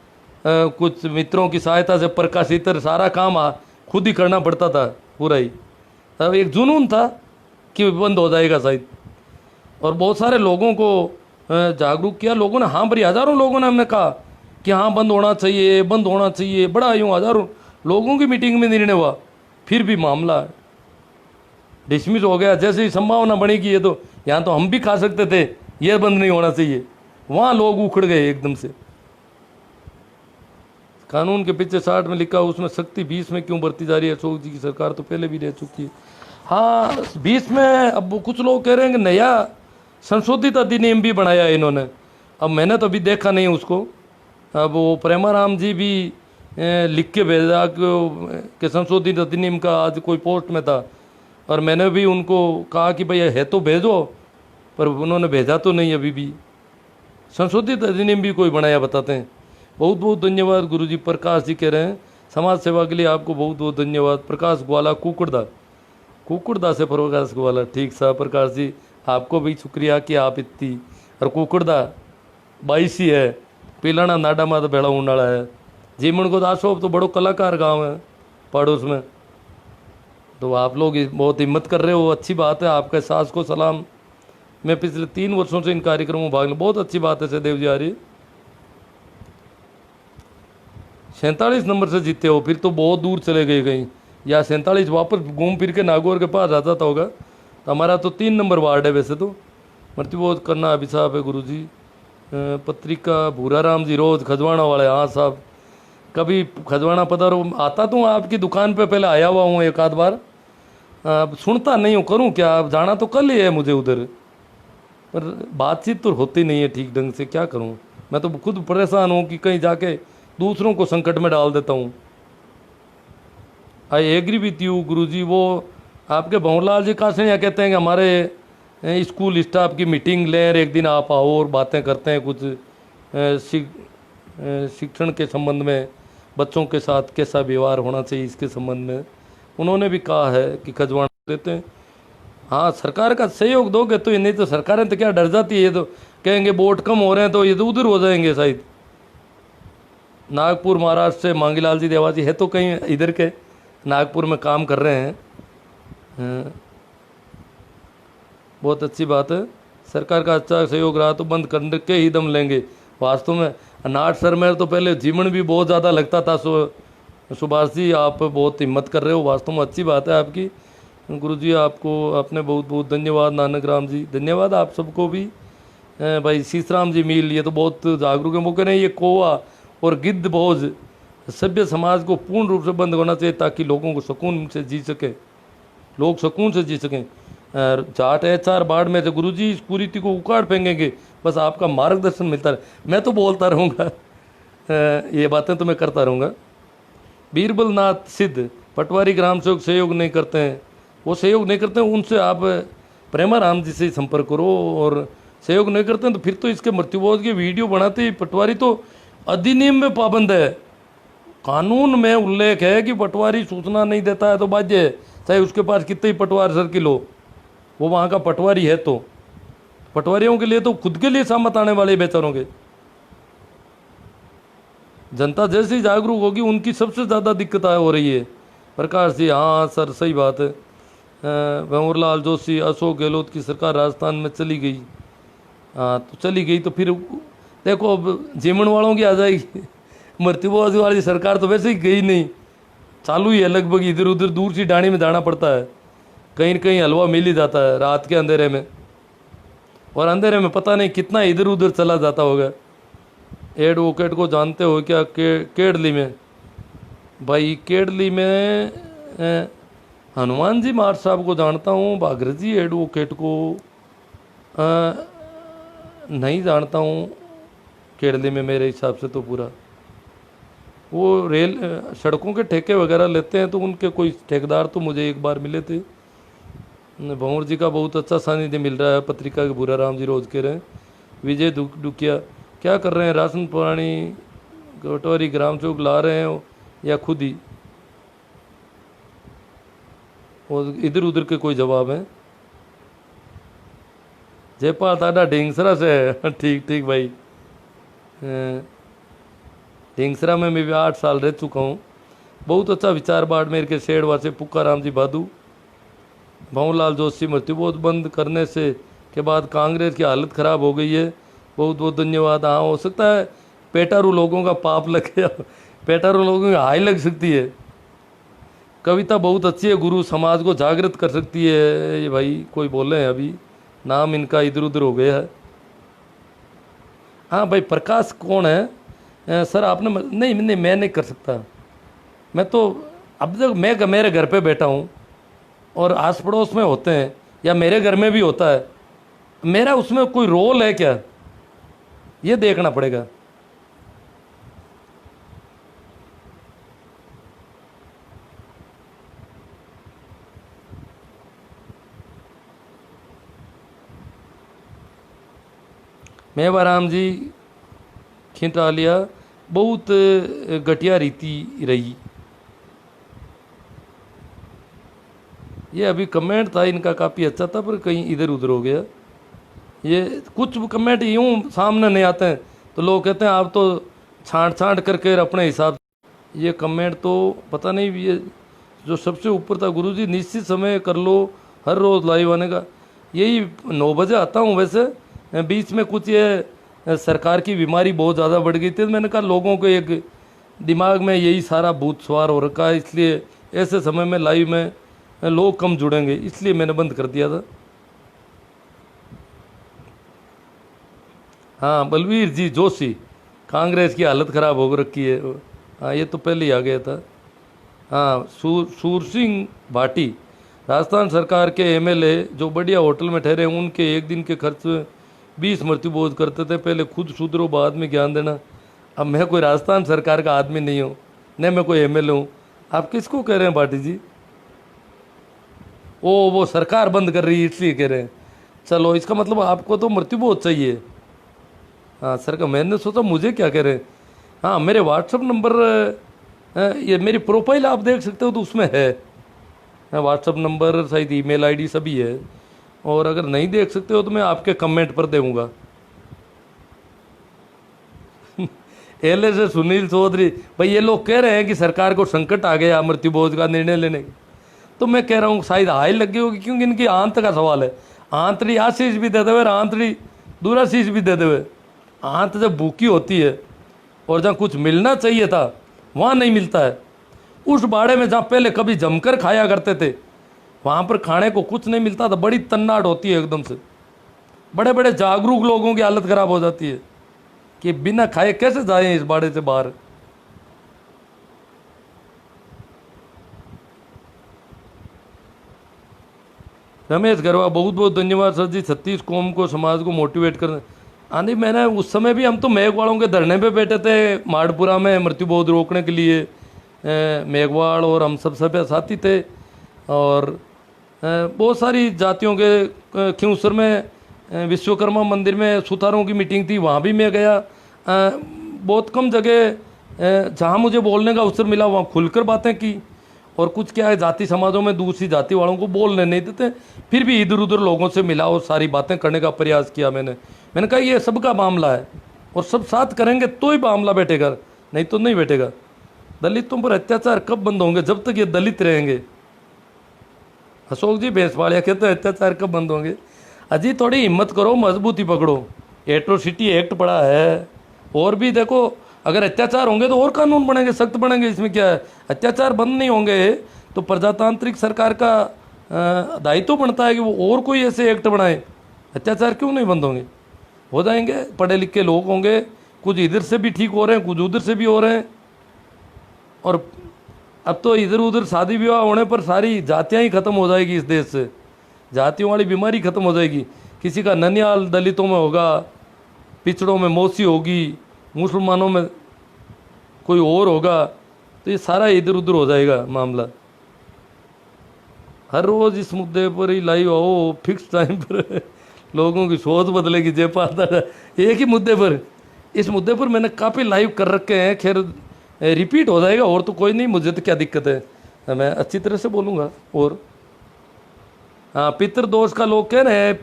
कुछ मित्रों की सहायता से प्रकाशित, सारा काम खुद ही करना पड़ता था पूरा ही। तब एक जुनून था कि बंद हो जाएगा शायद, और बहुत सारे लोगों को जागरूक किया लोगों ने। हाँ भरी हज़ारों लोगों ने हमने कहा कि हाँ बंद होना चाहिए, बंद होना चाहिए, बड़ा यूँ हज़ारों लोगों की मीटिंग में निर्णय हुआ, फिर भी मामला डिसमिस हो गया। जैसे ही संभावना बनी कि ये तो यहाँ तो हम भी खा सकते थे, ये बंद नहीं होना चाहिए, वहाँ लोग उखड़ गए एकदम से। कानून के पीछे 60 में लिखा, उसमें सख्ती 20 में क्यों बढ़ती जा रही है? अशोक जी की सरकार तो पहले भी रह चुकी है। हाँ 20 में अब कुछ लोग कह रहे हैं कि नया संशोधित अधिनियम भी बनाया है इन्होंने। अब मैंने तो अभी देखा नहीं उसको। अब वो प्रेमाराम जी भी लिख के भेजा कि संशोधित अधिनियम का, आज कोई पोस्ट में था, और मैंने भी उनको कहा कि भाई है तो भेजो, पर उन्होंने भेजा तो नहीं अभी भी। संशोधित अधिनियम भी कोई बनाया बताते हैं। बहुत बहुत धन्यवाद गुरुजी। प्रकाश जी कह रहे हैं समाज सेवा के लिए आपको बहुत बहुत धन्यवाद। प्रकाश ग्वाला कुकुड़दा से प्रकाश ग्वाला, ठीक साहब प्रकाश जी, आपको भी शुक्रिया कि आप इतनी। और कुकुड़दा 22 ही है, पिलाना नाडा माता बेड़ा उंडाला है। जीमन को दासो तो बड़ो कलाकार गांव है पड़ोस में। तो आप लोग बहुत हिम्मत कर रहे हो, अच्छी बात है। आपके सास को सलाम। मैं पिछले 3 वर्षों से इन कार्यक्रमों में भाग लूँ, बहुत अच्छी बात है। सहदेव जी आ रही 47 नंबर से जीते हो, फिर तो बहुत दूर चले गए कहीं, या 47 वापस घूम फिर के नागौर के पास आ जाता होगा। तो हमारा तो 3 नंबर वार्ड है वैसे तो। मृत्युबोध करना अभिशाप है गुरु जी। पत्रिका भूरा राम जी रोज खजवाना वाले, हाँ साहब कभी खजवाना पधारो, आता तो हूँ आपकी दुकान पे, पहले आया हुआ हूँ एक आध बार, अब सुनता नहीं हूँ, करूँ क्या, अब जाना तो कल ही है मुझे उधर, पर बातचीत तो होती नहीं है ठीक ढंग से, क्या करूँ। मैं तो खुद परेशान हूँ कि कहीं जाके दूसरों को संकट में डाल देता हूँ। आई एग्री विथ यू गुरुजी। वो आपके भंवरलाल जी कहाँ से यहाँ कहते हैं कि हमारे स्कूल स्टाफ की मीटिंग लें, एक दिन आप आओ और बातें करते हैं कुछ शिक्षण के संबंध में, बच्चों के साथ कैसा व्यवहार होना चाहिए इसके संबंध में। उन्होंने भी कहा है कि खजवाना देते हैं। हाँ, सरकार का सहयोग दोगे तो, ये नहीं तो सरकारें तो क्या डर जाती है, ये तो कहेंगे वोट कम हो रहे हैं तो ये तो उधर हो जाएंगे शायद। नागपुर महाराष्ट्र से मांगीलाल जी देवाजी है तो कहीं इधर के नागपुर में काम कर रहे हैं। बहुत अच्छी बात है, सरकार का अच्छा सहयोग रहा तो बंद करने के ही दम लेंगे। वास्तव में नाट सर में तो पहले जीवन भी बहुत ज़्यादा लगता था। सुभाष जी आप बहुत हिम्मत कर रहे हो, वास्तव में अच्छी बात है आपकी। गुरुजी आपको आपने बहुत बहुत धन्यवाद। नानक राम जी धन्यवाद आप सबको भी। भाई शीशराम जी मील, ये तो बहुत जागरूक है। वो कह रहे हैं ये कौवा और गिद्ध भोज सभ्य समाज को पूर्ण रूप से बंद होना चाहिए ताकि लोगों को सुकून से जी सके, लोग सुकून से जी सकें। जाट एचआर बाढ़ में से गुरुजी इस कुरीति को उखाड़ फेंकेंगे, बस आपका मार्गदर्शन मिलता है। मैं तो बोलता रहूँगा, ये बातें तो मैं करता रहूँगा। बीरबल नाथ सिद्ध, पटवारी ग्राम सेवक सहयोग नहीं करते हैं, वो सहयोग नहीं करते हैं, उनसे आप प्रेमाराम जी से संपर्क करो। और सहयोग नहीं करते हैं तो फिर तो इसके मृत्युबोध के वीडियो बनाते ही पटवारी तो अधिनियम में पाबंद है, कानून में उल्लेख है कि पटवारी सूचना नहीं देता है तो बाध्य है, चाहे उसके पास कितने ही पटवार सर्किल हो, वो वहाँ का पटवारी है। तो पटवारियों के लिए तो खुद के लिए सामत आने वाले बेचारों के, जनता जैसे ही जागरूक होगी उनकी सबसे ज़्यादा दिक्कत हो रही है। प्रकाश जी हाँ सर सही बात है। भंवरलाल जोशी, अशोक गहलोत की सरकार राजस्थान में चली गई, हाँ तो चली गई तो फिर देखो अब जेमन वालों की आ जाएगी। मृत्युबोध वाली सरकार तो वैसे ही गई नहीं, चालू ही है लगभग, इधर उधर दूर सी डाणी में जाना पड़ता है, कहीं न कहीं हलवा मिल ही जाता है रात के अंधेरे में, और अंधेरे में पता नहीं कितना इधर उधर चला जाता होगा। एडवोकेट को जानते हो क्या? केडली में, भाई केडली में हनुमान जी मार साहब को जानता हूँ, भागरथ जी एडवोकेट को नहीं जानता हूँ। केडली में मेरे हिसाब से तो पूरा वो रेल सड़कों के ठेके वगैरह लेते हैं, तो उनके कोई ठेकेदार तो मुझे एक बार मिले थे। भंवर जी का बहुत अच्छा सानिध्य मिल रहा है, पत्रिका के भूरा राम जी रोज के रहे। विजय दुकिया क्या कर रहे हैं? राशन पुरानी कटोरी ग्राम चौक ला रहे हैं या खुद ही? और इधर उधर के कोई जवाब है? जयपाल दादा ढींगसरा से है। ठीक ठीक भाई, ढींगसरा में मैं भी 8 साल रह चुका हूँ। बहुत अच्छा विचार बाड़मेर के शेड़वा से पुक्काराम जी भादू। भंवरलाल जोशी, मृत्युबोध बंद करने से के बाद कांग्रेस की हालत ख़राब हो गई है, बहुत बहुत धन्यवाद। हाँ हो सकता है पेटारू लोगों का पाप लग गया, पेटारू लोगों की हाई लग सकती है। कविता बहुत अच्छी है, गुरु समाज को जागृत कर सकती है। ये भाई कोई बोले हैं अभी, नाम इनका इधर उधर हो गया है। हाँ भाई प्रकाश कौन है? सर आपने नहीं नहीं मैं नहीं कर सकता। मैं तो अब तक मैं मेरे घर पे बैठा हूँ और आस पड़ोस में होते हैं या मेरे घर में भी होता है, मेरा उसमें कोई रोल है क्या, ये देखना पड़ेगा। मेवाराम जी खिंटालिया, बहुत घटिया रीति रही। ये अभी कमेंट था इनका काफ़ी अच्छा था, पर कहीं इधर उधर हो गया। ये कुछ कमेंट यूँ सामने नहीं आते हैं तो लोग कहते हैं आप तो छांट छांट करके अपने हिसाब। ये कमेंट तो पता नहीं, ये जो सबसे ऊपर था, गुरुजी निश्चित समय कर लो, हर रोज़ लाइव आने का। यही 9 बजे आता हूँ वैसे, बीच में कुछ ये सरकार की बीमारी बहुत ज़्यादा बढ़ गई थी, मैंने कहा लोगों को एक दिमाग में यही सारा भूत सवार हो रखा है, इसलिए ऐसे समय में लाइव में लोग कम जुड़ेंगे, इसलिए मैंने बंद कर दिया था। हाँ बलवीर जी जोशी, कांग्रेस की हालत ख़राब हो रखी है। हाँ ये तो पहले ही आ गया था। हाँ सूर सिंह भाटी, राजस्थान सरकार के एमएलए जो बढ़िया होटल में ठहरे उनके एक दिन के खर्च में 20 मृत्युबोध करते थे। पहले खुद सुधरो बाद में ज्ञान देना। अब मैं कोई राजस्थान सरकार का आदमी नहीं हूँ, न मैं कोई एमएलए हूँ। आप किसको कह रहे हैं भाटी जी? वो सरकार बंद कर रही है इसलिए कह रहे हैं। चलो इसका मतलब आपको तो मृत्युबोध चाहिए। हाँ सरकार, मैंने सोचा मुझे क्या कह रहे हैं। हाँ मेरे व्हाट्सअप नंबर, ये मेरी प्रोफाइल आप देख सकते हो तो उसमें है व्हाट्सअप नंबर, शायद ईमेल आईडी सभी है। और अगर नहीं देख सकते हो तो मैं आपके कमेंट पर दूंगा। एल से सुनील चौधरी, भाई ये लोग कह रहे हैं कि सरकार को संकट आ गया मृत्युबोध का निर्णय लेने की। तो मैं कह रहा हूँ शायद हाई लगी होगी, क्योंकि इनकी आंत का सवाल है। आंतरी आशीष भी दे देवे, आंतरी दूराशीष भी दे देवे। आंत जब भूखी होती है और जहाँ कुछ मिलना चाहिए था वहाँ नहीं मिलता है। उस बाड़े में जहाँ पहले कभी जमकर खाया करते थे वहाँ पर खाने को कुछ नहीं मिलता था। बड़ी तन्नाट होती है एकदम से। बड़े बड़े जागरूक लोगों की हालत खराब हो जाती है कि बिना खाए कैसे जाएं इस बाड़े से बाहर। रमेश गरवा, बहुत बहुत धन्यवाद सर जी। 36 कौम को, समाज को मोटिवेट करने। हाँ नहीं, मैंने उस समय भी, हम तो मेघवालों के धरने पे बैठे थे माड़पुरा में मृत्युबोध रोकने के लिए। मेघवाल और हम सब साथी थे। और बहुत सारी जातियों के, खियूसर में विश्वकर्मा मंदिर में सुथारों की मीटिंग थी, वहाँ भी मैं गया। बहुत कम जगह जहाँ मुझे बोलने का अवसर मिला वहाँ खुलकर बातें की। और कुछ क्या है, जाति समाजों में दूसरी जाति वालों को बोलने नहीं देते, फिर भी इधर उधर लोगों से मिला और सारी बातें करने का प्रयास किया। मैंने कहा ये सबका मामला है और सब साथ करेंगे तो ही मामला बैठेगा, नहीं तो नहीं बैठेगा। दलितों पर अत्याचार कब बंद होंगे? जब तक ये दलित रहेंगे। अशोक जी भैंसवाड़िया कहते हैं अत्याचार कब बंद होंगे? अजी थोड़ी हिम्मत करो, मजबूती पकड़ो। एट्रोसिटी एक्ट पड़ा है। और भी देखो, अगर अत्याचार होंगे तो और कानून बनेंगे, सख्त बनेंगे। इसमें क्या है? अत्याचार बंद नहीं होंगे तो प्रजातांत्रिक सरकार का दायित्व बनता है कि वो और कोई ऐसे एक्ट बनाए। अत्याचार क्यों नहीं बंद होंगे? हो जाएंगे। पढ़े लिखे लोग होंगे, कुछ इधर से भी ठीक हो रहे हैं, कुछ उधर से भी हो रहे हैं। और अब तो इधर उधर शादी विवाह होने पर सारी जातियाँ ही खत्म हो जाएगी इस देश से। जातियों वाली बीमारी खत्म हो जाएगी। किसी का ननियाल दलितों में होगा, पिछड़ों में मौसी होगी, मुसलमानों में कोई और होगा, तो ये सारा इधर उधर हो जाएगा मामला। हर रोज़ इस मुद्दे पर ही लाइव आओ, फिक्स टाइम पर लोगों की सोच बदलेगी। जयपाल एक ही मुद्दे पर, इस मुद्दे पर मैंने काफ़ी लाइव कर रखे हैं। खैर रिपीट हो जाएगा और तो कोई नहीं, मुझे तो क्या दिक्कत है, मैं अच्छी तरह से बोलूँगा। और हाँ, पितृदोष का लोग कह रहे हैं,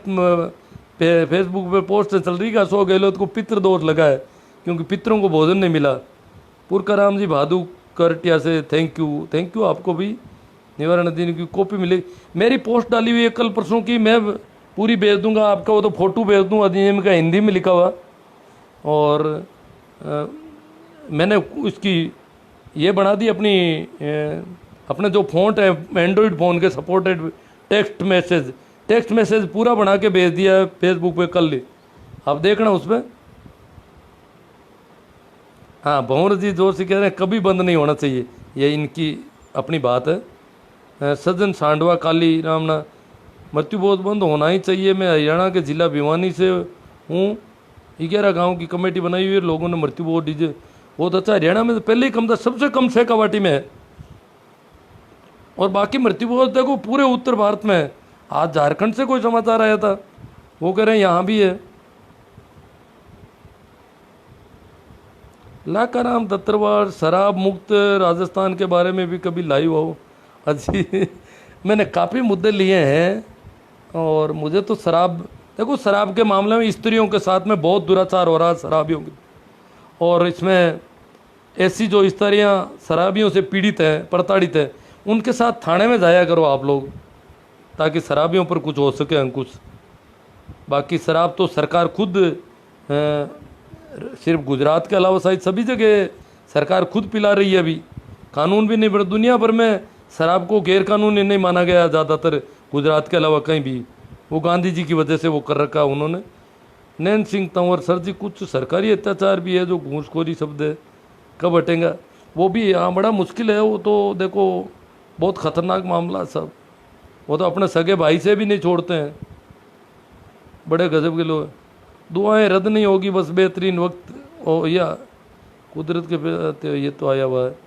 फेसबुक पे पोस्ट चल रही है, अशोक गहलोत को पितृदोष लगा है क्योंकि पितरों को भोजन नहीं मिला। पुरकाराम जी भादू करटिया से थैंक यू आपको भी। निवारण दिन की कॉपी मिलेगी। मेरी पोस्ट डाली हुई है कल परसों की, मैं पूरी भेज दूंगा आपका। वो तो फोटो भेज दूँ अधिनियम का हिंदी में लिखा हुआ। और मैंने उसकी ये बना दी अपने जो फ़ॉन्ट है एंड्रॉयड फ़ोन के सपोर्टेड टेक्स्ट मैसेज पूरा बना के भेज दिया है फेसबुक पे कल ही, आप देखना उस पर। हाँ, भंवर जी जोर से कह रहे हैं कभी बंद नहीं होना चाहिए, ये इनकी अपनी बात है। सज्जन सांडवा काली रामना, मृत्युबोध बंद होना ही चाहिए। मैं हरियाणा के जिला भिवानी से हूँ। 11 गांव की कमेटी बनाई हुई है, लोगों ने मृत्युबोध डीजे बहुत अच्छा। हरियाणा में तो पहले ही कम था, सबसे कम शेखावाटी में है। और बाकी मृत्युबोध देखो पूरे उत्तर भारत में है। आज झारखंड से कोई समाचार आया था, वो कह रहे हैं यहाँ भी है। लाकाराम दत्तरवाड़, शराब मुक्त राजस्थान के बारे में भी कभी लाइव हो। अच्छी मैंने काफ़ी मुद्दे लिए हैं। और मुझे तो देखो शराब के मामले में स्त्रियों के साथ में बहुत दुराचार हो रहा है शराबियों की। और इसमें ऐसी जो स्त्रियाँ शराबियों से पीड़ित हैं, प्रताड़ित हैं, उनके साथ थाने में जाया करो आप लोग, ताकि शराबियों पर कुछ हो सके अंकुश। बाकी शराब तो सरकार खुद, सिर्फ गुजरात के अलावा शायद सभी जगह सरकार खुद पिला रही है। अभी कानून भी नहीं बना, दुनिया भर में शराब को गैर कानूनी नहीं माना गया ज़्यादातर, गुजरात के अलावा कहीं भी। वो गांधी जी की वजह से वो कर रखा उन्होंने। नैन सिंह तंवर, सर जी कुछ सरकारी अत्याचार भी है जो घूसखोरी शब्द है, कब हटेगा? वो भी हाँ बड़ा मुश्किल है। वो तो देखो बहुत ख़तरनाक मामला है सब। वो तो अपने सगे भाई से भी नहीं छोड़ते हैं, बड़े गजब के लोग। दुआएं रद्द नहीं होगी, बस बेहतरीन वक्त हो या कुदरत के पे ये तो आया हुआ है।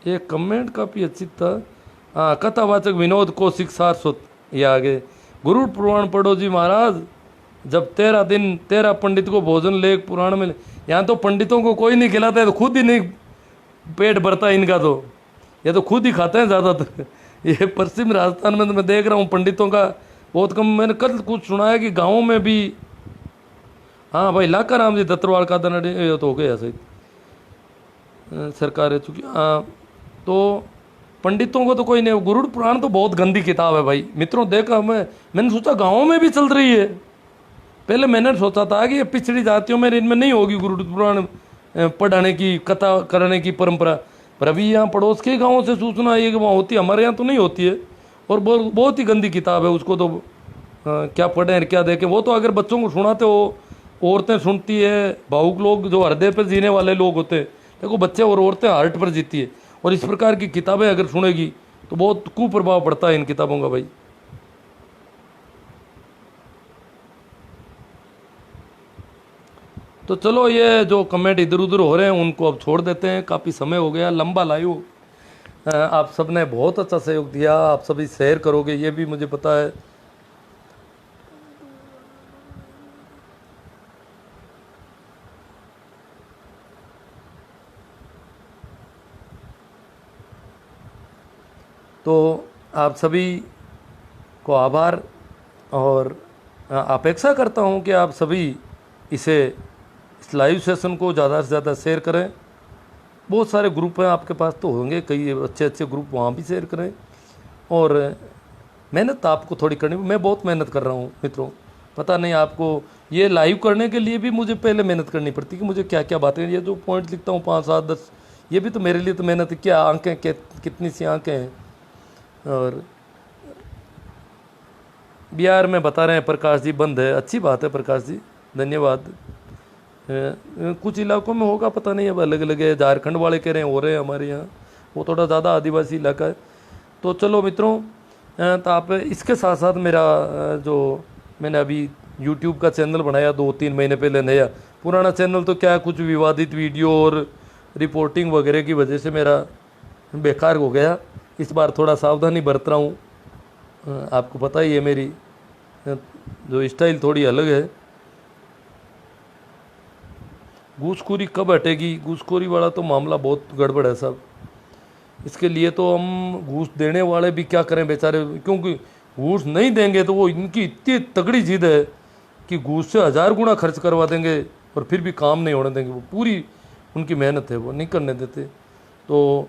एक कमेंट काफ़ी अच्छी था। हाँ, कथावाचक विनोद कौशिक सारस्वत ये आगे। गुरु पुराण पढ़ो जी महाराज, जब 13 दिन 13 पंडित को भोजन ले पुराण में। यहाँ तो पंडितों को कोई नहीं खिलाता है, तो खुद ही नहीं पेट भरता इनका, तो ये तो खुद ही खाते हैं ज़्यादातर। ये पश्चिम राजस्थान में तो मैं देख रहा हूँ पंडितों का बहुत कम। मैंने कल कुछ सुना है कि गाँव में भी, हाँ भाई लाका राम जी दत्तरवाल का तो हो गया सही सरकार है चुकी। हाँ तो पंडितों को तो कोई नहीं। गुरुड़ पुराण तो बहुत गंदी किताब है भाई मित्रों। देखा मैंने सोचा गाँव में भी चल रही है। पहले मैंने सोचा था कि ये पिछड़ी जातियों में इनमें नहीं होगी गुरुड़ पुराण पढ़ाने की, कथा करने की परंपरा। पर अभी यहाँ पड़ोस के गाँव से सूचना आई है कि वहाँ होती है, हमारे यहाँ तो नहीं होती है। और बहुत ही गंदी किताब है, उसको तो क्या पढ़ें क्या देखें। वो तो अगर बच्चों को सुनाते हो, औरतें सुनती है, भावुक लोग जो हृदय पर जीने वाले लोग होते हैं, देखो बच्चे और औरतें हार्ट पर जीती है। और इस प्रकार की किताबें अगर सुनेगी तो बहुत कुप्रभाव पड़ता है इन किताबों का भाई। तो चलो ये जो कमेंट इधर उधर हो रहे हैं उनको अब छोड़ देते हैं, काफ़ी समय हो गया, लंबा लाइव। आप सब ने बहुत अच्छा सहयोग दिया, आप सभी शेयर करोगे ये भी मुझे पता है। तो आप सभी को आभार, और अपेक्षा करता हूं कि आप सभी इस लाइव सेशन को ज़्यादा से ज़्यादा शेयर करें। बहुत सारे ग्रुप हैं आपके पास तो होंगे, कई अच्छे अच्छे ग्रुप, वहाँ भी शेयर करें। और मेहनत आपको थोड़ी करनी, मैं बहुत मेहनत कर रहा हूँ मित्रों। पता नहीं आपको, ये लाइव करने के लिए भी मुझे पहले मेहनत करनी पड़ती कि मुझे क्या क्या बातें, ये जो पॉइंट लिखता हूँ 5 7 10, ये भी तो मेरे लिए तो मेहनत है। क्या आंखें, कितनी सी आंखें हैं। और बिहार में बता रहे हैं प्रकाश जी बंद है, अच्छी बात है प्रकाश जी, धन्यवाद। कुछ इलाकों में होगा पता नहीं, अब अलग अलग है। झारखंड वाले कह रहे हैं हो रहे हैं हमारे यहाँ, वो थोड़ा ज़्यादा आदिवासी इलाका है। तो चलो मित्रों, तो आप इसके साथ साथ मेरा जो मैंने अभी यूट्यूब का चैनल बनाया 2-3 महीने पहले नया, पुराना चैनल तो क्या कुछ विवादित वीडियो और रिपोर्टिंग वगैरह की वजह से मेरा बेकार हो गया। इस बार थोड़ा सावधानी बरत रहा हूँ। आपको पता ही है मेरी जो स्टाइल थोड़ी अलग है। घूसखोरी कब हटेगी? घूसखोरी वाला तो मामला बहुत गड़बड़ है साहब। इसके लिए तो हम घूस देने वाले भी क्या करें बेचारे, क्योंकि घूस नहीं देंगे तो वो इनकी इतनी तगड़ी जिद है कि घूस से 1000 गुना खर्च करवा देंगे और फिर भी काम नहीं होने देंगे। वो पूरी उनकी मेहनत है, वो नहीं करने देते। तो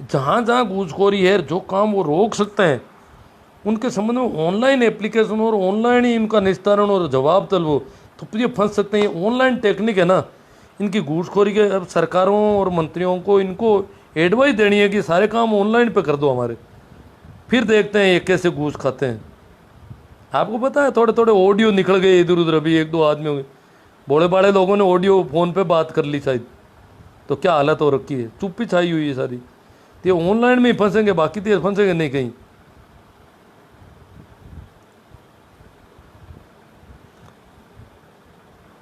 जहाँ जहाँ घूसखोरी है, जो काम वो रोक सकते हैं उनके संबंध में ऑनलाइन एप्लीकेशन और ऑनलाइन ही इनका निस्तारण और जवाब तलब, तो ये फंस सकते हैं। ऑनलाइन टेक्निक है ना इनकी घूसखोरी के। अब सरकारों और मंत्रियों को इनको एडवाइस देनी है कि सारे काम ऑनलाइन पे कर दो हमारे, फिर देखते हैं ये कैसे घूस खाते हैं। आपको पता है थोड़े थोड़े ऑडियो निकल गए इधर उधर, अभी 1-2 आदमी होंगे, बड़े बड़े लोगों ने ऑडियो फ़ोन पे बात कर ली शायद, तो क्या हालत हो रखी है, चुप्पी छाई हुई है सारी। तो ये ऑनलाइन में ही फंसेंगे, बाकी तो फंसेंगे नहीं कहीं।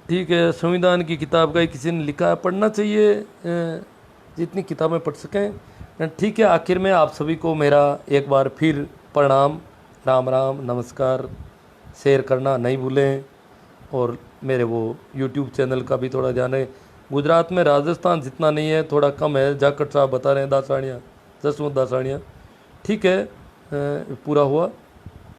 ठीक है, संविधान की किताब का किसी ने लिखा है, पढ़ना चाहिए जितनी किताबें पढ़ सकें। ठीक है, आखिर में आप सभी को मेरा एक बार फिर प्रणाम, राम राम, नमस्कार। शेयर करना नहीं भूलें, और मेरे वो यूट्यूब चैनल का भी थोड़ा ध्यान है। गुजरात में राजस्थान जितना नहीं है, थोड़ा कम है। जाखड़ साहब बता रहे हैं दासानिया, जसवंत दासानिया। ठीक है, पूरा हुआ।